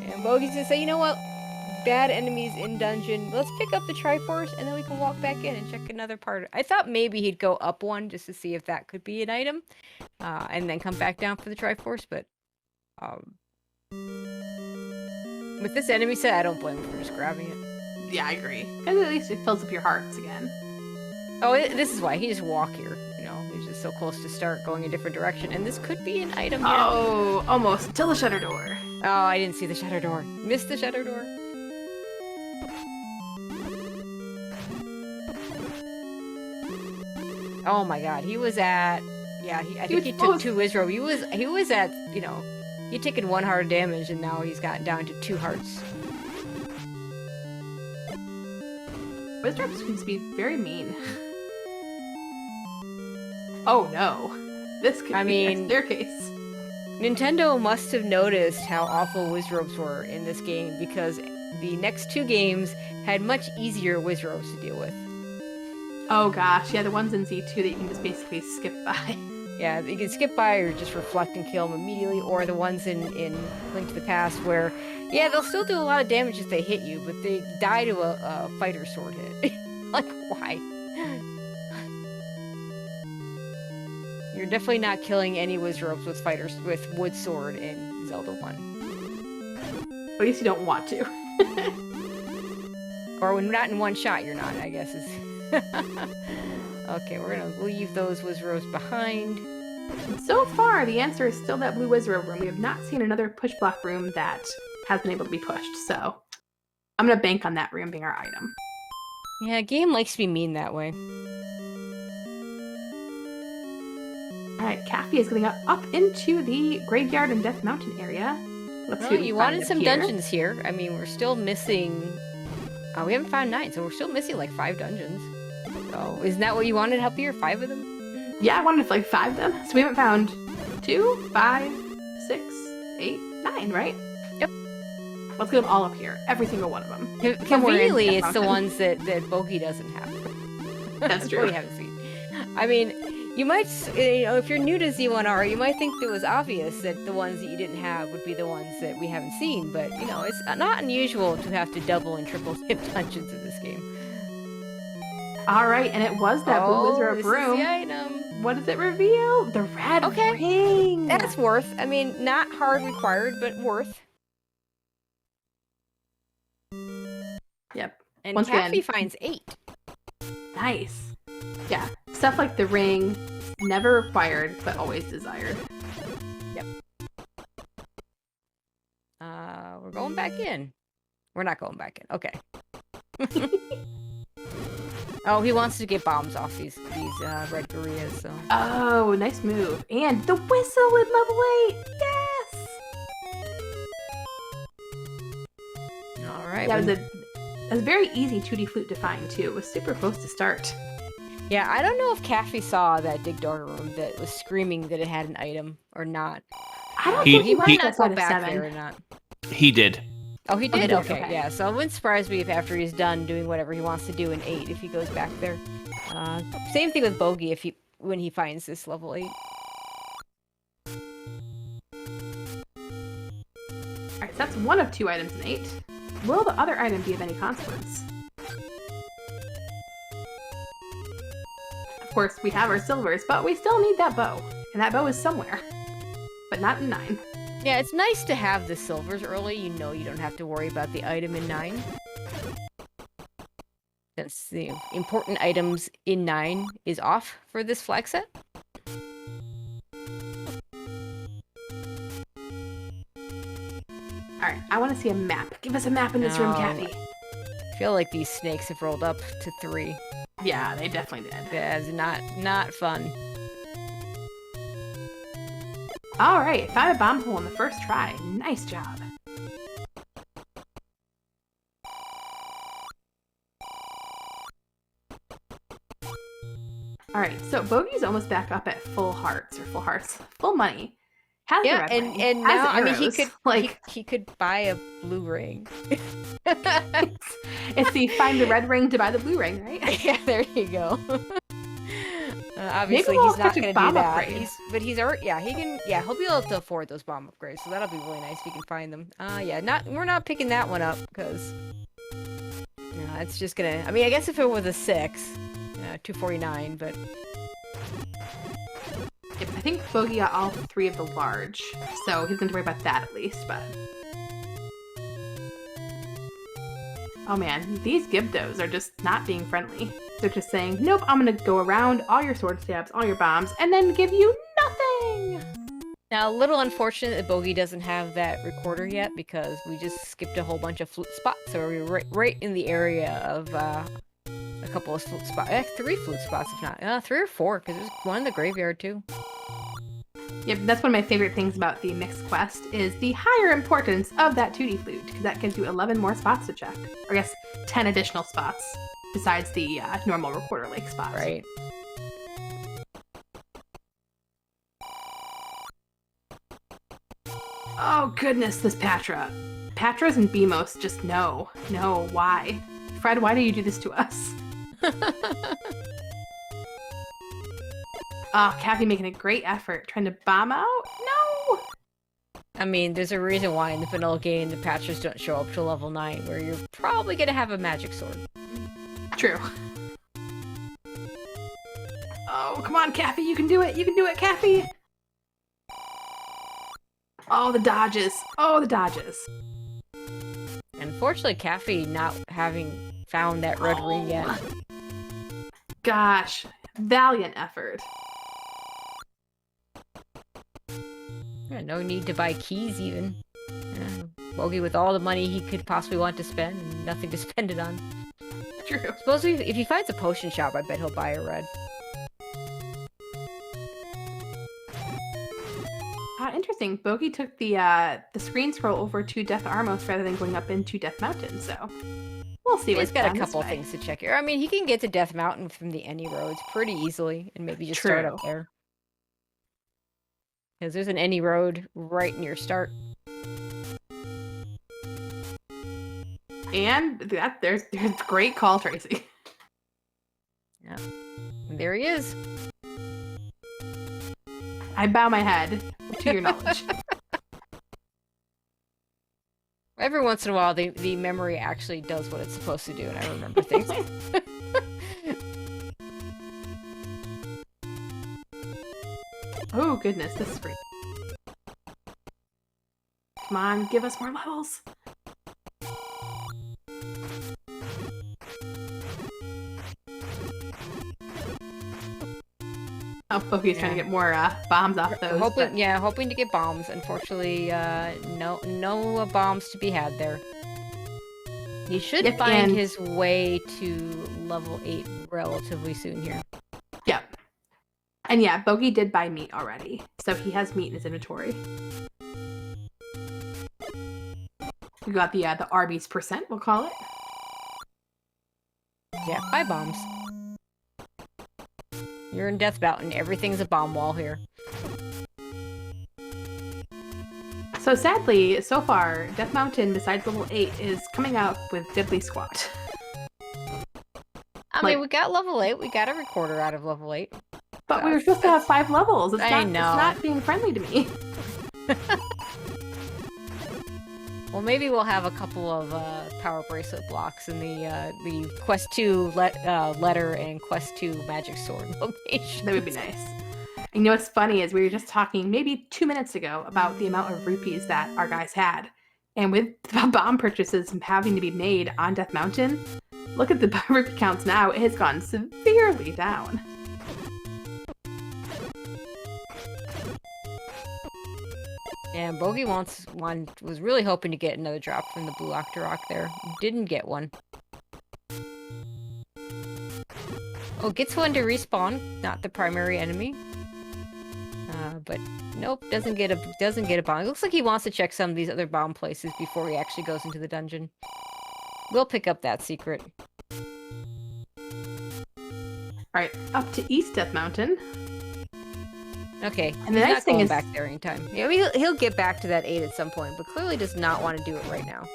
And Bogie's gonna say, you know what? Bad enemies in dungeon. Let's pick up the Triforce and then we can walk back in and check another part. I thought maybe he'd go up one just to see if that could be an item. And then come back down for the Triforce, but with this enemy set, I don't blame him for just grabbing it. Yeah, I agree. Because at least it fills up your hearts again. Oh, this is why. He just walk here. He's just so close to start going a different direction. And this could be an item here. Oh, almost. Till the shutter door. Oh, I didn't see the shutter door. Missed the shutter door. Oh my god, he was at... Yeah, I think he took 2 Wizrobe. He was at, he'd taken 1 heart of damage and now he's gotten down to 2 hearts. Wizrobe seems to be very mean. Oh no. This could be a staircase. Nintendo must have noticed how awful Wizrobes were in this game because the next 2 games had much easier Wizros to deal with. Oh gosh, yeah, the ones in Z2 that you can just basically skip by. Yeah, you can skip by or just reflect and kill them immediately, or the ones in Link to the Past where, yeah, they'll still do a lot of damage if they hit you, but they die to a fighter sword hit. Like, why? You're definitely not killing any Wizards with wood sword in Zelda 1. At least you don't want to. Or when not in one shot, you're not, I guess. Is okay, we're gonna leave those Wizards behind. So far, the answer is still that blue Wizard room. We have not seen another push block room that has been able to be pushed, so I'm gonna bank on that room being our item. Yeah, game likes to be mean that way. Alright, Caffy is going up into the Graveyard and Death Mountain area. Let's see what you wanted some dungeons here. I mean, we're still missing... we haven't found 9, so we're still missing like 5 dungeons. So, isn't that what you wanted, help you, or 5 of them? Yeah, I wanted like 5 of them. So we haven't found 2, 5, 6, 8, 9, right? Yep. Let's get them all up here. Every single one of them. Conveniently, it's the ones that Bogie doesn't have. That's true. We haven't seen. I mean... You might, if you're new to Z1R, you might think it was obvious that the ones that you didn't have would be the ones that we haven't seen, but, it's not unusual to have to double and triple skip dungeons in this game. Alright, and it was that blue Wizard room. Is the item. What does it reveal? The red ring! That's worth. I mean, not hard required, but worth. Yep. And Once Caffy again, finds 8. Nice. Yeah, stuff like the ring, never required, but always desired. Yep. We're going back in. We're not going back in. Okay. Oh, he wants to get bombs off these red gorillas, so... Oh, nice move. And the whistle in level 8! Yes! Alright. That was a very easy 2D flute to find, too. It was super close to start. Yeah, I don't know if Caffy saw that Dig Daughter room that was screaming that it had an item or not. I don't think he might not go back there or not. He did. Oh, he did? Okay, okay. Yeah. So it wouldn't surprise me if after he's done doing whatever he wants to do in 8, if he goes back there. Same thing with Bogie when he finds this level 8. Alright, so that's one of 2 items in 8. Will the other item be of any consequence? Of course, we have our silvers, but we still need that bow. And that bow is somewhere. But not in 9. Yeah, it's nice to have the silvers early. You don't have to worry about the item in 9. Since the important items in 9 is off for this flag set. Alright, I want to see a map. Give us a map in this room, Caffy. I feel like these snakes have rolled up to 3. Yeah, they definitely did. That's not fun. Alright, found a bomb hole in the first try. Nice job. Alright, so Bogey's almost back up at full money. Has the red ring, and has now arrows. he could like he could buy a blue ring. it's the find the red ring to buy the blue ring, right? Yeah, there you go. Obviously, he's not going to do that. He'll be able to afford those bomb upgrades, so that'll be really nice if he can find them. We're not picking that one up because it's just gonna. I mean, I guess if it was a 6, 249, but. Yep, I think Bogie got all 3 of the large, so he's going to worry about that at least, but... Oh man, these Gibdos are just not being friendly. They're just saying, nope, I'm going to go around all your sword stabs, all your bombs, and then give you nothing! Now, a little unfortunate that Bogie doesn't have that recorder yet, because we just skipped a whole bunch of flute spots, so we're right in the area of... a couple of flute spots. 3 flute spots, if not. 3 or 4, because there's one in the graveyard, too. Yep, that's one of my favorite things about the mixed quest, is the higher importance of that 2D flute, because that gives you 11 more spots to check. Or I guess 10 additional spots, besides the normal recorder lake spots. Right. Oh goodness, this Patra. Patras and Beamos just no. No, why? Fred, why do you do this to us? Oh, Caffy making a great effort. Trying to bomb out? No! I mean, there's a reason why in the vanilla game the patches don't show up to level 9, where you're probably gonna have a magic sword. True. Oh, come on, Caffy, you can do it! You can do it, Caffy! Oh, the dodges! Oh, the dodges! Unfortunately, Caffy not having found that red ring yet. Gosh, valiant effort. Yeah, no need to buy keys even. Yeah, Bogie with all the money he could possibly want to spend and nothing to spend it on. True. Suppose if he finds a potion shop, I bet he'll buy a red. Interesting. Bogie took the screen scroll over to Death Armos rather than going up into Death Mountain, so we'll see what's He's got done a this couple way. things to check here. I mean, he can get to Death Mountain from the any roads pretty easily and maybe just start up there. Because there's an any road right near start. And there's great call, Tracy. Yep. And there he is. I bow my head to your knowledge. Every once in a while, the memory actually does what it's supposed to do, and I remember things. Oh goodness, this is great. Come on, give us more levels. Oh, Bogie's trying to get more bombs off those. Hoping to get bombs. Unfortunately, no bombs to be had there. He should find his way to level 8 relatively soon here. Yep. And yeah, Bogie did buy meat already, so he has meat in his inventory. We got the Arby's %, we'll call it. Yeah, 5 bombs. You're in Death Mountain. Everything's a bomb wall here. So sadly, so far, Death Mountain, besides level 8, is coming out with Diddly Squat. I mean, we got level 8. We got a recorder out of level 8. But we were supposed to have 5 levels. It's I know. It's not being friendly to me. Well, maybe we'll have a couple of power bracelet blocks in the Quest 2 letter and Quest 2 magic sword location. That would be nice. And you know what's funny is we were just talking maybe 2 minutes ago about the amount of rupees that our guys had. And with the bomb purchases having to be made on Death Mountain, look at the rupee counts now. It has gone severely down. And Bogie was really hoping to get another drop from the Blue Octorok there. Didn't get one. Oh, gets one to respawn, not the primary enemy. But nope, doesn't get a bomb. It looks like he wants to check some of these other bomb places before he actually goes into the dungeon. We'll pick up that secret. Alright, up to East Death Mountain. Okay, and the nice thing is back there anytime. Yeah, he'll get back to that 8 at some point, but clearly does not want to do it right now.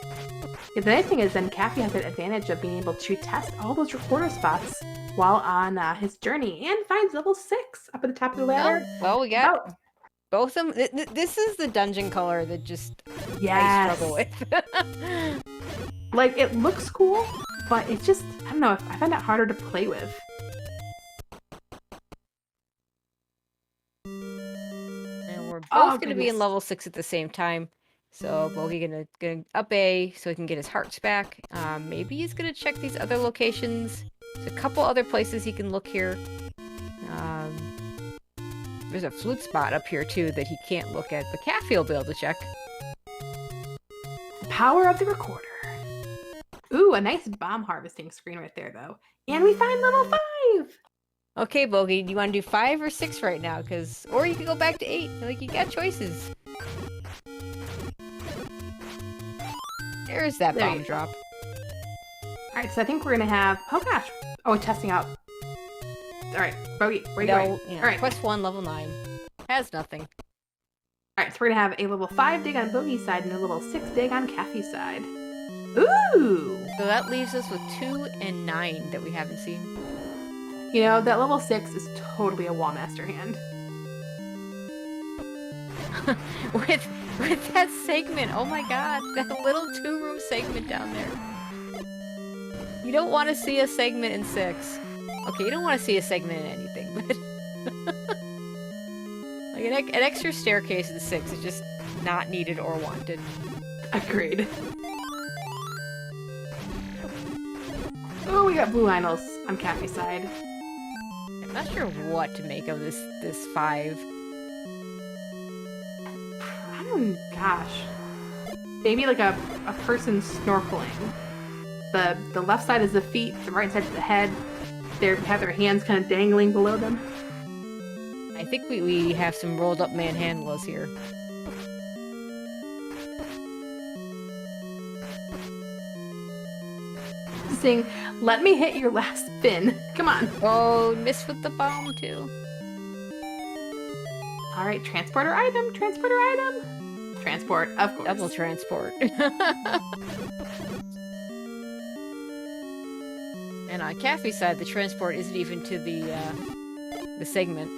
Yeah, the nice thing is then Caffy has the advantage of being able to test all those recorder spots while on his journey, and finds level 6 up at the top of the ladder. Oh, well, we got both of them. This is the dungeon color that just I struggle with. Like, it looks cool, but it's just, I don't know, I find it harder to play with. We're both going to be in level 6 at the same time. So Bogie gonna up A so he can get his hearts back. Maybe he's gonna check these other locations. There's a couple other places he can look here. There's a flute spot up here too that he can't look at, but Caffy will be able to check. The power of the recorder. Ooh, a nice bomb harvesting screen right there though. And we find level 5! Okay, Bogie, do you want to do 5 or 6 right now? Or you can go back to 8. Like, you got choices. There's that bomb drop. Alright, so I think we're gonna have... Oh gosh! Oh, testing out. Alright, Bogie, where are you going? Yeah, Alright. Quest 1, level 9. Has nothing. All right, so we're gonna have a level 5 dig on Bogie's side and a level 6 dig on Caffy's side. Ooh! So that leaves us with 2 and 9 that we haven't seen. You know, that level 6 is totally a Wallmaster hand. with that segment, oh my god, that little 2-room segment down there. You don't want to see a segment in 6. Okay, you don't want to see a segment in anything, but like an extra staircase in 6 is just not needed or wanted. Agreed. Oh, we got blue Lionels on Caffy's side. I'm not sure what to make of this 5. Gosh. Maybe like a person snorkeling. The left side is the feet, the right side is the head. They have their hands kind of dangling below them. I think we have some rolled up manhandlers here. Sing, let me hit your last spin. Come on. Oh, missed with the bomb too. All right, transporter item, transporter item. Transport, of course. Double transport. And on Caffy's side, the transport isn't even to the segment.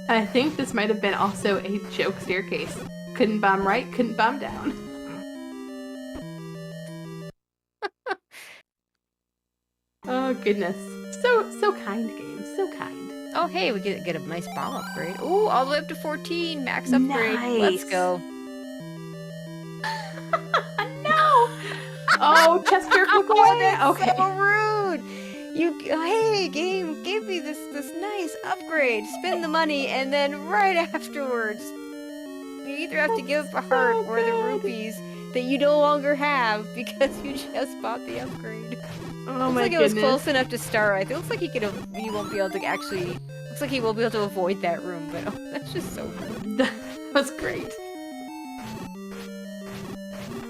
I think this might have been also a joke staircase. Couldn't bomb right, couldn't bomb down. Oh goodness. So kind game, so kind. Oh hey, we get a nice bomb upgrade. Ooh, all the way up to 14, max upgrade. Nice. Let's go. No! Oh, Chester flew away. That's Okay. so rude. Hey, game, give me this nice upgrade. Spend the money, and then right afterwards, you either have to give up a heart or the rupees that you no longer have because you just bought the upgrade. Oh Looks my like goodness. it was close enough to start. It looks like he won't be able to actually. Looks like he won't be able to avoid that room, but oh, that's just so rude. That was great.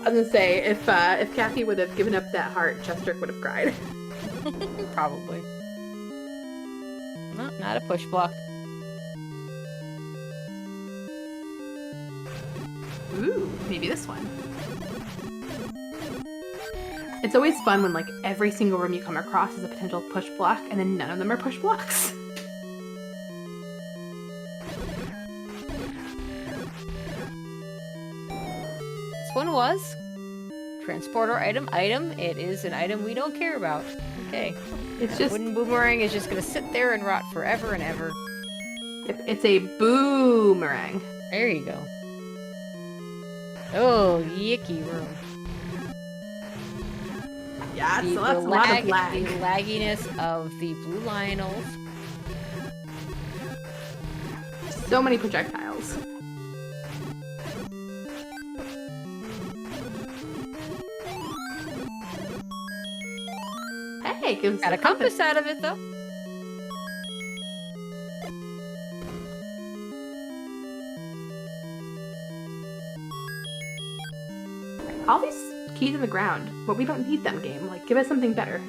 I was gonna say, if Caffy would have given up that heart, Chester would have cried. Probably. No, not a push block. Ooh, maybe this one. It's always fun when like every single room you come across is a potential push block, and then none of them are push blocks. This one was transporter item. It is an item we don't care about. Okay. It's That just wooden boomerang is just gonna sit there and rot forever and ever. it's a boomerang. There you go. Oh, yicky room. Yeah, The, so that's the a lot of The lag. lagginess of the blue Lionels. So many projectiles. Hey, gives us Got a compass out of it though. All these keys in the ground, but we don't need them, game. Like, give us something better.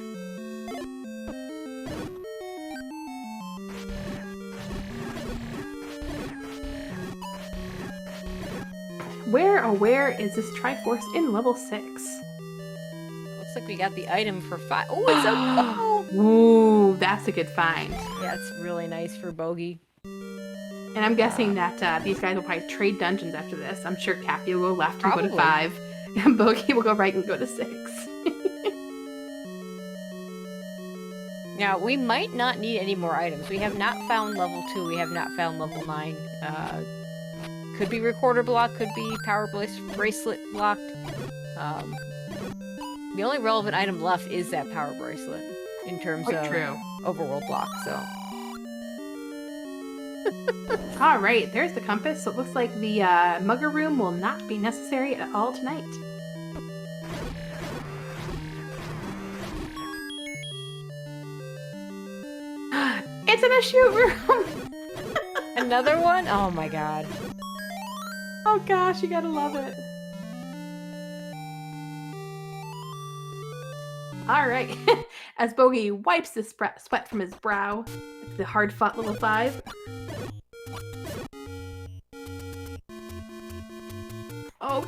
Where is this Triforce in level 6? Looks like we got the item for 5. Oh, it's a bow! Ooh, that's a good find. Yeah, it's really nice for Bogie. And I'm guessing that these guys will probably trade dungeons after this. I'm sure Cappy will go left and go to Probably. 5. And Bogie will go right and go to 6. Now, we might not need any more items. We have not found level 2. We have not found level 9. Could be recorder block, could be power bracelet blocked. The only relevant item left is that power bracelet in terms Quite of true. overworld block, so. All right, there's the compass. So it looks like the mugger room will not be necessary at all tonight. It's in a shoot room. Another one? Oh my god. Oh gosh, you gotta love it. All right, as Bogie wipes the sweat from his brow, the hard-fought level 5.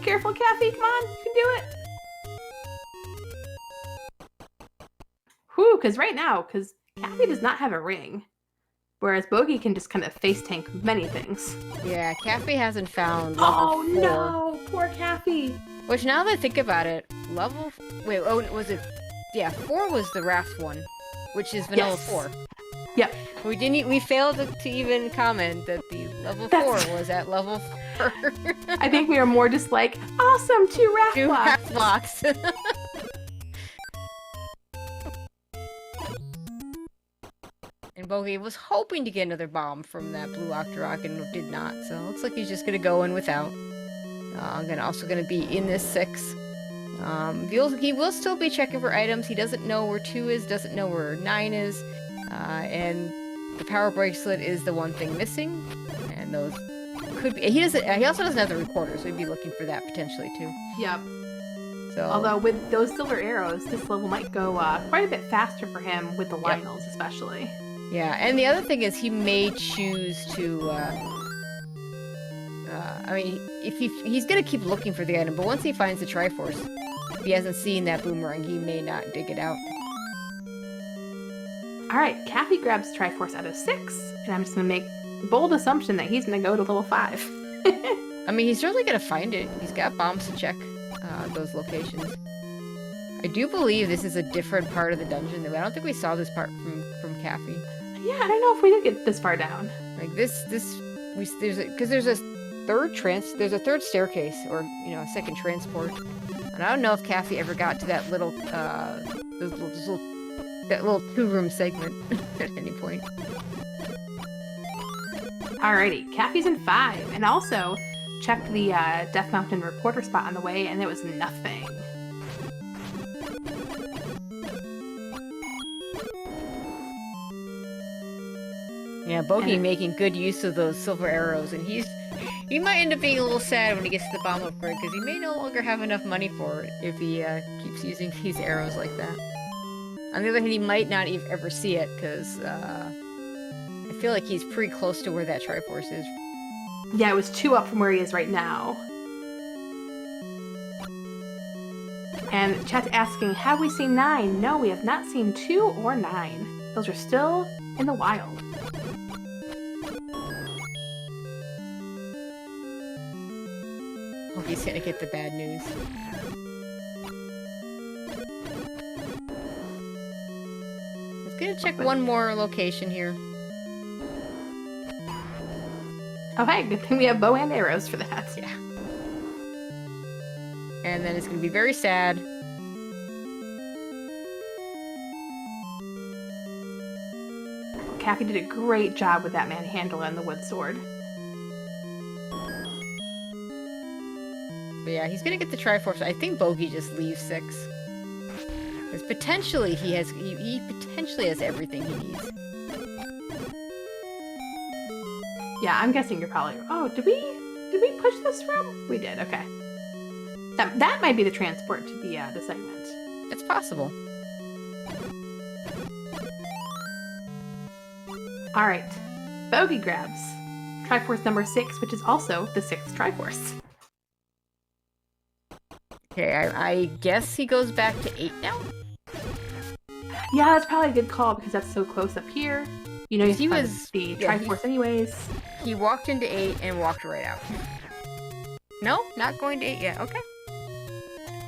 Careful, Caffy. Come on. You can do it. Whew, because right now, because Caffy does not have a ring. Whereas Bogie can just kind of face tank many things. Yeah, Caffy hasn't found level 4. No! Poor Caffy. Which, now that I think about it, level... Wait, oh, was it... Yeah, 4 was the raft one, which is vanilla 4. Yep. We failed to even comment that the level 4 was at level 4. I think we are more just like, awesome, 2 raft Two blocks. raft blocks. And Bogie was hoping to get another bomb from that blue Octorok and did not, so it looks like he's just gonna go in without. Also gonna be in this 6. He will still be checking for items. He doesn't know where 2 is, doesn't know where 9 is, and the power bracelet is the one thing missing. And those could be. He also doesn't have the recorder, so he'd be looking for that potentially too. Yep. So, although with those silver arrows, this level might go quite a bit faster for him with the Lionels, especially. Yeah, and the other thing is he may choose to. I mean, if he's gonna keep looking for the item, but once he finds the Triforce, if he hasn't seen that boomerang, he may not dig it out. Alright, Caffy grabs Triforce out of 6, and I'm just gonna make the bold assumption that he's gonna go to level 5. I mean, he's certainly gonna find it. He's got bombs to check those locations. I do believe this is a different part of the dungeon. I don't think we saw this part from Caffy. Yeah, I don't know if we did get this far down. Like there's a third staircase, or a second transport, and I don't know if Caffy ever got to that little that little 2-room segment at any point. Alrighty, Caffy's in 5, and also checked the Death Mountain reporter spot on the way, and there was nothing. Yeah, Bogie making good use of those silver arrows, and he might end up being a little sad when he gets to the bomb upgrade, because he may no longer have enough money for it if he keeps using these arrows like that. On the other hand, he might not even ever see it, because I feel like he's pretty close to where that Triforce is. Yeah, it was 2 up from where he is right now. And chat's asking, have we seen 9? No, we have not seen 2 or 9. Those are still in the wild. Oh, he's gonna get the bad news. Let's gonna check one more location here. Oh, hey, good thing we have bow and arrows for that. Yeah. And then it's gonna be very sad. Caffy did a great job with that manhandle and the wood sword. But yeah, he's gonna get the Triforce. I think Bogie just leaves 6. Because potentially he potentially has everything he needs. Yeah, I'm guessing you're probably... Oh, did we push this room? We did, okay. That might be the transport to the segment. It's possible. Alright. Bogie grabs Triforce number 6, which is also the 6th Triforce. Okay, I guess he goes back to 8 now? Yeah, that's probably a good call because that's so close up here. You know, he was the Triforce anyways. He walked into 8 and walked right out. No, not going to 8 yet. Okay.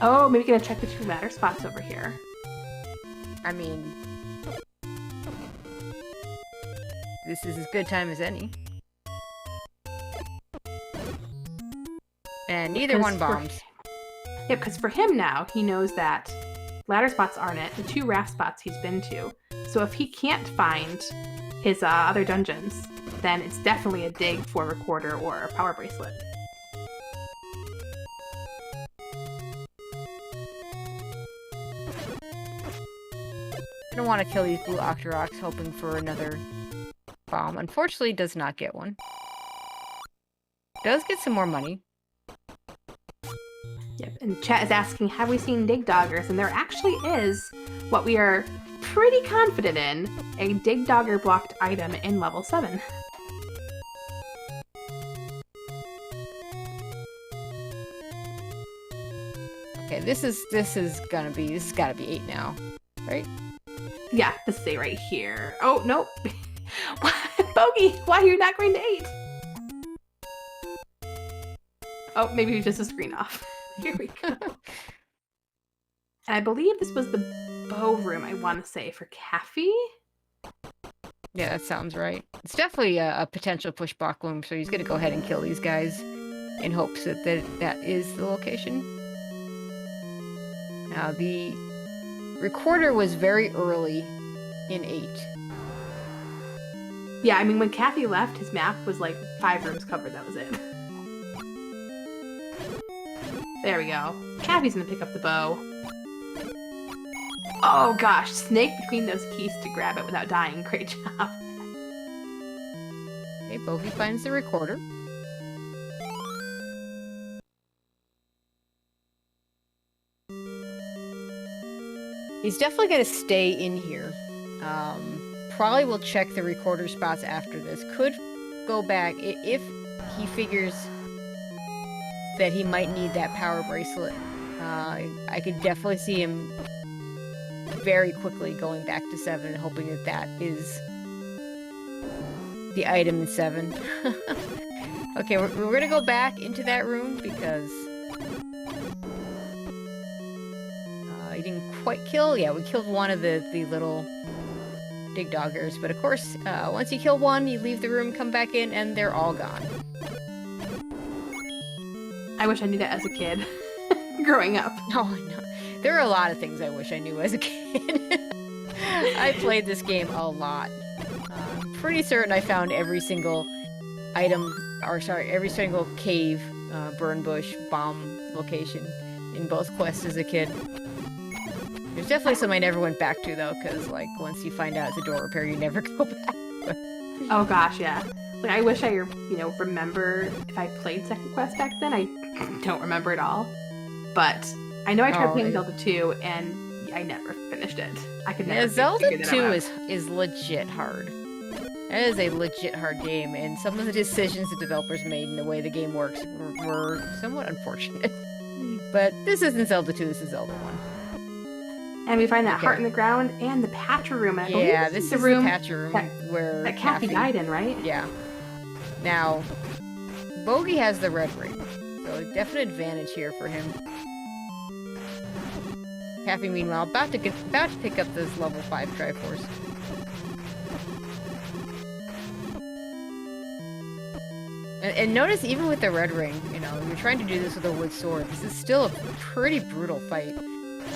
Oh, maybe gonna check the 2 ladder spots over here. I mean, this is as good time as any. And neither one bombs. Yeah, because for him now, he knows that ladder spots aren't it, the 2 raft spots he's been to. So if he can't find his other dungeons, then it's definitely a dig for a recorder or a power bracelet. I don't want to kill these blue Octoroks hoping for another bomb. Unfortunately, does not get one. Does get some more money. Yep, and chat is asking, have we seen dig doggers? And there actually is what we are pretty confident in, a dig dogger blocked item in level 7. this is gotta be 8 now, right? Yeah, this is 8 right here. Oh, nope. Bogie, why are you not going to 8? Oh, maybe just a screen off. Here we go. And I believe this was the bow room, I want to say, for Caffy. Yeah, that sounds right. It's definitely a potential push block room, so he's gonna go ahead and kill these guys in hopes that that is the location. Now, the recorder was very early in 8. Yeah, I mean, when Caffy left, his map was like 5 rooms covered. That was it. There we go. Caffy's gonna pick up the bow. Oh gosh, snake between those keys to grab it without dying. Great job. Okay, Bogie finds the recorder. He's definitely going to stay in here. Probably will check the recorder spots after this. Could go back if he figures that he might need that power bracelet. I could definitely see him very quickly going back to 7 and hoping that that is the item in 7. Okay, we're going to go back into that room because he didn't quite kill. Yeah, we killed one of the little dig doggers, but of course, once you kill one, you leave the room, come back in, and they're all gone. I wish I knew that as a kid, growing up. Oh, no. There are a lot of things I wish I knew as a kid. I played this game a lot. I'm pretty certain I found every single item, or sorry, every single cave, burn bush, bomb location in both quests as a kid. There's definitely some I never went back to, though, because, like, once you find out it's a door repair, you never go back. Oh gosh, yeah. Like, I wish I, remember if I played Second Quest back then. I don't remember at all. But I know I tried playing Zelda 2, and I never finished it. I could never. Yeah, Zelda figure that 2 out. is legit hard. That is a legit hard game, and some of the decisions the developers made and the way the game works were somewhat unfortunate. But this isn't Zelda 2, this is Zelda 1. And we find that heart in the ground and the Patra room. And I believe this is the room the Patra room where that Caffy died in, right? Yeah. Now, Bogie has the red ring, so a definite advantage here for him. Caffy, meanwhile, about to pick up this level 5 triforce. And notice, even with the red ring, you're trying to do this with a wood sword. This is still a pretty brutal fight.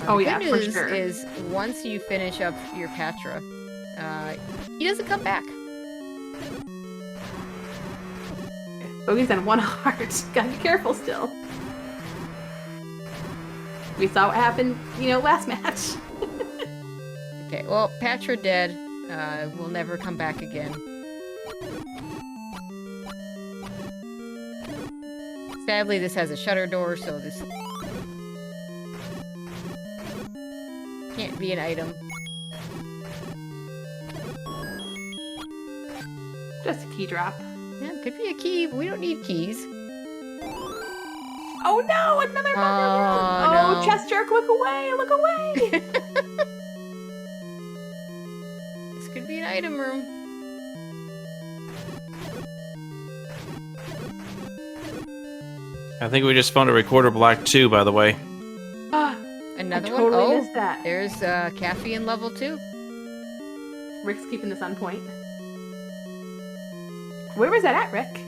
Oh the yeah, good for news sure. is once you finish up your Patra, he doesn't come back. Bogie's on 1 heart. Gotta be careful still. We saw what happened, last match. Okay, well, Patra dead. Will never come back again. Sadly, this has a shutter door, so this can't be an item. Just a key drop. Yeah, could be a key, but we don't need keys. Oh no, another room! no. Oh, chest jerk, look away, look away! This could be an item room. I think we just found a recorder block too, by the way. Another I one. totally missed that. There's Caffy in level 2. Rick's keeping this on point. Where was that at, Rick?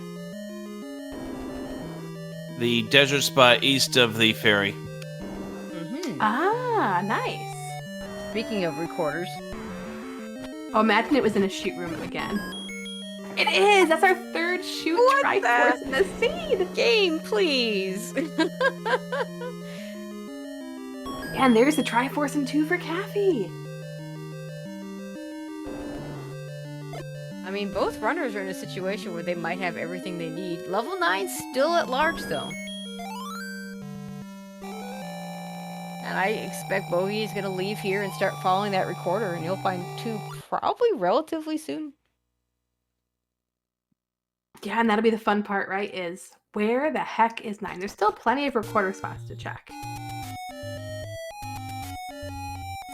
The desert spot east of the ferry. Ah, nice. Speaking of recorders. Oh, imagine it was in a shoot room again. It is! That's our 3rd shoot triforce in the scene! Game, please! And there's the triforce in 2 for Caffy. I mean, both runners are in a situation where they might have everything they need. Level 9's still at large, though. And I expect Bogie is going to leave here and start following that recorder, and you'll find 2 probably relatively soon. Yeah, and that'll be the fun part, right? Is where the heck is 9? There's still plenty of recorder spots to check.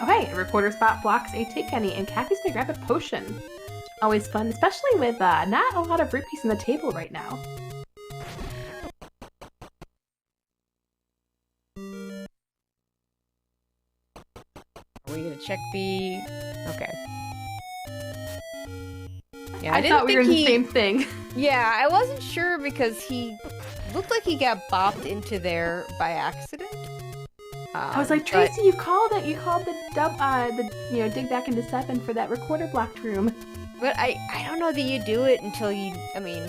Okay, a recorder spot blocks a take any, and Cappy's gonna grab a potion. Always fun, especially with not a lot of rupees on the table right now. Are we gonna check the... Okay. Yeah, I thought we were in the same thing. Yeah, I wasn't sure because he looked like he got bopped into there by accident. I was like, Tracy, you called it. You called the dig back into 7 for that recorder blocked room. But I don't know that you do it until you... I mean,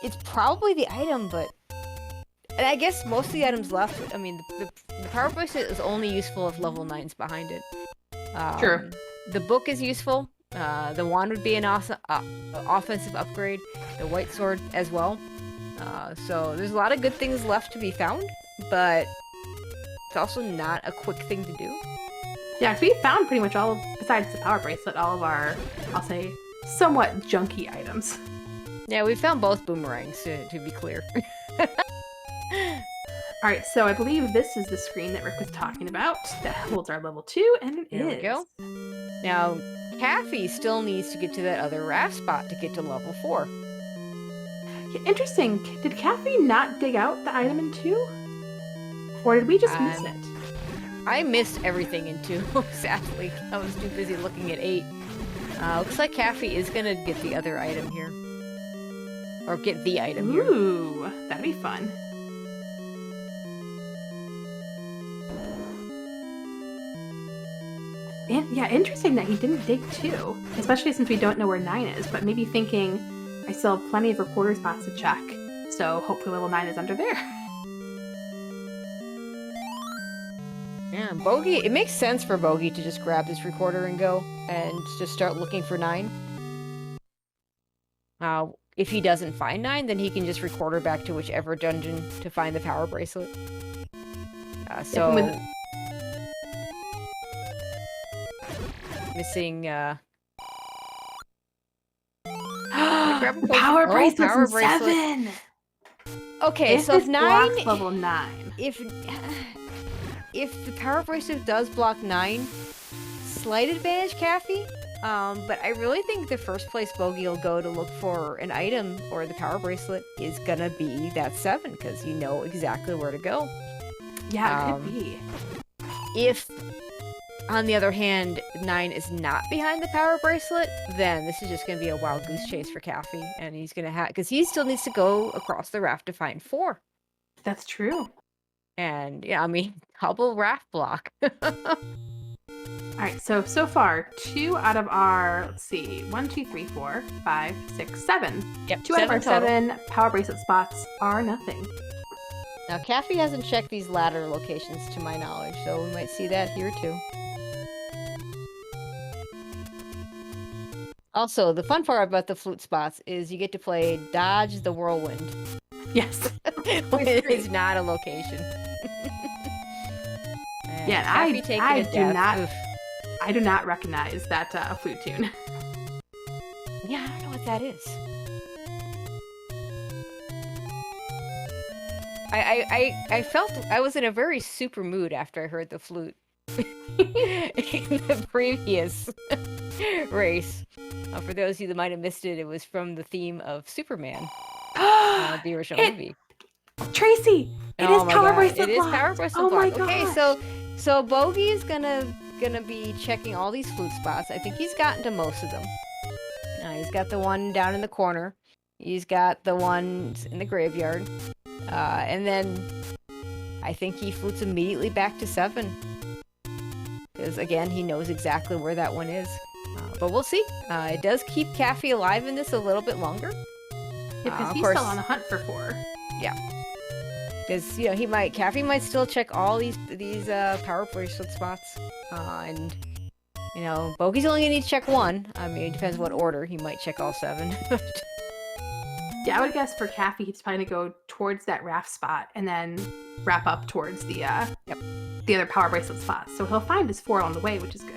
it's probably the item, but... And I guess most of the items left... I mean, the power bracelet is only useful if level 9's behind it. Sure. The book is useful. The wand would be an awesome offensive upgrade. The white sword as well. So there's a lot of good things left to be found, but it's also not a quick thing to do. Yeah, 'cause we found pretty much all of, besides the power bracelet, all of our, I'll say, somewhat junky items. Yeah, we found both boomerangs, to be clear. Alright, so I believe this is the screen that Rick was talking about that holds our level 2, and it is. There we go. Now, Caffy still needs to get to that other raft spot to get to level 4. Yeah, interesting. Did Caffy not dig out the item in 2? Or did we just miss it? I missed everything in 2, sadly. I was too busy looking at 8. Looks like Caffy is gonna get the other item here. Or get the item here. Ooh, that'd be fun. And yeah, interesting that he didn't dig 2, especially since we don't know where 9 is, but maybe thinking I still have plenty of recorder spots to check, so hopefully level 9 is under there. Yeah, Bogie, it makes sense for Bogie to just grab this recorder and go, and just start looking for 9. If he doesn't find 9, then he can just recorder back to whichever dungeon to find the power bracelet. Missing, Power bracelet 7! Okay, so if 9... level 9. If the power bracelet does block 9, slight advantage, Caffy. But I really think the first place Bogie will go to look for an item or the power bracelet is gonna be that 7, because you know exactly where to go. Yeah, it could be. If, on the other hand, 9 is not behind the power bracelet, then this is just gonna be a wild goose chase for Caffy, and he's gonna have, because he still needs to go across the raft to find 4. That's true. And yeah, I mean, double raft block. Alright, so far, 2 out of our, let's see, 1, 2, 3, 4, 5, 6, 7. Yep, 2 out of our total. 7 power bracelet spots are nothing. Now, Caffy hasn't checked these ladder locations to my knowledge, so we might see that here too. Also, the fun part about the flute spots is you get to play Dodge the Whirlwind. Yes. When it is not a location. Yeah, I do not recognize that flute tune. Yeah, I don't know what that is. I felt I was in a very super mood after I heard the flute in the previous race. For those of you that might have missed it, it was from the theme of Superman, the original movie. Tracy, it is power bracelet. It is power bracelet. Oh my block. Okay, gosh. so Bogie is gonna be checking all these flute spots. I think he's gotten to most of them. He's got the one down in the corner. He's got the ones in the graveyard. And then I think he flutes immediately back to 7. Because again, he knows exactly where that one is. But we'll see. It does keep Caffy alive in this a little bit longer. Yeah, because he's still on the hunt for 4. Yeah. Because, you know, Caffy might still check all these power bracelet spots. And, you know, Bogie's only gonna need to check 1. I mean, it depends what order. He might check all 7. Yeah, I would guess for Caffy, he's probably gonna go towards that raft spot and then wrap up towards the other power bracelet spots. So he'll find his 4 on the way, which is good.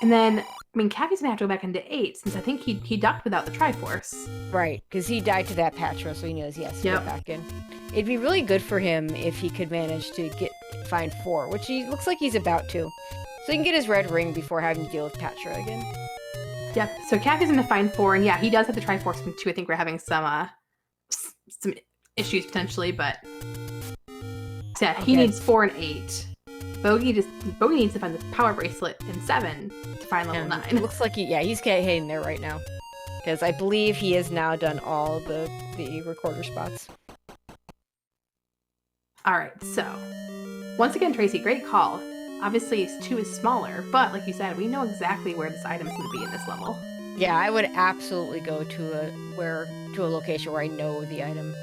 And then, I mean, Caffy's gonna have to go back into 8 since I think he ducked without the Triforce. Right, because he died to that Patra, so he knows, yes, get back in. it'd be really good for him if he could manage to find 4, which he looks like he's about to. So he can get his red ring before having to deal with Patra again. Yep. So Caffey's going to find 4, and yeah, he does have the Triforce from 2. I think we're having some issues potentially, but so yeah, he needs 4 and 8. Bogie needs to find the power bracelet in 7 to find level 9. It looks like he's hitting there right now, because I believe he has now done all the recorder spots. All right. So once again, Tracy, great call. Obviously, 2 is smaller, but like you said, we know exactly where this item is going to be in this level. Yeah, I would absolutely go to a location where I know the item.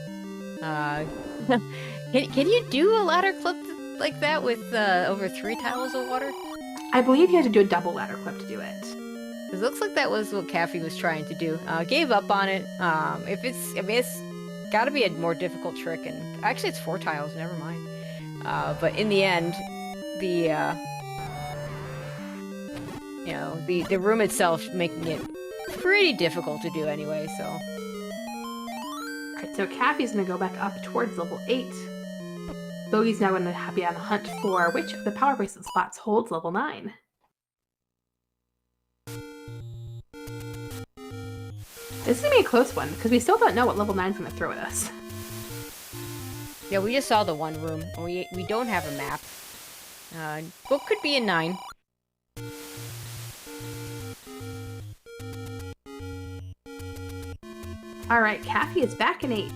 Can you do a ladder clip like that with over 3 tiles of water? I believe you had to do a double ladder clip to do it. It looks like that was what Caffey was trying to do. Gave up on it. It's got to be a more difficult trick, and actually it's 4 tiles. Never mind. But in the end, the room itself making it pretty difficult to do anyway. So. Alright, so Caffey's going to go back up towards level 8. Bogie's now going to be on the hunt for which of the power bracelet spots holds level 9. This is going to be a close one, because we still don't know what level 9 is going to throw at us. Yeah, we just saw the one room. We don't have a map. Book could be in 9. Alright, Caffey is back in 8.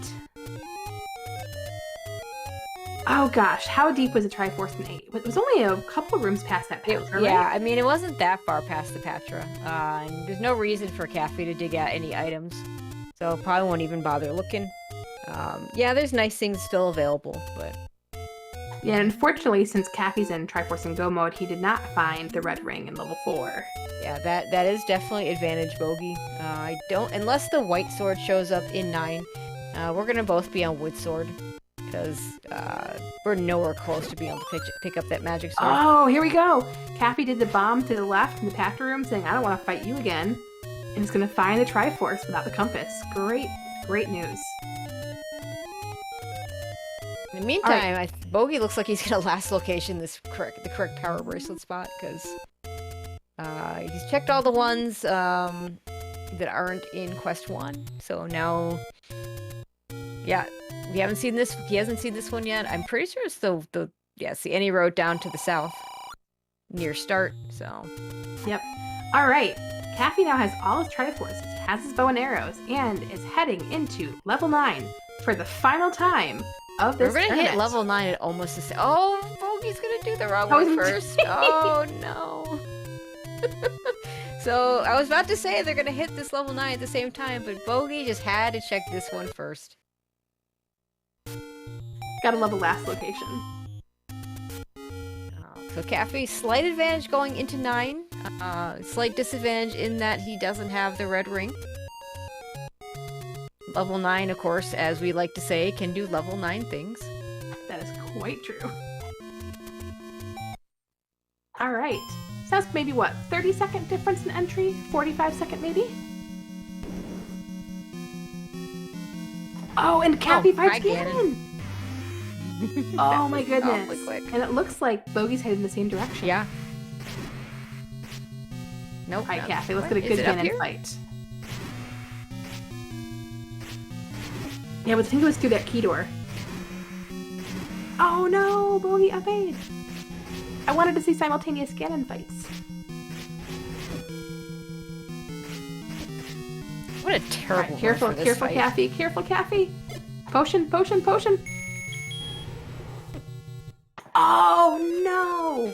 Oh gosh, how deep was the Triforce in 8? It was only a couple of rooms past that Patra, right? Yeah, I mean, it wasn't that far past the Patra. And there's no reason for Caffey to dig out any items. So probably won't even bother looking. Yeah, there's nice things still available, but... Yeah, unfortunately, since Caffey's in Triforce and Go mode, he did not find the red ring in level 4. Yeah, that is definitely advantage Bogie. Unless the white sword shows up in 9, we're gonna both be on wood sword. Because we're nowhere close to being able to pick up that magic sword. Oh, here we go! Caffey did the bomb to the left in the Patra room, saying, I don't want to fight you again. And he's gonna find the Triforce without the compass. Great news. In the meantime, Bogie looks like he's gonna last location the correct power bracelet spot, because he's checked all the ones that aren't in Quest 1. So now, yeah, we haven't seen this. He hasn't seen this one yet. I'm pretty sure it's it's the any road down to the south near start. So, yep. All right. Caffey now has all his Triforces, has his bow and arrows, and is heading into level 9 for the final time of this tournament. We're gonna hit level 9 at almost the same. Oh, Bogie's gonna do the wrong one first. Oh no. So I was about to say they're gonna hit this level 9 at the same time, but Bogie just had to check this one first. Gotta love the last location. So Caffey, slight advantage going into 9. Slight disadvantage in that he doesn't have the red ring. Level 9, of course, as we like to say, can do level 9 things. That is quite true. Alright. So that's maybe what, 30-second difference in entry? 45-second maybe? Oh, and Caffey fights Ganon! Oh my goodness. Quick. And it looks like Bogie's headed in the same direction. Yeah. Nope. Alright, Caffey, let's get a good Ganon fight. Yeah, but I think it was through that key door. Oh no, Bogie evade. I wanted to see simultaneous Ganon fights. What a terrible careful, fight. Caffey, careful, Caffey. Potion. Oh no!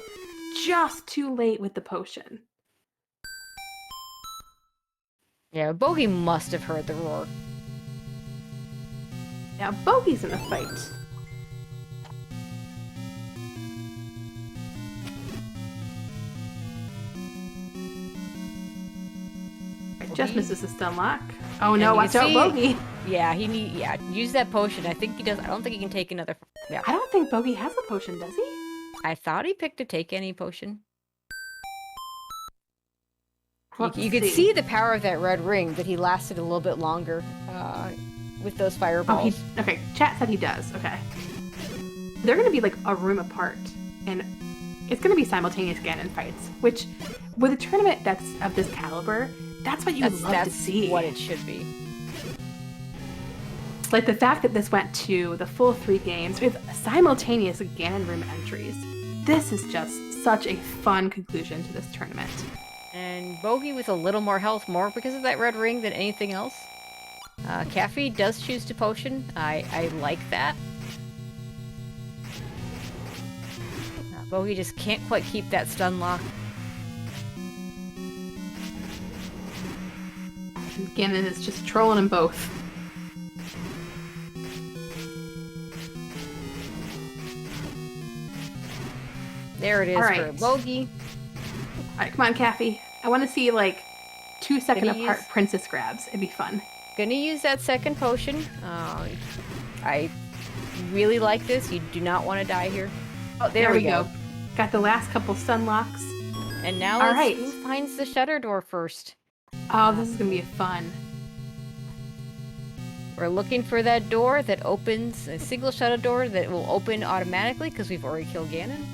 Just too late with the potion. Yeah, Bogie must have heard the roar. Now Bogie's in a fight. Just misses the stun lock. Oh no, watch out, Bogie. Yeah, use that potion. I think he does. I don't think he can take another. Yeah. I don't think Bogie has a potion, does he? I thought he picked a take any potion. You could see the power of that red ring, that he lasted a little bit longer. with those Oh, fireballs. okay. Chat said he does. Okay. They're going to be like a room apart, and it's going to be simultaneous Ganon fights. Which, with a tournament that's of this caliber, that's what you love to see. What it should be. Like the fact that this went to the full 3 games with simultaneous Ganon room entries. This is just such a fun conclusion to this tournament. And Bogie with a little more health, more because of that red ring than anything else. Caffy does choose to potion. I like that. Bogie just can't quite keep that stun lock. Ganon is just trolling them both. There it is for Bogie. Alright, come on, Caffy. I want to see, like, 2-second Gonna apart use- princess grabs. It'd be fun. Gonna use that second potion. I really like this. You do not want to die here. Oh, there we go. Got the last couple stun locks. And now All let's right. who finds the shutter door first. Oh, this is going to be fun. We're looking for that door that opens, a single shutter door that will open automatically because we've already killed Ganon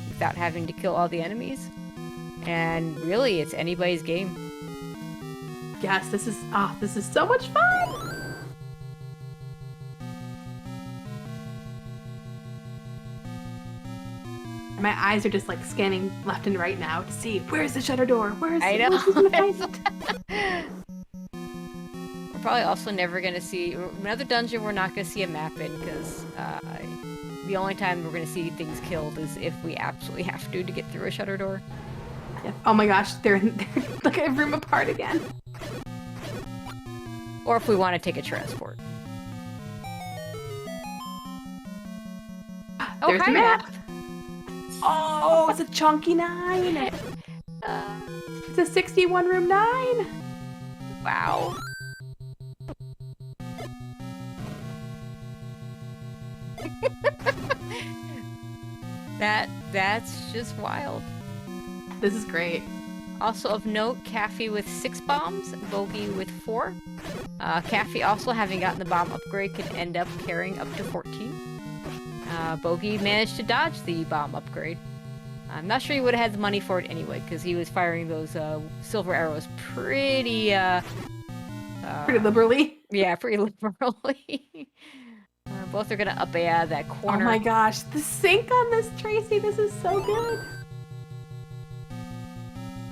without having to kill all the enemies. And really, it's anybody's game. Yes, this is so much fun! My eyes are just like scanning left and right now to see where's the shutter door? Where's I know. where's gonna find it? We're probably also never going to see another dungeon. We're not going to see a map in because the only time we're going to see things killed is if we absolutely have to get through a shutter door. Yep. Oh my gosh, they're like a room apart again. Or if we want to take a transport. There's hi, the map. Oh, it's a chunky 9. It's a 61 room 9. Wow. That's just wild. This is great. Also of note, Caffy with 6 bombs, Bogie with 4. Caffy also having gotten the bomb upgrade can end up carrying up to 14. Bogie managed to dodge the bomb upgrade. I'm not sure he would have had the money for it anyway, because he was firing those silver arrows pretty liberally. Yeah, pretty liberally. Both are gonna up that corner. Oh my gosh, the sync on this, Tracy, this is so good.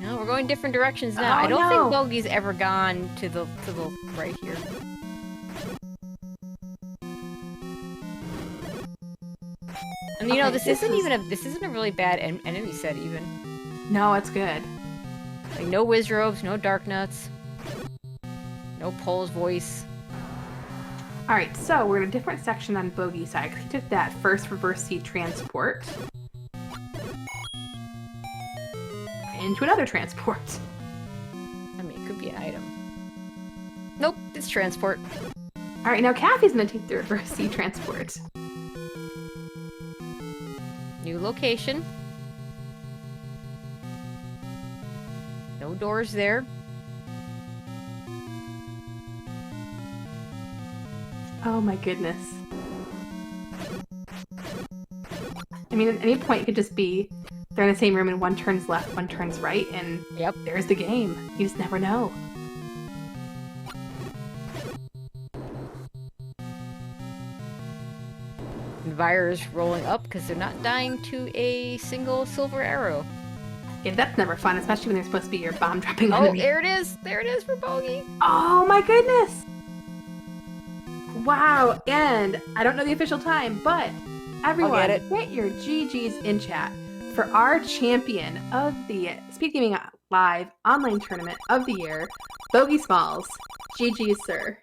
No, we're going different directions now. Oh, I don't no. think Bogie's ever gone to the right here. And you know, Okay, this isn't a really bad enemy set even. No, it's good. Like no Wizrobes, no Dark Nuts, no Pole's voice. All right, so we're in a different section on Bogie's side. 'Cause he took that first reverse seed transport into another transport. I mean, it could be an item. Nope, it's transport. All right, now Caffy's gonna take the reverse seed transport. New location. No doors there. Oh my goodness. I mean, at any point, it could just be they're in the same room and one turns left, one turns right, and Yep. there's the game. You just never know. And Vire's rolling up because they're not dying to a single silver arrow. Yeah, that's never fun, especially when they're supposed to be your bomb dropping Oh, enemy. there it is! There it is for Bogie! Oh my goodness! Wow, and I don't know the official time, but everyone, get your GGs in chat for our champion of the SpeedGaming Live online tournament of the year, Bogie Smalls. GGs, sir.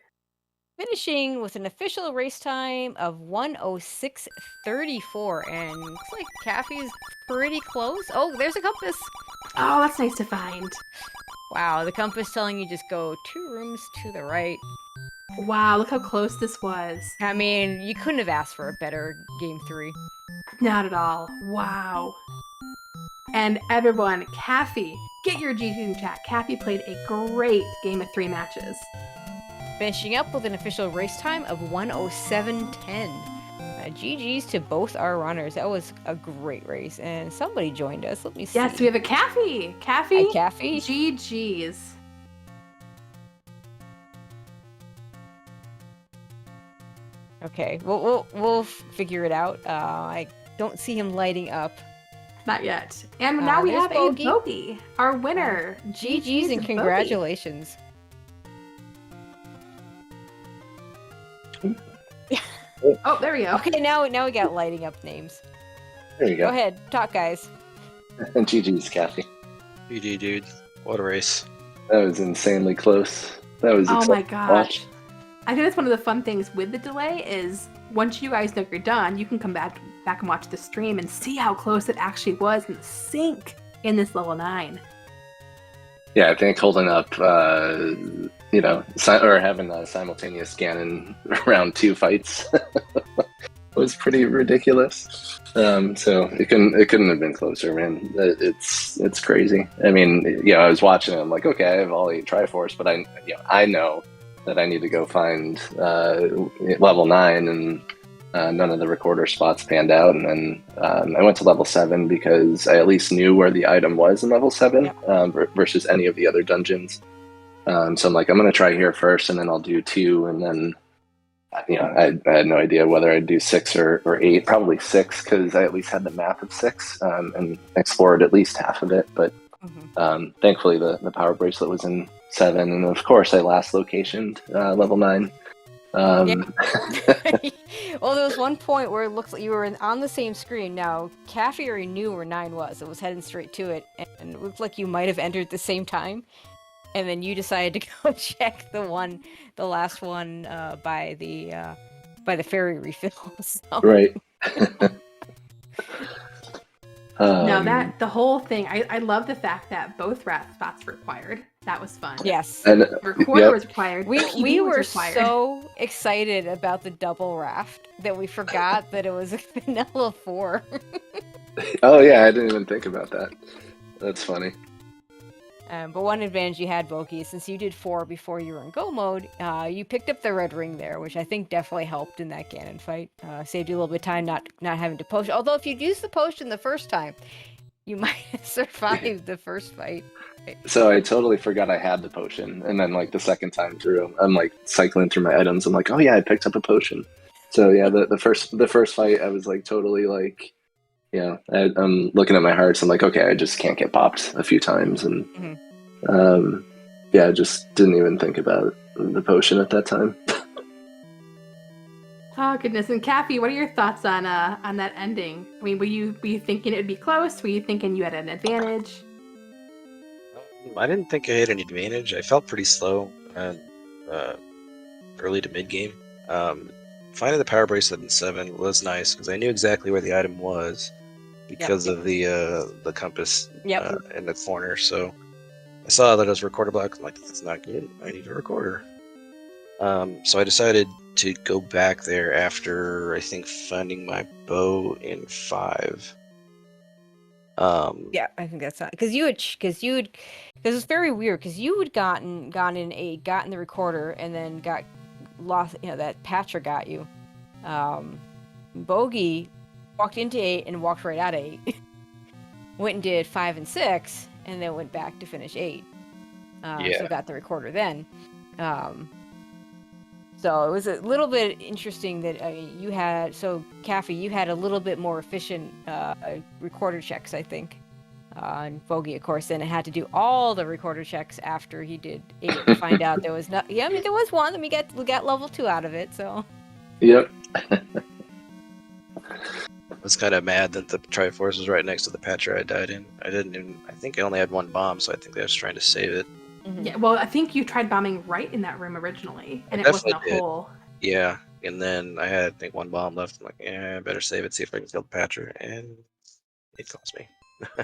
Finishing with an official race time of 1:06:34, and looks like Caffy's pretty close. Oh, there's a compass! Oh, that's nice to find. Wow, the compass telling you just go 2 rooms to the right. Wow, look how close this was. I mean, you couldn't have asked for a better game 3. Not at all. Wow. And everyone, Caffy, get your GGs in chat. Caffy played a great game of 3 matches. finishing up with an official race time of 1:07:10. GG's to both our runners. That was a great race, and somebody joined us. Let me see. Yes, we have a Caffy. Hi, Caffy. GG's. Okay, we'll figure it out. I don't see him lighting up. Not yet. And now we there's have Bogie. a Bogie, our winner. GG's and to congratulations. Bogie. Oh, there we go. Okay, now we got lighting up names. There you Go go. ahead, talk, guys. And GG's, Caffy. GG, dude. What a race. That was insanely close. That was Oh my exciting to gosh. watch. I think that's one of the fun things with the delay is once you guys know you're done, you can come back and watch the stream and see how close it actually was in the sync in this level 9. Yeah, I think holding up, or having a simultaneous Ganon round 2 fights was pretty ridiculous. So it couldn't have been closer, man. It's crazy. I mean, I was watching it. I'm like, okay, I have all 8 Triforce, but I know that I need to go find level 9, and none of the recorder spots panned out. And then I went to level 7 because I at least knew where the item was in level 7 versus any of the other dungeons. So I'm like, I'm going to try here first, and then I'll do 2, and then I had no idea whether I'd do 6 or 8. Probably 6 because I at least had the map of 6 and explored at least half of it. But thankfully the power bracelet was in 7, and of course I last locationed level 9. Well, there was one point where it looked like you were on the same screen. Now, Caffy already knew where 9 was. It was heading straight to it, and it looked like you might have entered at the same time. And then you decided to go check the last one by the fairy refill. So. Right. No, the whole thing, I love the fact that both rat spots were required. That was fun. Yes. And, Recorder was required. We PD was were required. so excited about the double raft that we forgot that it was a vanilla 4. oh yeah, I didn't even think about that. That's funny. But one advantage you had, Bogie, since you did 4 before you were in go mode, you picked up the red ring there, which I think definitely helped in that Ganon fight. Saved you a little bit of time not having to potion. Although if you'd used the potion the first time, you might have survived the first fight. So I totally forgot I had the potion, and then like the second time through, I'm like cycling through my items. I'm like, oh yeah, I picked up a potion. So yeah, the first fight, I was like totally like, I'm looking at my hearts. I'm like, okay, I just can't get popped a few times, and I just didn't even think about the potion at that time. Oh goodness! And Caffy, what are your thoughts on that ending? I mean, were you thinking it would be close? Were you thinking you had an advantage? I didn't think I had any advantage. I felt pretty slow early to mid game. Finding the power bracelet in 7 was nice because I knew exactly where the item was because of the compass in the corner. So I saw that it was a recorder block. I'm like, that's not good. I need a recorder. So I decided to go back there after I think finding my bow in 5. Yeah, I think that's not because it's very weird because you had gotten the recorder and then got lost. That Patra got you. Bogie walked into 8 and walked right out of 8. Went and did 5 and 6, and then went back to finish 8. So got the recorder then. So it was a little bit interesting that Caffy, you had a little bit more efficient recorder checks, I think. And Bogie, of course, then had to do all the recorder checks after he did 8 to find out there was not. Yeah, I mean there was one, and we got level 2 out of it. So. Yep. I was kind of mad that the Triforce was right next to the Patra I died in. I think I only had 1 bomb, so I think they was trying to save it. Mm-hmm. Yeah, well, I think you tried bombing right in that room originally, and it wasn't a hole. Yeah, and then I had, I think, 1 bomb left. I'm like, I better save it, see if I can kill the Patra, and it kills me.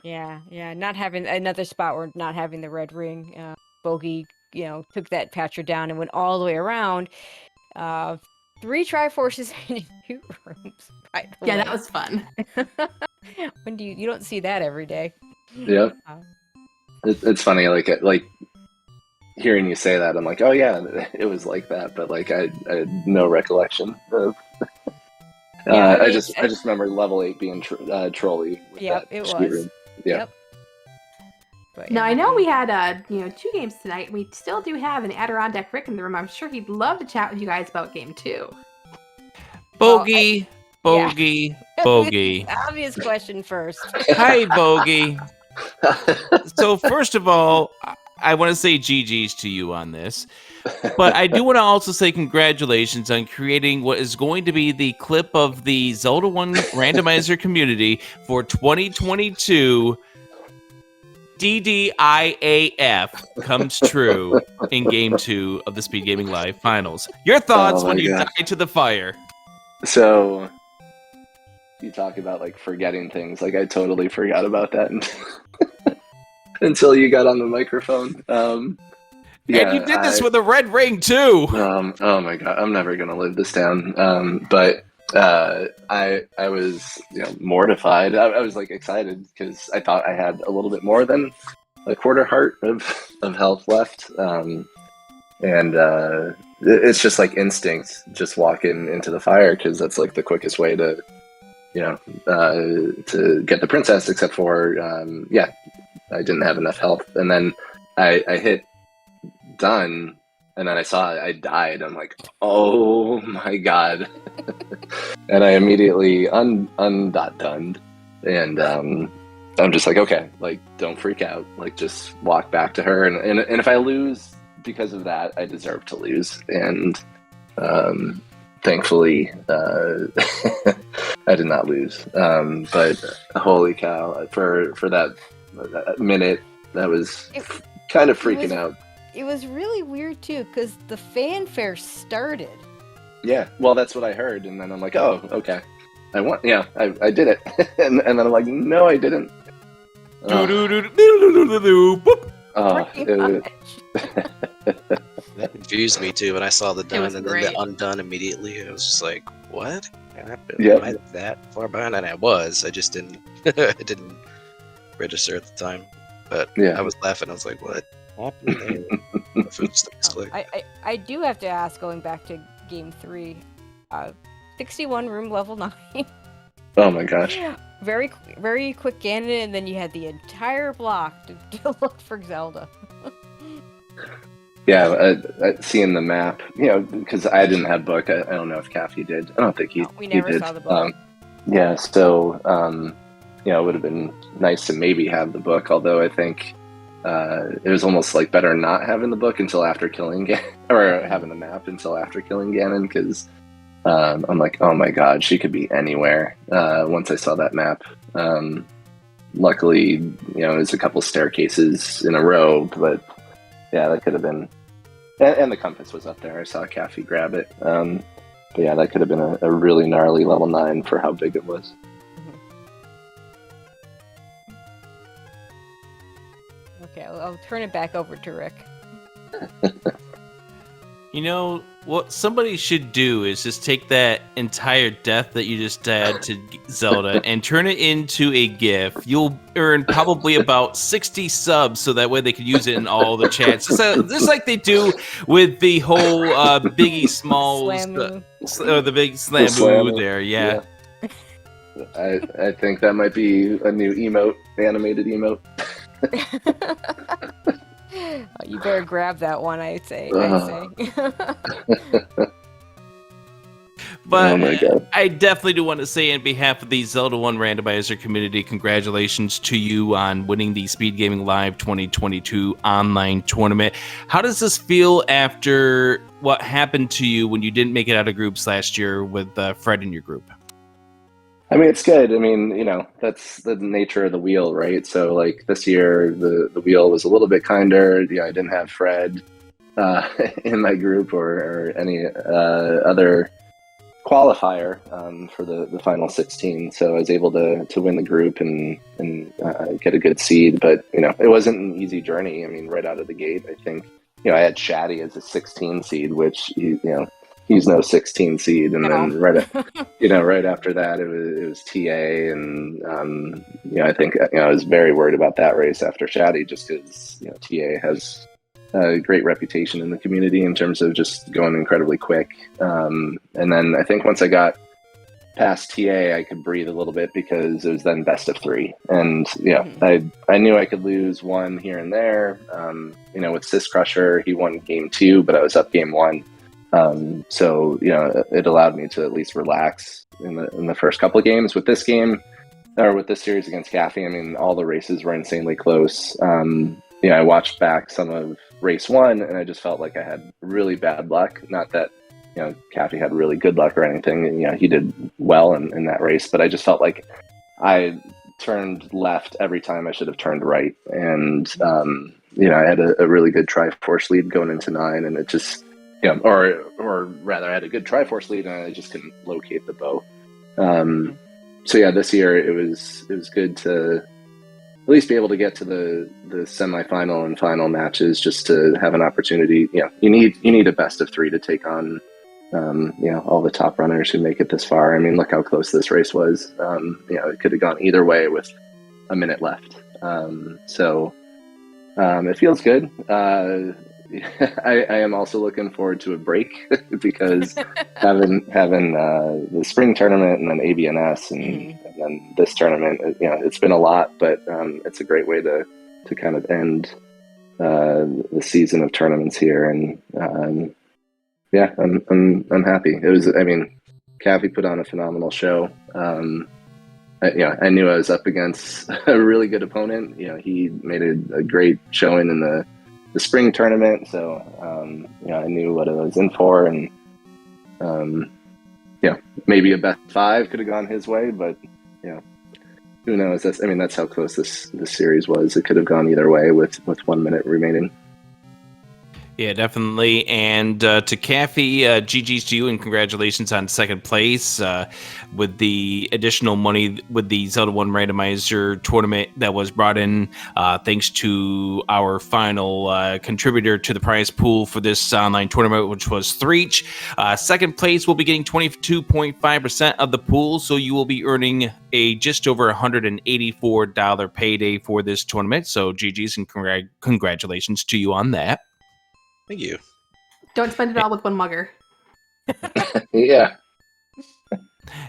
Yeah, not having another spot where not having the red ring, Bogie, took that Patra down and went all the way around. 3 Triforces in 2 rooms. Right away. Yeah, that was fun. When you don't see that every day. Yep. It's funny, like hearing you say that, I'm like, oh yeah, it was like that, but like I had no recollection of. Yeah, I just remember level 8 being trolly. With Yep, that it speed was. room. Yeah. Yep. But Now yeah, I know we had 2 games tonight. We still do have an Adirondack Rick in the room. I'm sure he'd love to chat with you guys about game 2. Bogey, yeah. Bogey, Bogey. Obvious question first. Hi, Bogey. So first of all, I want to say GG's to you on this, but I do want to also say congratulations on creating what is going to be the clip of the Zelda 1 randomizer community for 2022. DDIAF comes true in Game 2 of the SpeedGaming Live Finals. Your thoughts Oh when my you God. died to the fire? So you talk about like forgetting things. Like I totally forgot about that until you got on the microphone. Yeah, and you did this with a red ring too. Oh my God, I'm never gonna live this down. But I was mortified. I was like excited because I thought I had a little bit more than a quarter heart of health left. And it's just like instinct, just walking into the fire because that's like the quickest way to to get the princess. Except for I didn't have enough health, and then I hit done, and then I saw I died. I'm like, oh my God. And I immediately undone, and I'm just like, okay, like don't freak out, like just walk back to her, and if I lose because of that, I deserve to lose. And thankfully I did not lose, but holy cow, for that minute, that was kind of freaking out. It was really weird too, because the fanfare started. Yeah, well, that's what I heard, and then I'm like, oh, okay, I won. Yeah, I did it, and then I'm like, no, I didn't. That confused me too when I saw the done was and then great. the undone immediately. I was just like, what happened? Yep. Am I that far behind? And I was. I just didn't. It didn't register at the time. But Yeah. I was laughing. I was like, what happened there? If it was just a misclick. I do have to ask, going back to game 3, 61 room level 9. Oh my gosh. Very quick Ganon, and then you had the entire block to look for Zelda. Yeah, seeing the map, because I didn't have book. I don't know if Caffy did. I don't think he. No, we never he did. saw the book. Yeah, so it would have been nice to maybe have the book. Although I think it was almost like better not having the book until after killing Ganon, or having the map until after killing Ganon, because I'm like, oh my God, she could be anywhere. Once I saw that map, luckily, there's a couple staircases in a row, but yeah, that could have been, and the compass was up there. I saw Caffy grab it. But yeah, that could have been a really gnarly level 9 for how big it was. Okay, I'll turn it back over to Rick. What somebody should do is just take that entire death that you just had to Zelda and turn it into a GIF. You'll earn probably about 60 subs, so that way they can use it in all the chats. Just like they do with the whole Biggie Smalls, the big slam there. Yeah. I think that might be a new emote, animated emote. You better grab that one, I'd say. But oh my God. I definitely do want to say, on behalf of the Zelda 1 randomizer community, congratulations to you on winning the SpeedGaming Live 2022 online tournament. How does this feel after what happened to you when you didn't make it out of groups last year with Fred in your group? I mean, it's good. I mean, that's the nature of the wheel, right? So, like, this year, the wheel was a little bit kinder. Yeah, I didn't have Fred in my group or any other qualifier for the final 16. So I was able to win the group and get a good seed. But, it wasn't an easy journey. I mean, right out of the gate, I think, I had Shaddy as a 16 seed, which, he's no 16 seed, and then right after that it was TA, and I think I was very worried about that race after Shaddy, just because TA has a great reputation in the community in terms of just going incredibly quick. And then I think once I got past TA, I could breathe a little bit because it was then best of 3. And I knew I could lose one here and there. With Sis Crusher, he won game 2, but I was up game 1. So it allowed me to at least relax in the first couple of games. With this game, or with this series against Caffy, I mean, all the races were insanely close. I watched back some of race 1, and I just felt like I had really bad luck. Not that Caffy had really good luck or anything. He did well in that race, but I just felt like I turned left every time I should have turned right. And I had a really good Triforce lead going into 9, and it just or rather, I had a good Triforce lead, and I just couldn't locate the bow. So yeah, this year it was good to at least be able to get to the semifinal and final matches, just to have an opportunity. You need a best of 3 to take on all the top runners who make it this far. I mean, look how close this race was. It could have gone either way with a minute left. So it feels good. I am also looking forward to a break because having the spring tournament and then ABNS and then this tournament, it's been a lot, but it's a great way to kind of end the season of tournaments here. And I'm happy. Caffy put on a phenomenal show. I knew I was up against a really good opponent. He made a great showing in the spring tournament, so I knew what I was in for, and maybe a best 5 could have gone his way, but who knows? That's how close this series was. It could have gone either way with 1 minute remaining. Yeah, definitely. And to Caffy, GG's to you, and congratulations on second place with the additional money with the Zelda 1 Randomizer tournament that was brought in thanks to our final contributor to the prize pool for this online tournament, which was Threech. Second place will be getting 22.5% of the pool, so you will be earning a just over $184 payday for this tournament. So GG's and congratulations to you on that. Thank you. Don't spend it all with one mugger. Yeah.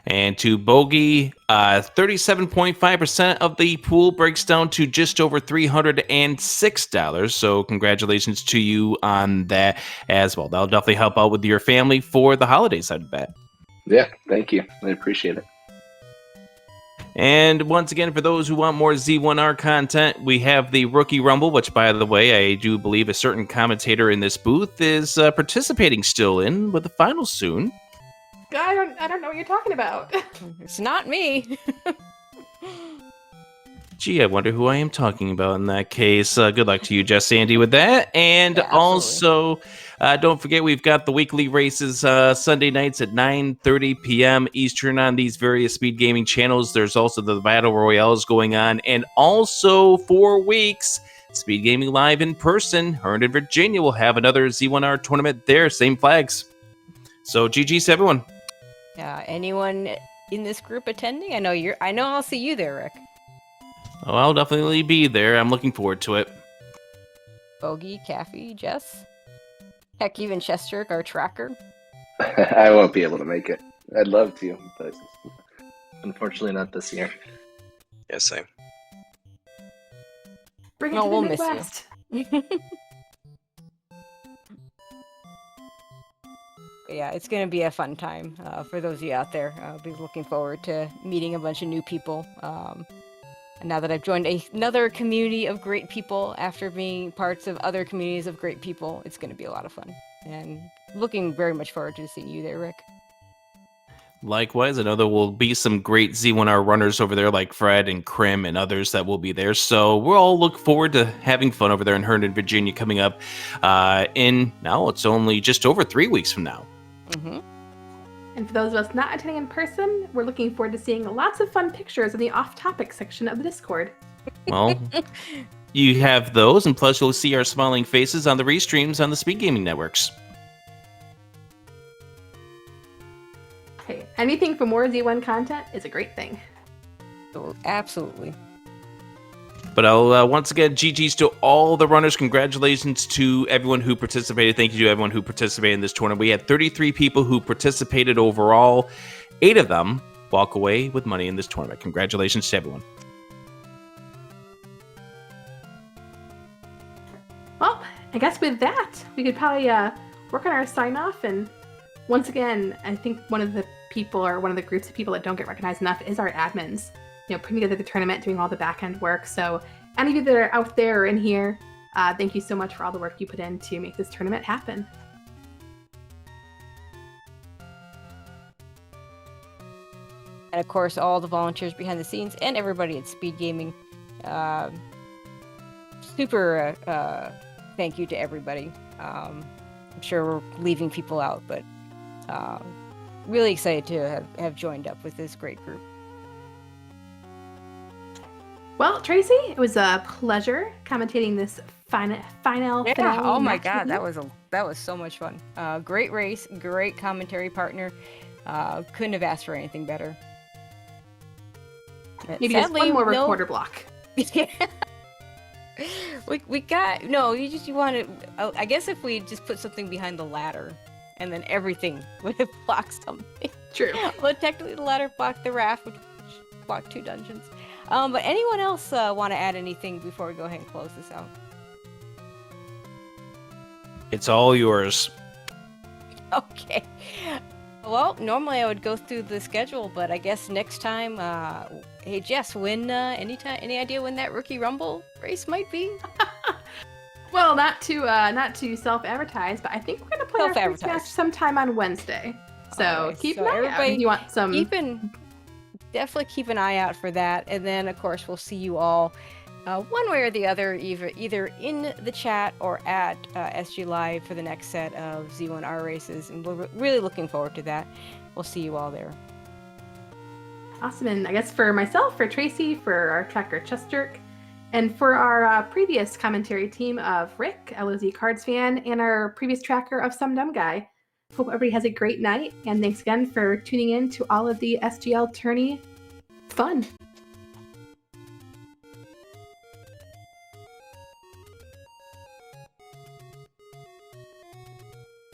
And to Bogie, 37.5% of the pool breaks down to just over $306. So congratulations to you on that as well. That'll definitely help out with your family for the holidays, I'd bet. Yeah, thank you. I appreciate it. And once again, for those who want more Z1R content, we have the Rookie Rumble, which, by the way, I do believe a certain commentator in this booth is participating still in, with the finals soon. I don't know what you're talking about. It's not me. Gee, I wonder who I am talking about in that case. Good luck to you, Jess Sandy, with that. And Yeah, also, don't forget, we've got the weekly races Sunday nights at 9:30 p.m. Eastern on these various Speed Gaming channels. There's also the Battle Royales going on. And also, 4 weeks, Speed Gaming Live in person. Herndon, Virginia will have another Z1R tournament there. Same flags. So, GG's to everyone. Anyone in this group attending? I know I'll see you there, Rick. Oh, I'll definitely be there. I'm looking forward to it. Bogie, Caffy, Jess. Heck, even Chester, our tracker. I won't be able to make it. I'd love to, but unfortunately not this year. Yeah, same. Bring it No, to we'll the miss you. Midwest. Yeah, it's going to be a fun time for those of you out there. I'll be looking forward to meeting a bunch of new people. And now that I've joined another community of great people after being parts of other communities of great people, it's going to be a lot of fun. And looking very much forward to seeing you there, Rick. Likewise, I know there will be some great Z1R runners over there like Fred and Krim and others that will be there. So we'll all look forward to having fun over there in Herndon, Virginia coming up now it's only just over 3 weeks from now. Mm-hmm. And for those of us not attending in person, we're looking forward to seeing lots of fun pictures in the off-topic section of the Discord. Well, you have those, and plus you'll see our smiling faces on the restreams on the Speed Gaming networks. Hey, anything for more Z1 content is a great thing. So, absolutely. But I'll once again, GG's to all the runners. Congratulations to everyone who participated. Thank you to everyone who participated in this tournament. We had 33 people who participated overall. 8 of them walk away with money in this tournament. Congratulations to everyone. Well, I guess with that, we could probably work on our sign-off. And once again, I think one of the people or one of the groups of people that don't get recognized enough is our admins. Putting together the tournament, doing all the back-end work. So any of you that are out there or in here, thank you so much for all the work you put in to make this tournament happen. And of course, all the volunteers behind the scenes and everybody at SpeedGaming. Super thank you to everybody. I'm sure we're leaving people out, but really excited to have joined up with this great group. Well, Tracy, it was a pleasure commentating this final finale. Oh my match god, with you. that was so much fun. Great race, great commentary partner. Couldn't have asked for anything better. Maybe just one more recorder block. Yeah. we got you want to. I guess if we just put something behind the ladder, and then everything would have blocked something. True. Well, technically the ladder blocked the raft, which blocked 2 dungeons. But anyone else want to add anything before we go ahead and close this out? It's all yours. Okay. Well, normally I would go through the schedule, but I guess next time, hey Jess, when any idea when that Rookie Rumble race might be? Well, not to self-advertise, but I think we're gonna play our first match sometime on Wednesday. So keep an eye out if you want some. Definitely keep an eye out for that, and then of course we'll see you all one way or the other, either in the chat or at SGLIVE for the next set of Z1R races, and we're really looking forward to that. We'll see you all there. Awesome, and I guess for myself, for Tracy, for our tracker Chesturk, and for our previous commentary team of Rick, LOZ Cards fan, and our previous tracker of Some Dumb Guy. Hope everybody has a great night, and thanks again for tuning in to all of the SGL tourney fun.